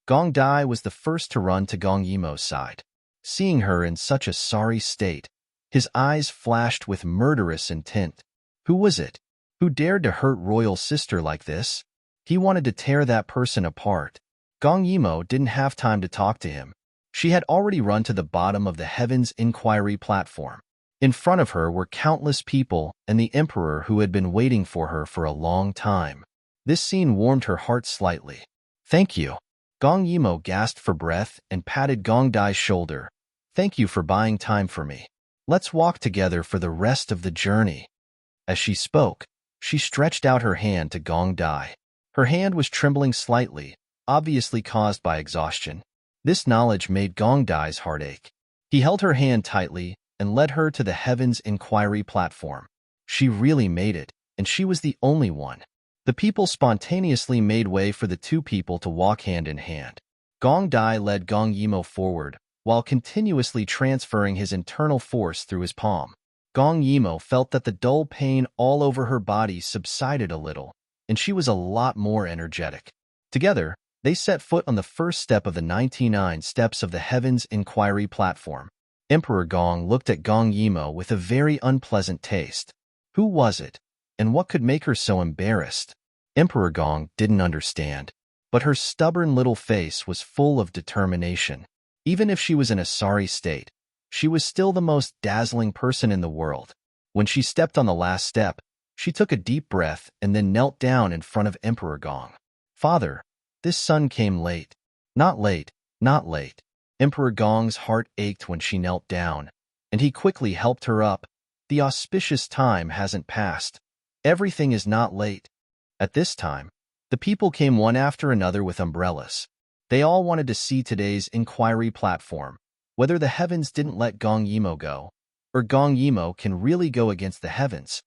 Gong Dai was the first to run to Gong Yimo's side. Seeing her in such a sorry state, his eyes flashed with murderous intent. Who was it? Who dared to hurt royal sister like this? He wanted to tear that person apart. Gong Yimo didn't have time to talk to him. She had already run to the bottom of the Heavens Inquiry platform. In front of her were countless people and the emperor who had been waiting for her for a long time. This scene warmed her heart slightly. "Thank you." Gong Yimo gasped for breath and patted Gong Dai's shoulder. "Thank you for buying time for me. Let's walk together for the rest of the journey." As she spoke, she stretched out her hand to Gong Dai. Her hand was trembling slightly, obviously caused by exhaustion. This knowledge made Gong Dai's heart ache. He held her hand tightly and led her to the Heavens Inquiry platform. She really made it, and she was the only one. The people spontaneously made way for the two people to walk hand in hand. Gong Dai led Gong Yimo forward, while continuously transferring his internal force through his palm. Gong Yimo felt that the dull pain all over her body subsided a little, and she was a lot more energetic. Together, they set foot on the first step of the 99 steps of the Heavens Inquiry platform. Emperor Gong looked at Gong Yimo with a very unpleasant taste. Who was it, and what could make her so embarrassed? Emperor Gong didn't understand, but her stubborn little face was full of determination. Even if she was in a sorry state, she was still the most dazzling person in the world. When she stepped on the last step, she took a deep breath and then knelt down in front of Emperor Gong. "Father, this son came late." Not late, not late." Emperor Gong's heart ached when she knelt down, and he quickly helped her up. "The auspicious time hasn't passed. Everything is not late." At this time, the people came one after another with umbrellas. They all wanted to see today's inquiry platform, whether the heavens didn't let Gong Yimo go, or Gong Yimo can really go against the heavens.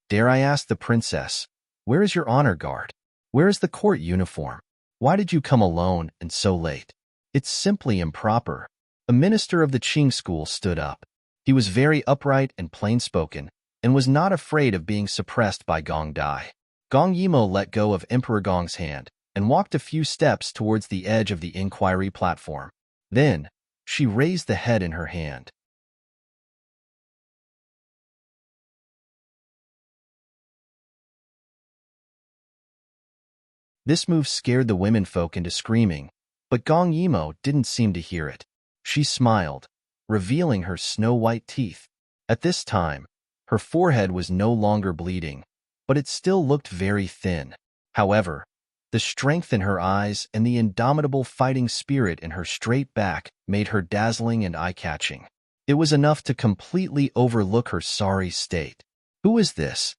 "Dare I ask the princess, where is your honor guard? Where is the court uniform? Why did you come alone and so late? It's simply improper." A minister of the Qing school stood up. He was very upright and plain-spoken, and was not afraid of being suppressed by Gong Dai. Gong Yimo let go of Emperor Gong's hand and walked a few steps towards the edge of the inquiry platform. Then, she raised the head in her hand. This move scared the womenfolk into screaming, but Gong Yimo didn't seem to hear it. She smiled, revealing her snow-white teeth. At this time, her forehead was no longer bleeding, but it still looked very thin. However, the strength in her eyes and the indomitable fighting spirit in her straight back made her dazzling and eye-catching. It was enough to completely overlook her sorry state. "Who is this?"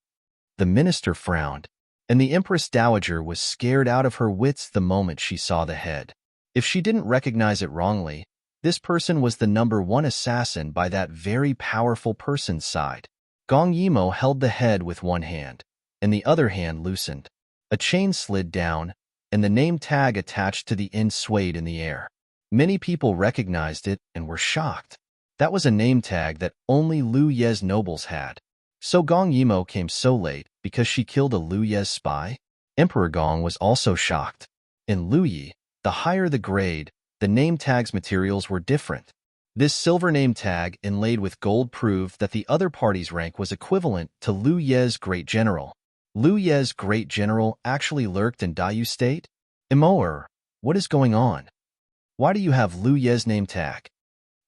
The minister frowned, and the Empress Dowager was scared out of her wits the moment she saw the head. If she didn't recognize it wrongly, this person was the #1 assassin by that very powerful person's side. Gong Yimo held the head with one hand, and the other hand loosened. A chain slid down, and the name tag attached to the end swayed in the air. Many people recognized it and were shocked. That was a name tag that only Liu Ye's nobles had. So Gong Yimo came so late because she killed a Liu Ye's spy? Emperor Gong was also shocked. In Liu Ye, the higher the grade, the name tag's materials were different. This silver name tag inlaid with gold proved that the other party's rank was equivalent to Liu Ye's great general. Liu Ye's great general actually lurked in Dayu State? Immerse, what is going on? Why do you have Liu Ye's name tag?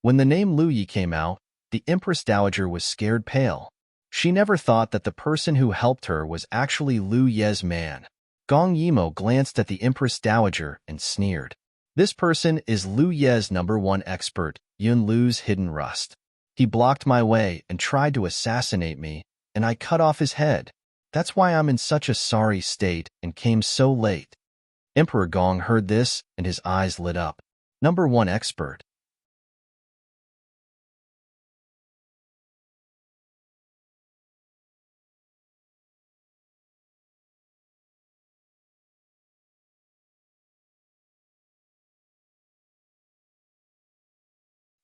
When the name Liu Ye came out, the Empress Dowager was scared pale. She never thought that the person who helped her was actually Liu Ye's man. Gong Yimo glanced at the Empress Dowager and sneered. This person is Liu Ye's #1 expert, Yun Lu's hidden rust. He blocked my way and tried to assassinate me, and I cut off his head. That's why I'm in such a sorry state and came so late. Emperor Gong heard this, and his eyes lit up. #1 expert.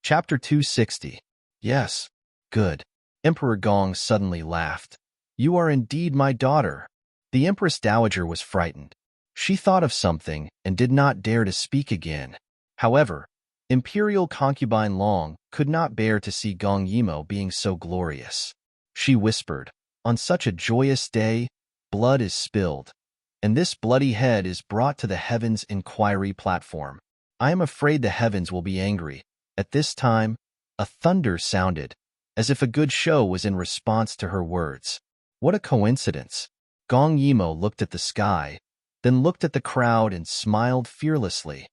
Chapter 260. Yes. Good. Emperor Gong suddenly laughed. You are indeed my daughter. The Empress Dowager was frightened. She thought of something and did not dare to speak again. However, Imperial concubine Long could not bear to see Gong Yimo being so glorious. She whispered, on such a joyous day, blood is spilled, and this bloody head is brought to the heavens inquiry platform. I am afraid the heavens will be angry. At this time, a thunder sounded, as if a good show was in response to her words. What a coincidence! Gong Yimo looked at the sky, then looked at the crowd and smiled fearlessly.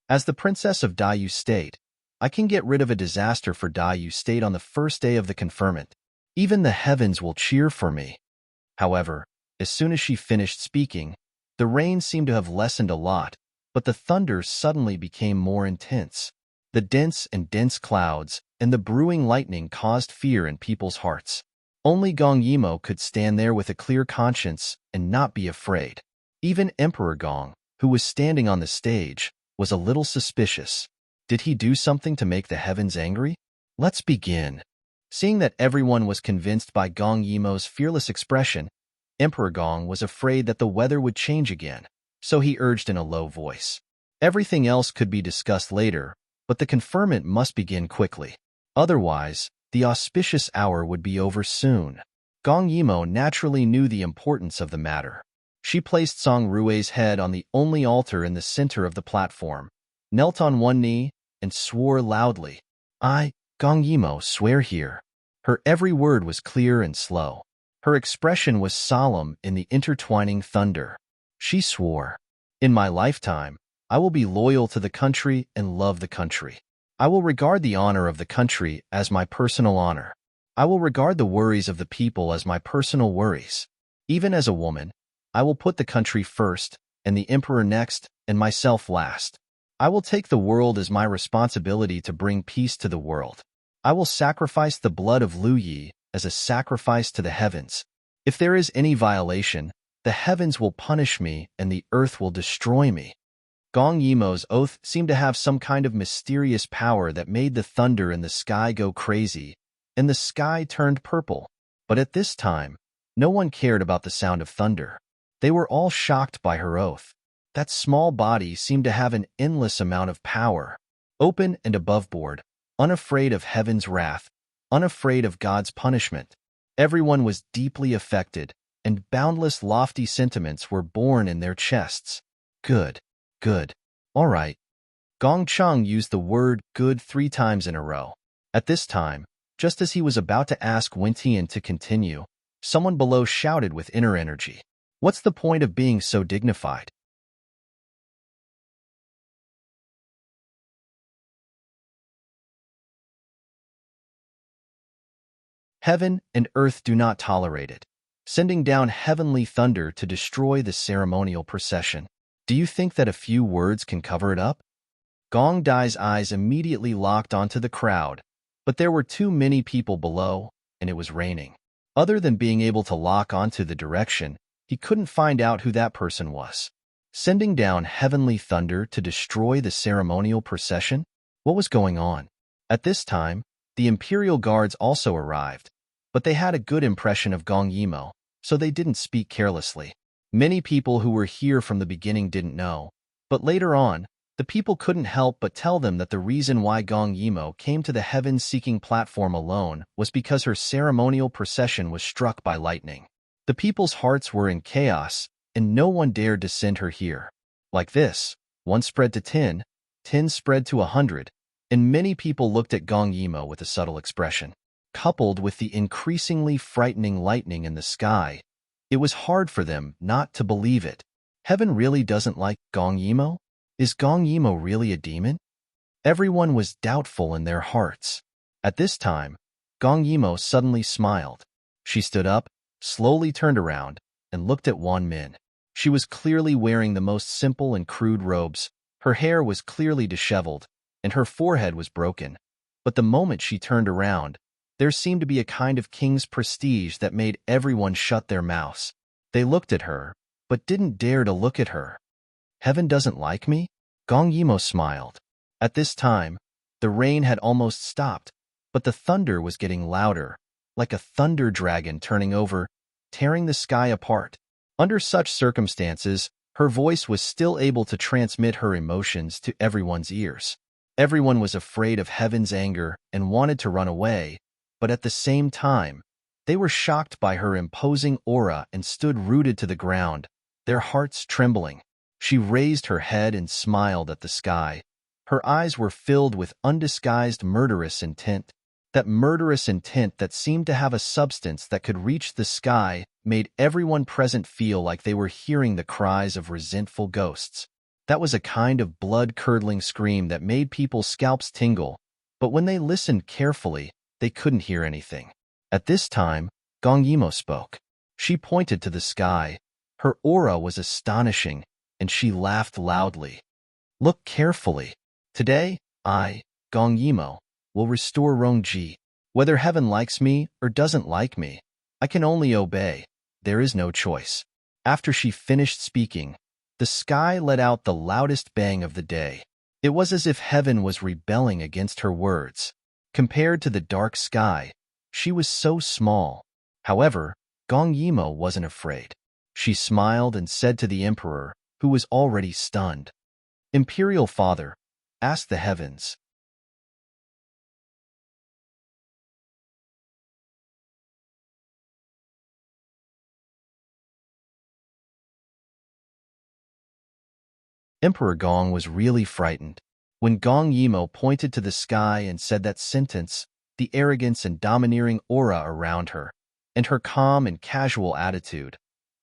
As the Princess of Dayu State, I can get rid of a disaster for Dayu State on the first day of the conferment. Even the heavens will cheer for me. However, as soon as she finished speaking, the rain seemed to have lessened a lot, but the thunder suddenly became more intense. The dense clouds and the brewing lightning caused fear in people's hearts. Only Gong Yimo could stand there with a clear conscience and not be afraid. Even Emperor Gong, who was standing on the stage, was a little suspicious. Did he do something to make the heavens angry? Let's begin. Seeing that everyone was convinced by Gong Yimo's fearless expression, Emperor Gong was afraid that the weather would change again, so he urged in a low voice. Everything else could be discussed later, but the conferment must begin quickly. Otherwise, the auspicious hour would be over soon. Gong Yimo naturally knew the importance of the matter. She placed Song Rui's head on the only altar in the center of the platform, knelt on one knee, and swore loudly. I, Gong Yimo, swear here. Her every word was clear and slow. Her expression was solemn in the intertwining thunder. She swore, in my lifetime, I will be loyal to the country and love the country. I will regard the honor of the country as my personal honor. I will regard the worries of the people as my personal worries. Even as a woman, I will put the country first, and the emperor next, and myself last. I will take the world as my responsibility to bring peace to the world. I will sacrifice the blood of Liu Ye as a sacrifice to the heavens. If there is any violation, the heavens will punish me and the earth will destroy me. Gong Yimo's oath seemed to have some kind of mysterious power that made the thunder in the sky go crazy, and the sky turned purple. But at this time, no one cared about the sound of thunder. They were all shocked by her oath. That small body seemed to have an endless amount of power, open and aboveboard, unafraid of heaven's wrath, unafraid of God's punishment. Everyone was deeply affected, and boundless lofty sentiments were born in their chests. Good. Good. All right. Gong Chung used the word good 3 times in a row. At this time, just as he was about to ask Wen Tian to continue, someone below shouted with inner energy. What's the point of being so dignified? Heaven and earth do not tolerate it, sending down heavenly thunder to destroy the ceremonial procession. Do you think that a few words can cover it up? Gong Dai's eyes immediately locked onto the crowd, but there were too many people below, and it was raining. Other than being able to lock onto the direction, he couldn't find out who that person was. Sending down heavenly thunder to destroy the ceremonial procession? What was going on? At this time, the Imperial Guards also arrived, but they had a good impression of Gong Yimo, so they didn't speak carelessly. Many people who were here from the beginning didn't know, but later on, the people couldn't help but tell them that the reason why Gong Yimo came to the heaven-seeking platform alone was because her ceremonial procession was struck by lightning. The people's hearts were in chaos, and no one dared to send her here. Like this, 1 spread to 10, 10 spread to 100, and many people looked at Gong Yimo with a subtle expression. Coupled with the increasingly frightening lightning in the sky, it was hard for them not to believe it. Heaven really doesn't like Gong Yimo? Is Gong Yimo really a demon? Everyone was doubtful in their hearts. At this time, Gong Yimo suddenly smiled. She stood up, slowly turned around, and looked at Wan Min. She was clearly wearing the most simple and crude robes. Her hair was clearly disheveled, and her forehead was broken. But the moment she turned around, there seemed to be a kind of king's prestige that made everyone shut their mouths. They looked at her, but didn't dare to look at her. Heaven doesn't like me? Gong Yimo smiled. At this time, the rain had almost stopped, but the thunder was getting louder, like a thunder dragon turning over, tearing the sky apart. Under such circumstances, her voice was still able to transmit her emotions to everyone's ears. Everyone was afraid of Heaven's anger and wanted to run away, but at the same time, they were shocked by her imposing aura and stood rooted to the ground, their hearts trembling. She raised her head and smiled at the sky. Her eyes were filled with undisguised murderous intent. That murderous intent that seemed to have a substance that could reach the sky made everyone present feel like they were hearing the cries of resentful ghosts. That was a kind of blood-curdling scream that made people's scalps tingle, but when they listened carefully, they couldn't hear anything. At this time, Gong Yimo spoke. She pointed to the sky. Her aura was astonishing, and she laughed loudly. Look carefully. Today, I, Gong Yimo, will restore Rongji. Whether heaven likes me or doesn't like me, I can only obey. There is no choice. After she finished speaking, the sky let out the loudest bang of the day. It was as if heaven was rebelling against her words. Compared to the dark sky, she was so small. However, Gong Yimo wasn't afraid. She smiled and said to the emperor, who was already stunned, Imperial Father, ask the heavens. Emperor Gong was really frightened. When Gong Yimo pointed to the sky and said that sentence, the arrogance and domineering aura around her, and her calm and casual attitude,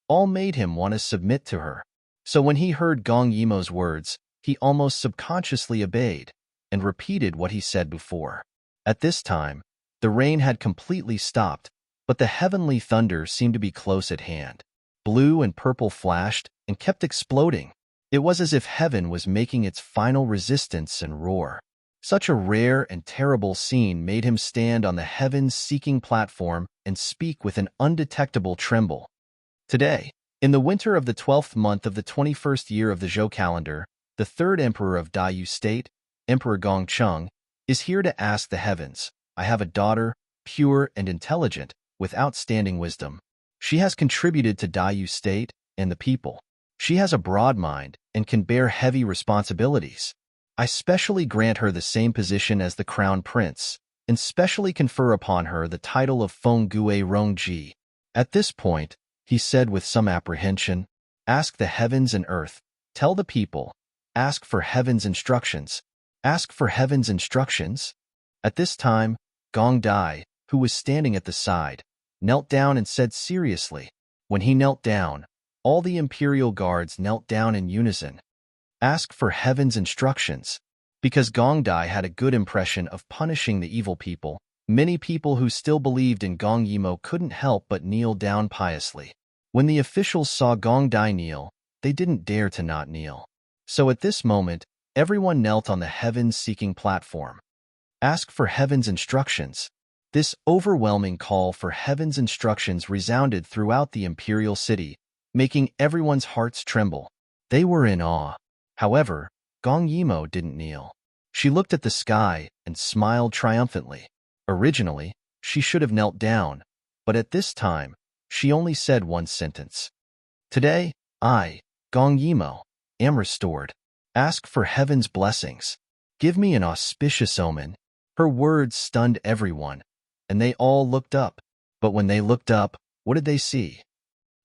all made him want to submit to her. So when he heard Gong Yimo's words, he almost subconsciously obeyed and repeated what he said before. At this time, the rain had completely stopped, but the heavenly thunder seemed to be close at hand. Blue and purple flashed and kept exploding. It was as if heaven was making its final resistance and roar. Such a rare and terrible scene made him stand on the heavens-seeking platform and speak with an undetectable tremble. Today, in the winter of the 12th month of the 21st year of the Zhou calendar, the third emperor of Daiyu State, Emperor Gongcheng, is here to ask the heavens. I have a daughter, pure and intelligent, with outstanding wisdom. She has contributed to Daiyu State and the people. She has a broad mind and can bear heavy responsibilities. I specially grant her the same position as the crown prince, and specially confer upon her the title of Feng Gue Rongji. At this point, he said with some apprehension, ask the heavens and earth, tell the people, ask for heaven's instructions. Ask for heaven's instructions? At this time, Gong Dai, who was standing at the side, knelt down and said seriously. When he knelt down, All the imperial guards knelt down in unison. Ask for heaven's instructions. Because Gong Dai had a good impression of punishing the evil people, many people who still believed in Gong Yimo couldn't help but kneel down piously. When the officials saw Gong Dai kneel, they didn't dare to not kneel. So at this moment, everyone knelt on the heaven-seeking platform. Ask for heaven's instructions. This overwhelming call for heaven's instructions resounded throughout the imperial city, making everyone's hearts tremble. They were in awe. However, Gong Yimo didn't kneel. She looked at the sky and smiled triumphantly. Originally, she should have knelt down, but at this time, she only said one sentence. Today, I, Gong Yimo, am restored. Ask for heaven's blessings. Give me an auspicious omen. Her words stunned everyone, and they all looked up. But when they looked up, what did they see?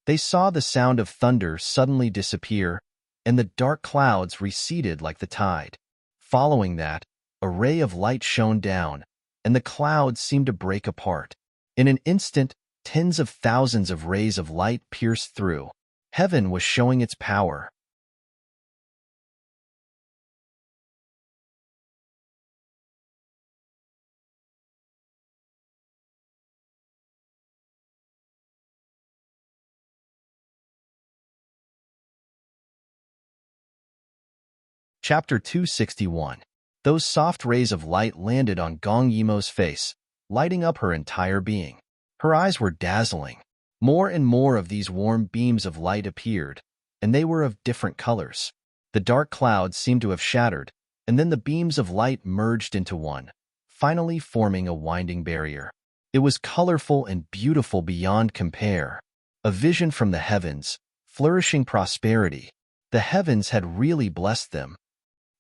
They saw the sound of thunder suddenly disappear, and the dark clouds receded like the tide. Following that, a ray of light shone down, and the clouds seemed to break apart. In an instant, tens of thousands of rays of light pierced through. Heaven was showing its power. Chapter 261. Those soft rays of light landed on Gong Yimo's face, lighting up her entire being. Her eyes were dazzling. More and more of these warm beams of light appeared, and they were of different colors. The dark clouds seemed to have shattered, and then the beams of light merged into one, finally forming a winding barrier. It was colorful and beautiful beyond compare. A vision from the heavens, flourishing prosperity. The heavens had really blessed them.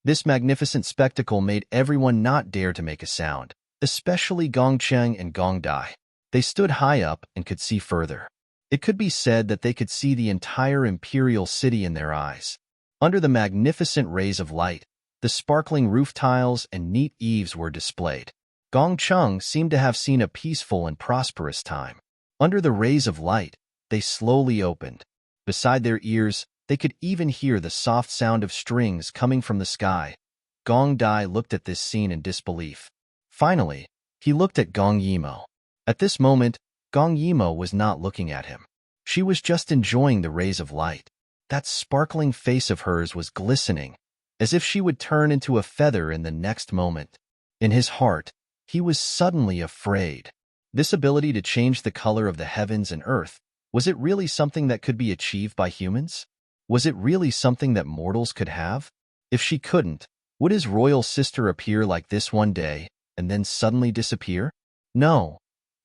This magnificent spectacle made everyone not dare to make a sound, especially Gong Cheng and Gong Dai. They stood high up and could see further. It could be said that they could see the entire imperial city in their eyes. Under the magnificent rays of light, the sparkling roof tiles and neat eaves were displayed. Gong Cheng seemed to have seen a peaceful and prosperous time. Under the rays of light, they slowly opened. Beside their ears, they could even hear the soft sound of strings coming from the sky. Gong Dai looked at this scene in disbelief. Finally, he looked at Gong Yimo. At this moment, Gong Yimo was not looking at him. She was just enjoying the rays of light. That sparkling face of hers was glistening, as if she would turn into a feather in the next moment. In his heart, he was suddenly afraid. This ability to change the color of the heavens and earth, was it really something that could be achieved by humans? Was it really something that mortals could have? If she couldn't, would his royal sister appear like this one day, and then suddenly disappear? No,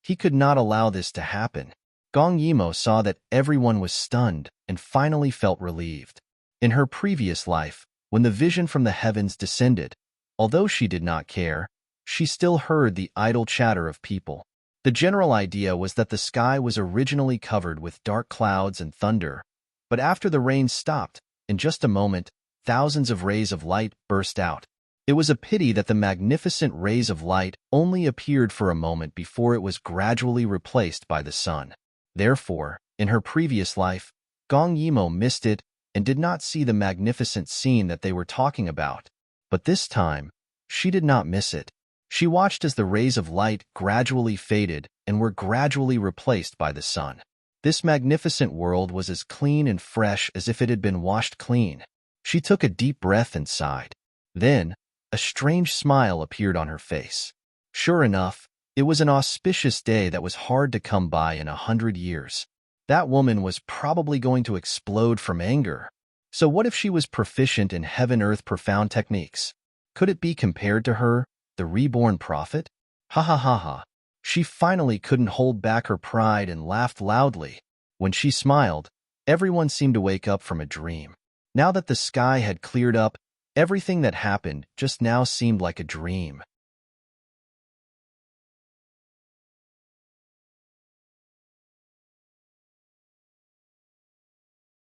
he could not allow this to happen. Gong Yimo saw that everyone was stunned and finally felt relieved. In her previous life, when the vision from the heavens descended, although she did not care, she still heard the idle chatter of people. The general idea was that the sky was originally covered with dark clouds and thunder, but after the rain stopped, in just a moment, thousands of rays of light burst out. It was a pity that the magnificent rays of light only appeared for a moment before it was gradually replaced by the sun. Therefore, in her previous life, Gong Yimo missed it and did not see the magnificent scene that they were talking about. But this time, she did not miss it. She watched as the rays of light gradually faded and were gradually replaced by the sun. This magnificent world was as clean and fresh as if it had been washed clean. She took a deep breath and sighed. Then, a strange smile appeared on her face. Sure enough, it was an auspicious day that was hard to come by in 100 years. That woman was probably going to explode from anger. So what if she was proficient in heaven-earth profound techniques? Could it be compared to her, the reborn prophet? Ha ha ha ha. She finally couldn't hold back her pride and laughed loudly. When she smiled, everyone seemed to wake up from a dream. Now that the sky had cleared up, everything that happened just now seemed like a dream.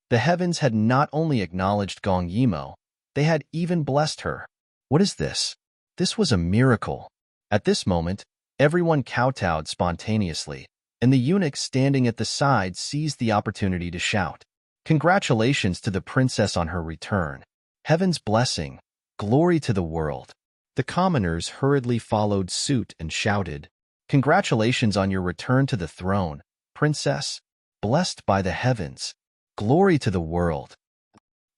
The heavens had not only acknowledged Gong Yimo, they had even blessed her. What is this? This was a miracle. At this moment, everyone kowtowed spontaneously, and the eunuch standing at the side seized the opportunity to shout. Congratulations to the princess on her return. Heaven's blessing. Glory to the world. The commoners hurriedly followed suit and shouted, Congratulations on your return to the throne, princess. Blessed by the heavens. Glory to the world.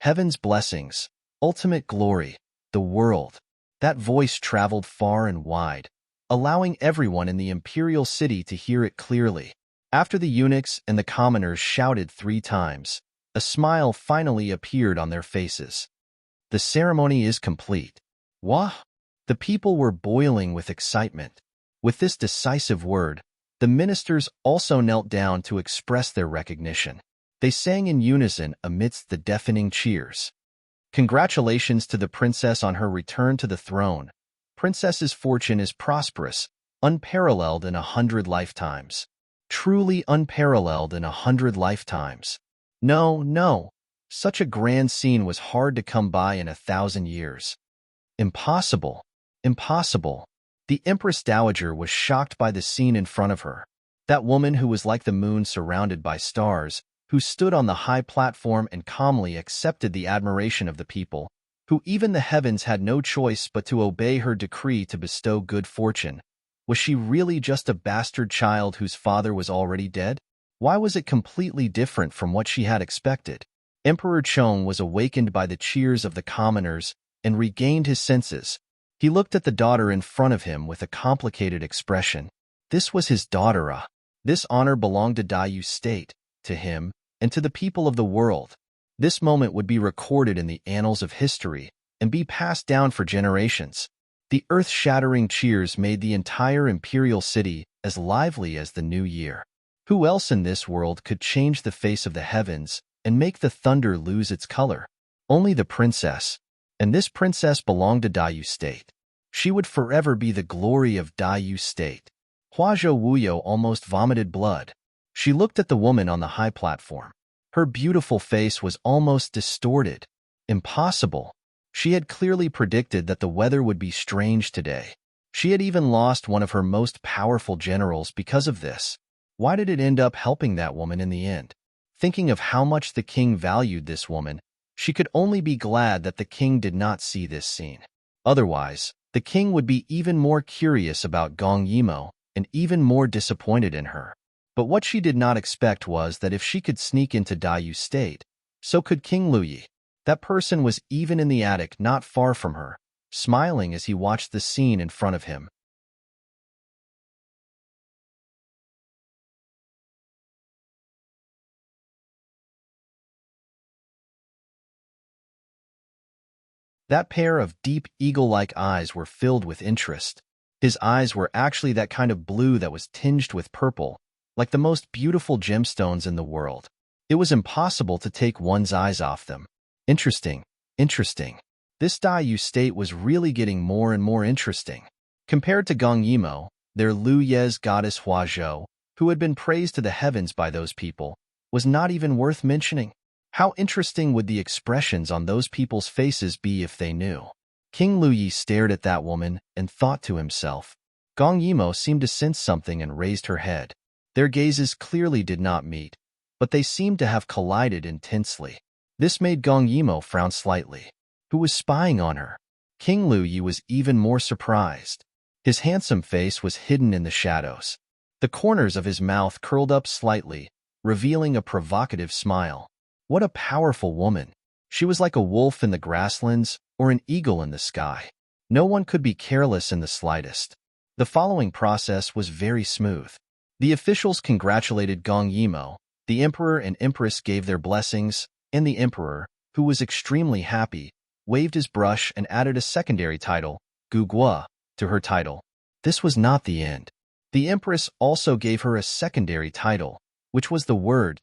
Heaven's blessings. Ultimate glory. The world. That voice traveled far and wide, allowing everyone in the imperial city to hear it clearly. After the eunuchs and the commoners shouted 3 times, a smile finally appeared on their faces. The ceremony is complete. Wah! The people were boiling with excitement. With this decisive word, the ministers also knelt down to express their recognition. They sang in unison amidst the deafening cheers. Congratulations to the princess on her return to the throne. Princess's fortune is prosperous, unparalleled in 100 lifetimes. Truly unparalleled in 100 lifetimes. No, such a grand scene was hard to come by in 1,000 years. Impossible. The Empress Dowager was shocked by the scene in front of her. That woman who was like the moon surrounded by stars, who stood on the high platform and calmly accepted the admiration of the people, who even the heavens had no choice but to obey her decree to bestow good fortune. Was she really just a bastard child whose father was already dead? Why was it completely different from what she had expected? Emperor Chong was awakened by the cheers of the commoners and regained his senses. He looked at the daughter in front of him with a complicated expression. This was his daughter. This honor belonged to Dayu State, to him, and to the people of the world. This moment would be recorded in the annals of history and be passed down for generations. The earth-shattering cheers made the entire imperial city as lively as the new year. Who else in this world could change the face of the heavens and make the thunder lose its color? Only the princess. And this princess belonged to Dayu State. She would forever be the glory of Dayu State. Huazhou Wuyo almost vomited blood. She looked at the woman on the high platform. Her beautiful face was almost distorted. Impossible. She had clearly predicted that the weather would be strange today. She had even lost one of her most powerful generals because of this. Why did it end up helping that woman in the end? Thinking of how much the king valued this woman, she could only be glad that the king did not see this scene. Otherwise, the king would be even more curious about Gong Yimo and even more disappointed in her. But what she did not expect was that if she could sneak into Dayu State, so could King Luyi. That person was even in the attic not far from her, smiling as he watched the scene in front of him. That pair of deep, eagle-like eyes were filled with interest. His eyes were actually that kind of blue that was tinged with purple, like the most beautiful gemstones in the world. It was impossible to take one's eyes off them. Interesting. This Dayu State was really getting more and more interesting. Compared to Gong Yimo, their Lu Ye's goddess Huazhou, who had been praised to the heavens by those people, was not even worth mentioning. How interesting would the expressions on those people's faces be if they knew? King Luyi stared at that woman and thought to himself. Gong Yimo seemed to sense something and raised her head. Their gazes clearly did not meet, but they seemed to have collided intensely. This made Gong Yimo frown slightly. Who was spying on her? King Luyi was even more surprised. His handsome face was hidden in the shadows. The corners of his mouth curled up slightly, revealing a provocative smile. What a powerful woman. She was like a wolf in the grasslands or an eagle in the sky. No one could be careless in the slightest. The following process was very smooth. The officials congratulated Gong Yimo, the emperor and empress gave their blessings, and the emperor, who was extremely happy, waved his brush and added a secondary title, Gu Guo, to her title. This was not the end. The empress also gave her a secondary title, which was the word.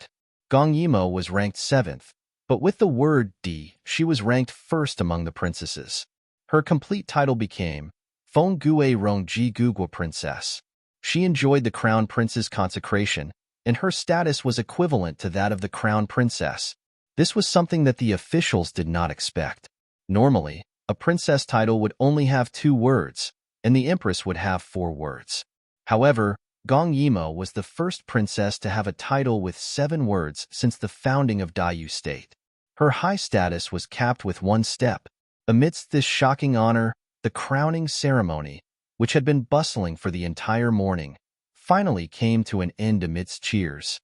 Gong Yimo was ranked 7th, but with the word D, she was ranked 1st among the princesses. Her complete title became Feng Gue Rong Ji Guguo Princess. She enjoyed the crown prince's consecration, and her status was equivalent to that of the crown princess. This was something that the officials did not expect. Normally, a princess title would only have 2 words, and the empress would have 4 words. However, Gong Yimo was the first princess to have a title with 7 words since the founding of Dayu State. Her high status was capped with one step. Amidst this shocking honor, the crowning ceremony, which had been bustling for the entire morning, finally came to an end amidst cheers.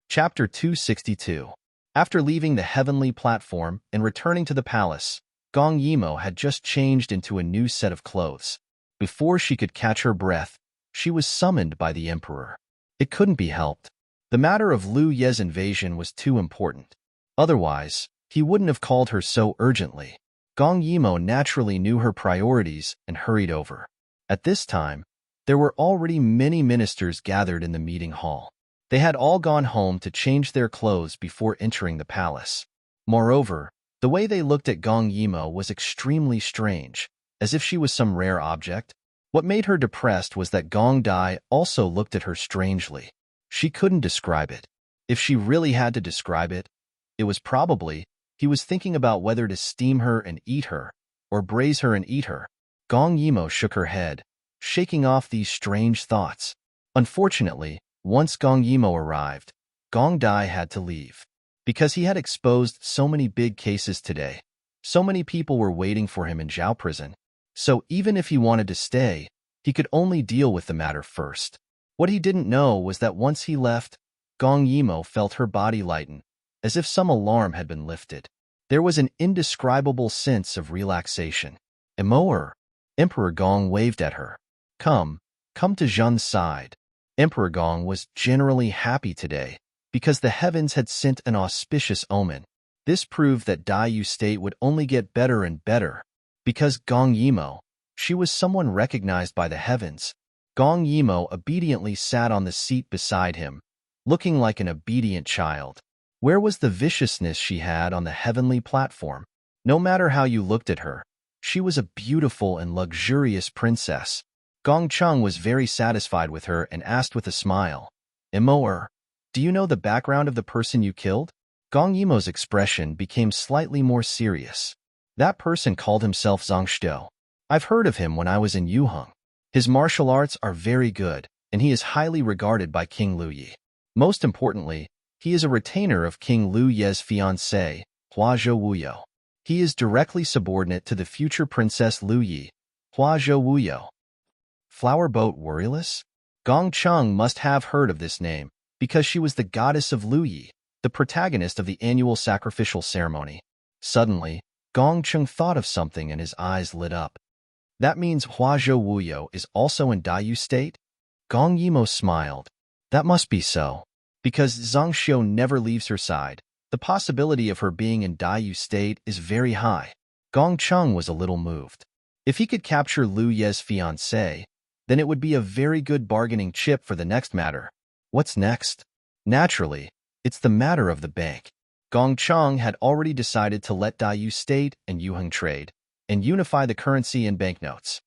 Chapter 262. After leaving the heavenly platform and returning to the palace, Gong Yimo had just changed into a new set of clothes. Before she could catch her breath, she was summoned by the emperor. It couldn't be helped. The matter of Liu Ye's invasion was too important. Otherwise, he wouldn't have called her so urgently. Gong Yimo naturally knew her priorities and hurried over. At this time, there were already many ministers gathered in the meeting hall. They had all gone home to change their clothes before entering the palace. Moreover, the way they looked at Gong Yimo was extremely strange, as if she was some rare object. What made her depressed was that Gong Dai also looked at her strangely. She couldn't describe it. If she really had to describe it, it was probably he was thinking about whether to steam her and eat her, or braise her and eat her. Gong Yimo shook her head, shaking off these strange thoughts. Unfortunately, once Gong Yimo arrived, Gong Dai had to leave. Because he had exposed so many big cases today, so many people were waiting for him in Zhao prison. So even if he wanted to stay, he could only deal with the matter first. What he didn't know was that once he left, Gong Yimo felt her body lighten, as if some alarm had been lifted. There was an indescribable sense of relaxation. Emperor Gong waved at her. Come to Zhen's side. Emperor Gong was generally happy today because the heavens had sent an auspicious omen. This proved that Dayu State would only get better and better. Because Gong Yimo, she was someone recognized by the heavens. Gong Yimo obediently sat on the seat beside him, looking like an obedient child. Where was the viciousness she had on the heavenly platform? No matter how you looked at her, she was a beautiful and luxurious princess. Gong Cheng was very satisfied with her and asked with a smile, "Imoer, do you know the background of the person you killed?" Gong Yimo's expression became slightly more serious. That person called himself Zhang Shou. I've heard of him when I was in Yuheng. His martial arts are very good, and he is highly regarded by King Liu Yi. Most importantly, he is a retainer of King Liu Ye's fiancée, Hua Zhou Wuyo. He is directly subordinate to the future Princess Liu Yi, Hua Zhou Wuyo. Flower Boat Worryless? Gong Cheng must have heard of this name, because she was the goddess of Liu Yi, the protagonist of the annual sacrificial ceremony. Suddenly, Gong Cheng thought of something and his eyes lit up. That means Hua Zhou Wuyo is also in Dayu State? Gong Yimo smiled. That must be so. Because Zhang Xiu never leaves her side, the possibility of her being in Dayu State is very high. Gong Cheng was a little moved. If he could capture Liu Ye's fiancée, then it would be a very good bargaining chip for the next matter. What's next? Naturally, it's the matter of the bank. Gong Cheng had already decided to let Dayu State and Yuheng trade, and unify the currency and banknotes.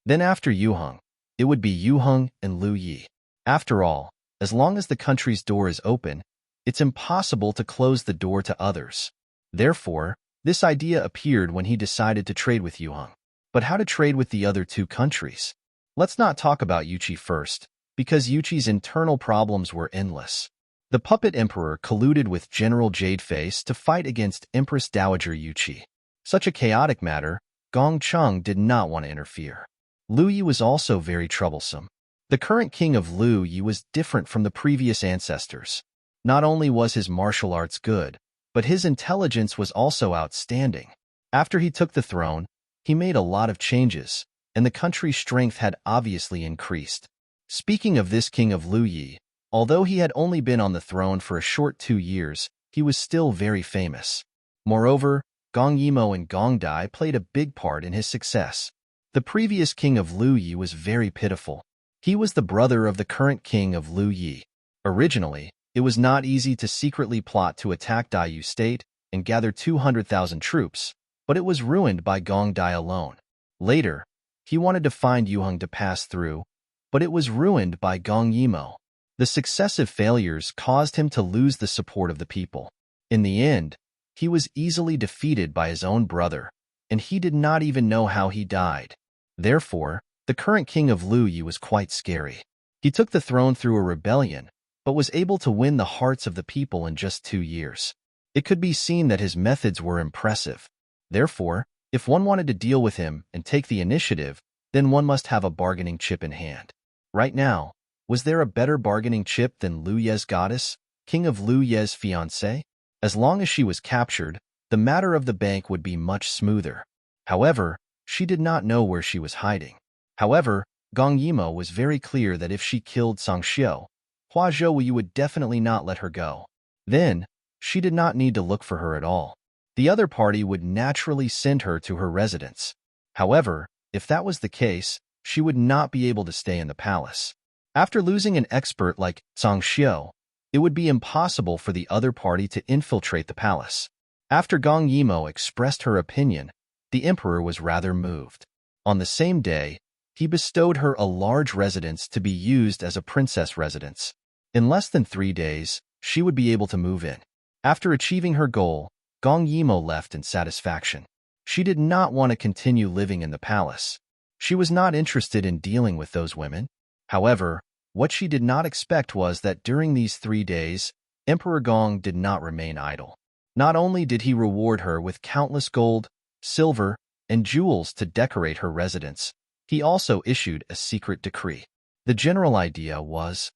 Then after Yuheng, it would be Yuheng and Liu Yi. After all, as long as the country's door is open, it's impossible to close the door to others. Therefore, this idea appeared when he decided to trade with Yuheng. But how to trade with the other two countries? Let's not talk about Yuqi first, because Yuqi's internal problems were endless. The puppet emperor colluded with General Jadeface to fight against Empress Dowager Yuqi. Such a chaotic matter, Gong Cheng did not want to interfere. Liu Yi was also very troublesome. The current king of Liu Yi was different from the previous ancestors. Not only was his martial arts good, but his intelligence was also outstanding. After he took the throne, he made a lot of changes, and the country's strength had obviously increased. Speaking of this king of Liu Yi, although he had only been on the throne for a short 2 years, he was still very famous. Moreover, Gong Yimo and Gong Dai played a big part in his success. The previous king of Liu Yi was very pitiful. He was the brother of the current king of Lu Yi. Originally, it was not easy to secretly plot to attack Daiyu State and gather 200,000 troops, but it was ruined by Gong Dai alone. Later, he wanted to find Yuheng to pass through, but it was ruined by Gong Yimo. The successive failures caused him to lose the support of the people. In the end, he was easily defeated by his own brother, and he did not even know how he died. Therefore, the current king of Lu Yi was quite scary. He took the throne through a rebellion, but was able to win the hearts of the people in just 2 years. It could be seen that his methods were impressive. Therefore, if one wanted to deal with him and take the initiative, then one must have a bargaining chip in hand. Right now, was there a better bargaining chip than Lu Ye's goddess, king of Lu Ye's fiancé? As long as she was captured, the matter of the bank would be much smoother. However, she did not know where she was hiding. However, Gong Yimo was very clear that if she killed Song Xiu, Hua Zhouyu would definitely not let her go. Then, she did not need to look for her at all. The other party would naturally send her to her residence. However, if that was the case, she would not be able to stay in the palace. After losing an expert like Song Xiu, it would be impossible for the other party to infiltrate the palace. After Gong Yimo expressed her opinion, the emperor was rather moved. On the same day, he bestowed her a large residence to be used as a princess residence. In less than 3 days, she would be able to move in. After achieving her goal, Gong Yimo left in satisfaction. She did not want to continue living in the palace. She was not interested in dealing with those women. However, what she did not expect was that during these 3 days, Emperor Gong did not remain idle. Not only did he reward her with countless gold, silver, and jewels to decorate her residence, he also issued a secret decree. The general idea was,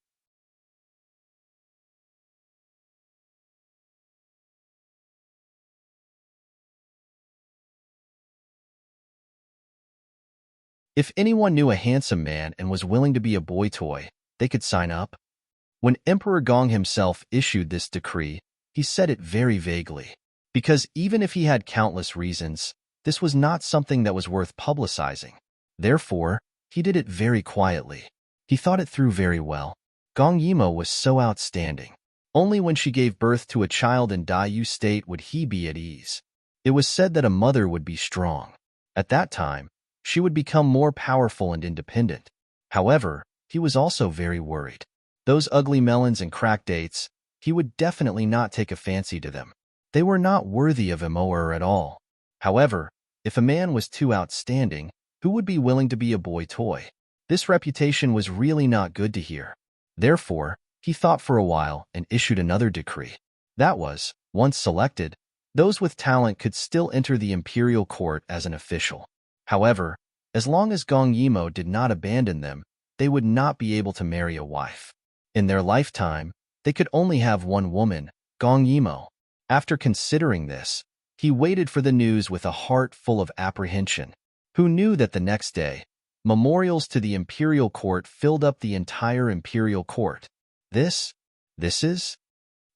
if anyone knew a handsome man and was willing to be a boy toy, they could sign up. When Emperor Gong himself issued this decree, he said it very vaguely, because even if he had countless reasons, this was not something that was worth publicizing. Therefore, he did it very quietly. He thought it through very well. Gong Yimo was so outstanding. Only when she gave birth to a child in Daiyu State would he be at ease. It was said that a mother would be strong. At that time, she would become more powerful and independent. However, he was also very worried. Those ugly melons and crack dates, he would definitely not take a fancy to them. They were not worthy of Immerse at all. However, if a man was too outstanding, who would be willing to be a boy toy? This reputation was really not good to hear. Therefore, he thought for a while and issued another decree. That was, once selected, those with talent could still enter the imperial court as an official. However, as long as Gong Yimo did not abandon them, they would not be able to marry a wife. In their lifetime, they could only have one woman, Gong Yimo. After considering this, he waited for the news with a heart full of apprehension. Who knew that the next day, memorials to the imperial court filled up the entire imperial court? This is?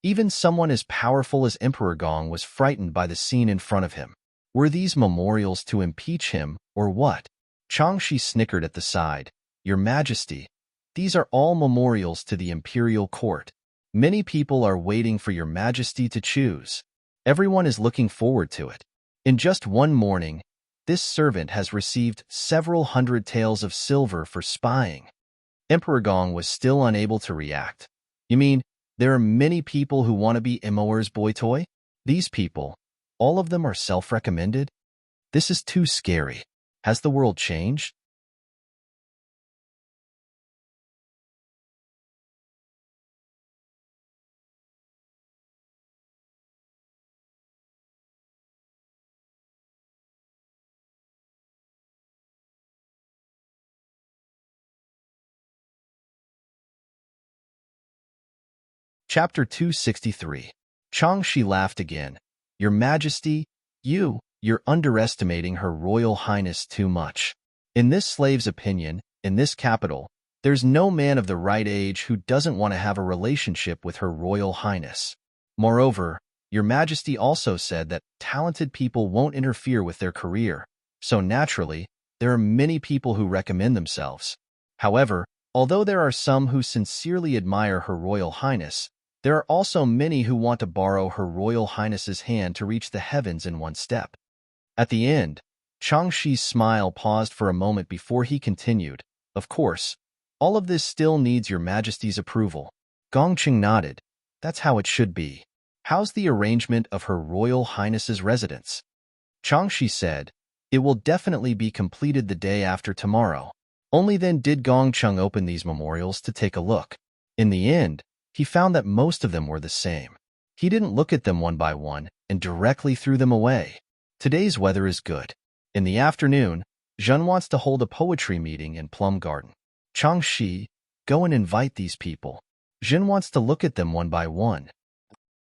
Even someone as powerful as Emperor Gong was frightened by the scene in front of him. Were these memorials to impeach him, or what? Changshi snickered at the side. Your Majesty, these are all memorials to the imperial court. Many people are waiting for your Majesty to choose. Everyone is looking forward to it. In just one morning, this servant has received several hundred taels of silver for spying. Emperor Gong was still unable to react. You mean, there are many people who want to be Immerse's boy toy? These people, all of them are self-recommended? This is too scary. Has the world changed? Chapter 263. Changshi laughed again. Your Majesty, you're underestimating Her Royal Highness too much. In this slave's opinion, in this capital, there's no man of the right age who doesn't want to have a relationship with Her Royal Highness. Moreover, Your Majesty also said that talented people won't interfere with their career, so naturally, there are many people who recommend themselves. However, Although there are some who sincerely admire Her Royal Highness, there are also many who want to borrow Her Royal Highness's hand to reach the heavens in one step. At the end, Changshi's smile paused for a moment before he continued, "Of course, all of this still needs Your Majesty's approval." Gongqing nodded. "That's how it should be. How's the arrangement of Her Royal Highness's residence?" Changshi said, "It will definitely be completed the day after tomorrow." Only then did Gongqing open these memorials to take a look. In the end, he found that most of them were the same. He didn't look at them one by one and directly threw them away. Today's weather is good. In the afternoon, Zhen wants to hold a poetry meeting in Plum Garden. Changshi, go and invite these people. Zhen wants to look at them one by one.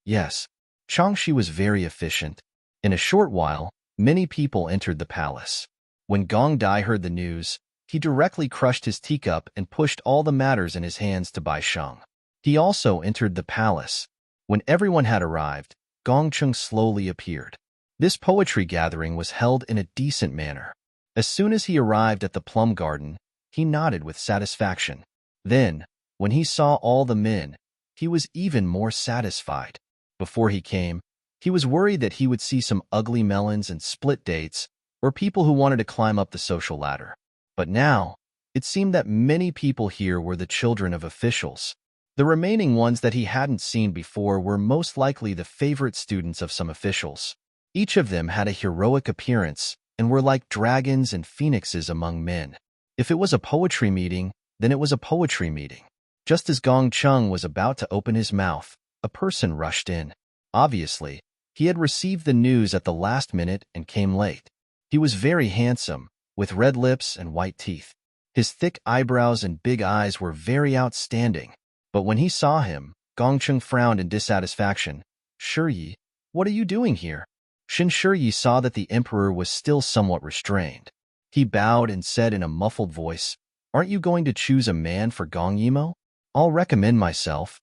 Yes, Changshi was very efficient. In a short while, many people entered the palace. When Gong Dai heard the news, he directly crushed his teacup and pushed all the matters in his hands to Bai Sheng. He also entered the palace. When everyone had arrived, Gongqing slowly appeared. This poetry gathering was held in a decent manner. As soon as he arrived at the plum garden, he nodded with satisfaction. Then, when he saw all the men, he was even more satisfied. Before he came, he was worried that he would see some ugly melons and split dates, or people who wanted to climb up the social ladder. But now, it seemed that many people here were the children of officials. The remaining ones that he hadn't seen before were most likely the favorite students of some officials. Each of them had a heroic appearance and were like dragons and phoenixes among men. If it was a poetry meeting, then it was a poetry meeting. Just as Gongqing was about to open his mouth, a person rushed in. Obviously, he had received the news at the last minute and came late. He was very handsome, with red lips and white teeth. His thick eyebrows and big eyes were very outstanding. But when he saw him, Gongqing frowned in dissatisfaction. "Shiyi, what are you doing here?" Shin Shiyi saw that the emperor was still somewhat restrained. He bowed and said in a muffled voice, "Aren't you going to choose a man for Gong Yimo? I'll recommend myself."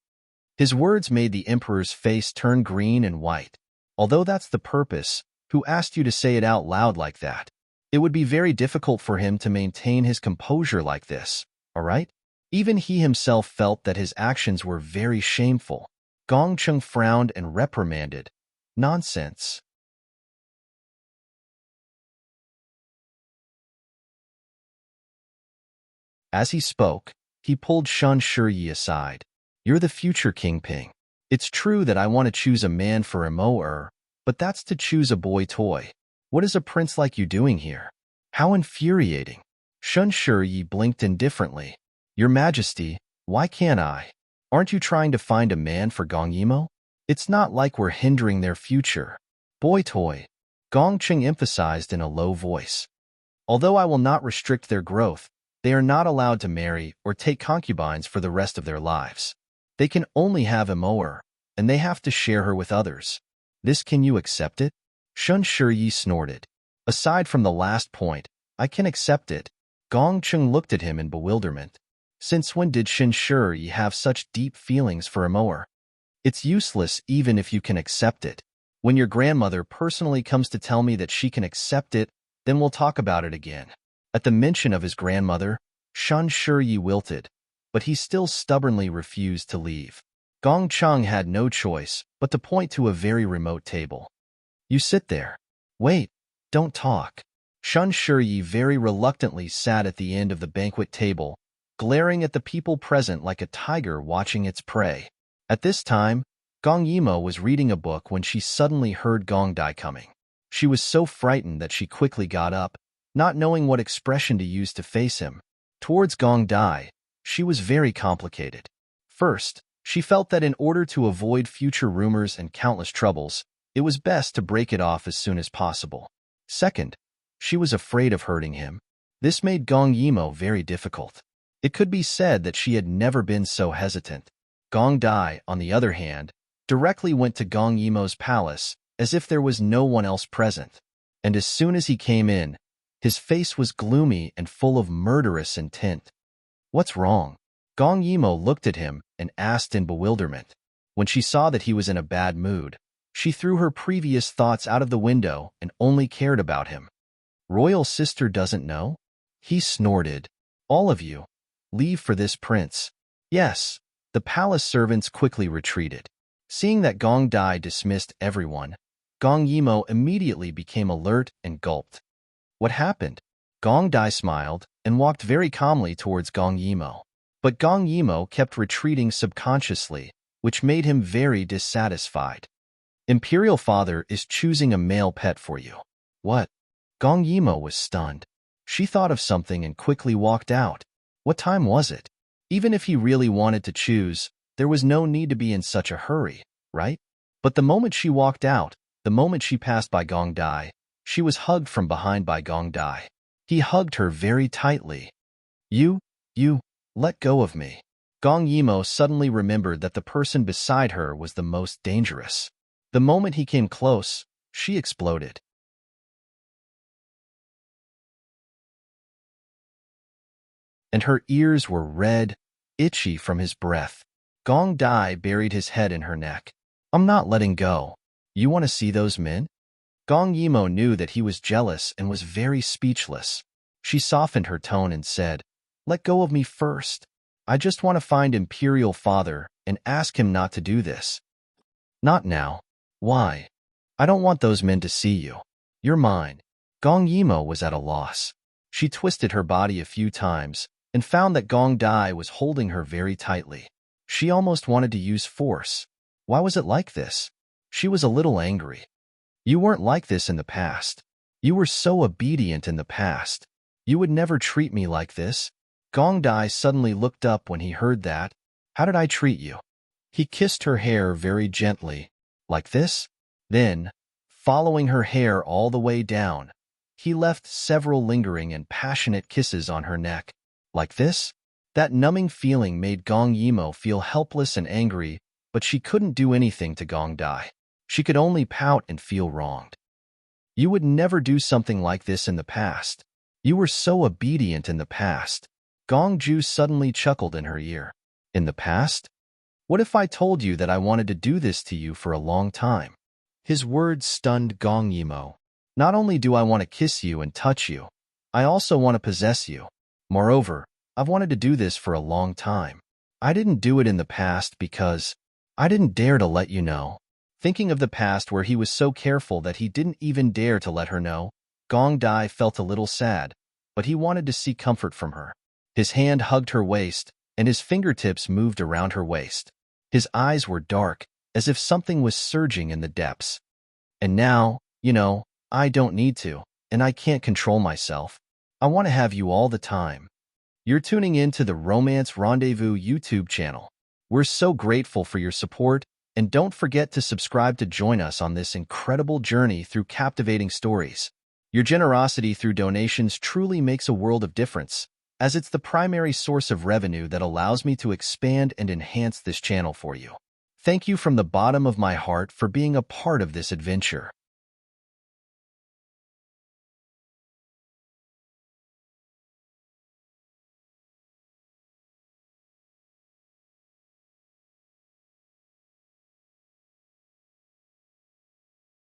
His words made the emperor's face turn green and white. "Although that's the purpose, who asked you to say it out loud like that? It would be very difficult for him to maintain his composure like this, all right?" Even he himself felt that his actions were very shameful. Gongqing frowned and reprimanded, "Nonsense." As he spoke, he pulled Shan Shiyi aside. "You're the future kingpin. It's true that I want to choose a man for Immerse, but that's to choose a boy toy. What is a prince like you doing here? How infuriating." Shan Shiyi blinked indifferently. "Your Majesty, why can't I? Aren't you trying to find a man for Gong Yimo? It's not like we're hindering their future." "Boy toy," Gongqing emphasized in a low voice. "Although I will not restrict their growth, they are not allowed to marry or take concubines for the rest of their lives. They can only have Immerse, and they have to share her with others. This, can you accept it?" Shan Shiyi snorted. "Aside from the last point, I can accept it." Gongqing looked at him in bewilderment. Since when did Shin Shiyi have such deep feelings for Immerse? "It's useless even if you can accept it. When your grandmother personally comes to tell me that she can accept it, then we'll talk about it again." At the mention of his grandmother, Shan Shiyi wilted, but he still stubbornly refused to leave. Gongqing had no choice but to point to a very remote table. "You sit there. Wait, don't talk." Shan Shiyi very reluctantly sat at the end of the banquet table, glaring at the people present like a tiger watching its prey. At this time, Gong Yimo was reading a book when she suddenly heard Gong Dai coming. She was so frightened that she quickly got up, not knowing what expression to use to face him. Towards Gong Dai, she was very complicated. First, she felt that in order to avoid future rumors and countless troubles, it was best to break it off as soon as possible. Second, she was afraid of hurting him. This made Gong Yimo very difficult. It could be said that she had never been so hesitant. Gong Dai, on the other hand, directly went to Gong Yimo's palace as if there was no one else present. And as soon as he came in, his face was gloomy and full of murderous intent. "What's wrong?" Gong Yimo looked at him and asked in bewilderment. When she saw that he was in a bad mood, she threw her previous thoughts out of the window and only cared about him. "Royal sister doesn't know?" He snorted. "All of you. Leave for this prince. Yes. The palace servants quickly retreated. Seeing that Gong Dai dismissed everyone, Gong Yimo immediately became alert and gulped. What happened? Gong Dai smiled and walked very calmly towards Gong Yimo. But Gong Yimo kept retreating subconsciously, which made him very dissatisfied. Imperial Father is choosing a male pet for you. What? Gong Yimo was stunned. She thought of something and quickly walked out. What time was it? Even if he really wanted to choose, there was no need to be in such a hurry, right? But the moment she walked out, the moment she passed by Gong Dai, she was hugged from behind by Gong Dai. He hugged her very tightly. You, let go of me. Gong Yimo suddenly remembered that the person beside her was the most dangerous. The moment he came close, she exploded. And her ears were red, itchy from his breath. Gong Dai buried his head in her neck. I'm not letting go. You want to see those men? Gong Yimo knew that he was jealous and was very speechless. She softened her tone and said, Let go of me first. I just want to find Imperial Father and ask him not to do this. Not now. Why? I don't want those men to see you. You're mine. Gong Yimo was at a loss. She twisted her body a few times and found that Gong Dai was holding her very tightly. She almost wanted to use force. Why was it like this? She was a little angry. You weren't like this in the past. You were so obedient in the past. You would never treat me like this. Gong Dai suddenly looked up when he heard that. How did I treat you? He kissed her hair very gently. Like this? Then, following her hair all the way down, he left several lingering and passionate kisses on her neck. Like this? That numbing feeling made Gong Yimo feel helpless and angry, but she couldn't do anything to Gong Dai. She could only pout and feel wronged. You would never do something like this in the past. You were so obedient in the past. Gong Ju suddenly chuckled in her ear. In the past? What if I told you that I wanted to do this to you for a long time? His words stunned Gong Yimo. Not only do I want to kiss you and touch you, I also want to possess you. Moreover, I've wanted to do this for a long time. I didn't do it in the past because I didn't dare to let you know. Thinking of the past where he was so careful that he didn't even dare to let her know, Gong Dai felt a little sad, but he wanted to seek comfort from her. His hand hugged her waist, and his fingertips moved around her waist. His eyes were dark, as if something was surging in the depths. And now, I don't need to, and I can't control myself. I want to have you all the time. You're tuning in to the Romance Rendezvous YouTube channel. We're so grateful for your support, and don't forget to subscribe to join us on this incredible journey through captivating stories. Your generosity through donations truly makes a world of difference, as it's the primary source of revenue that allows me to expand and enhance this channel for you. Thank you from the bottom of my heart for being a part of this adventure.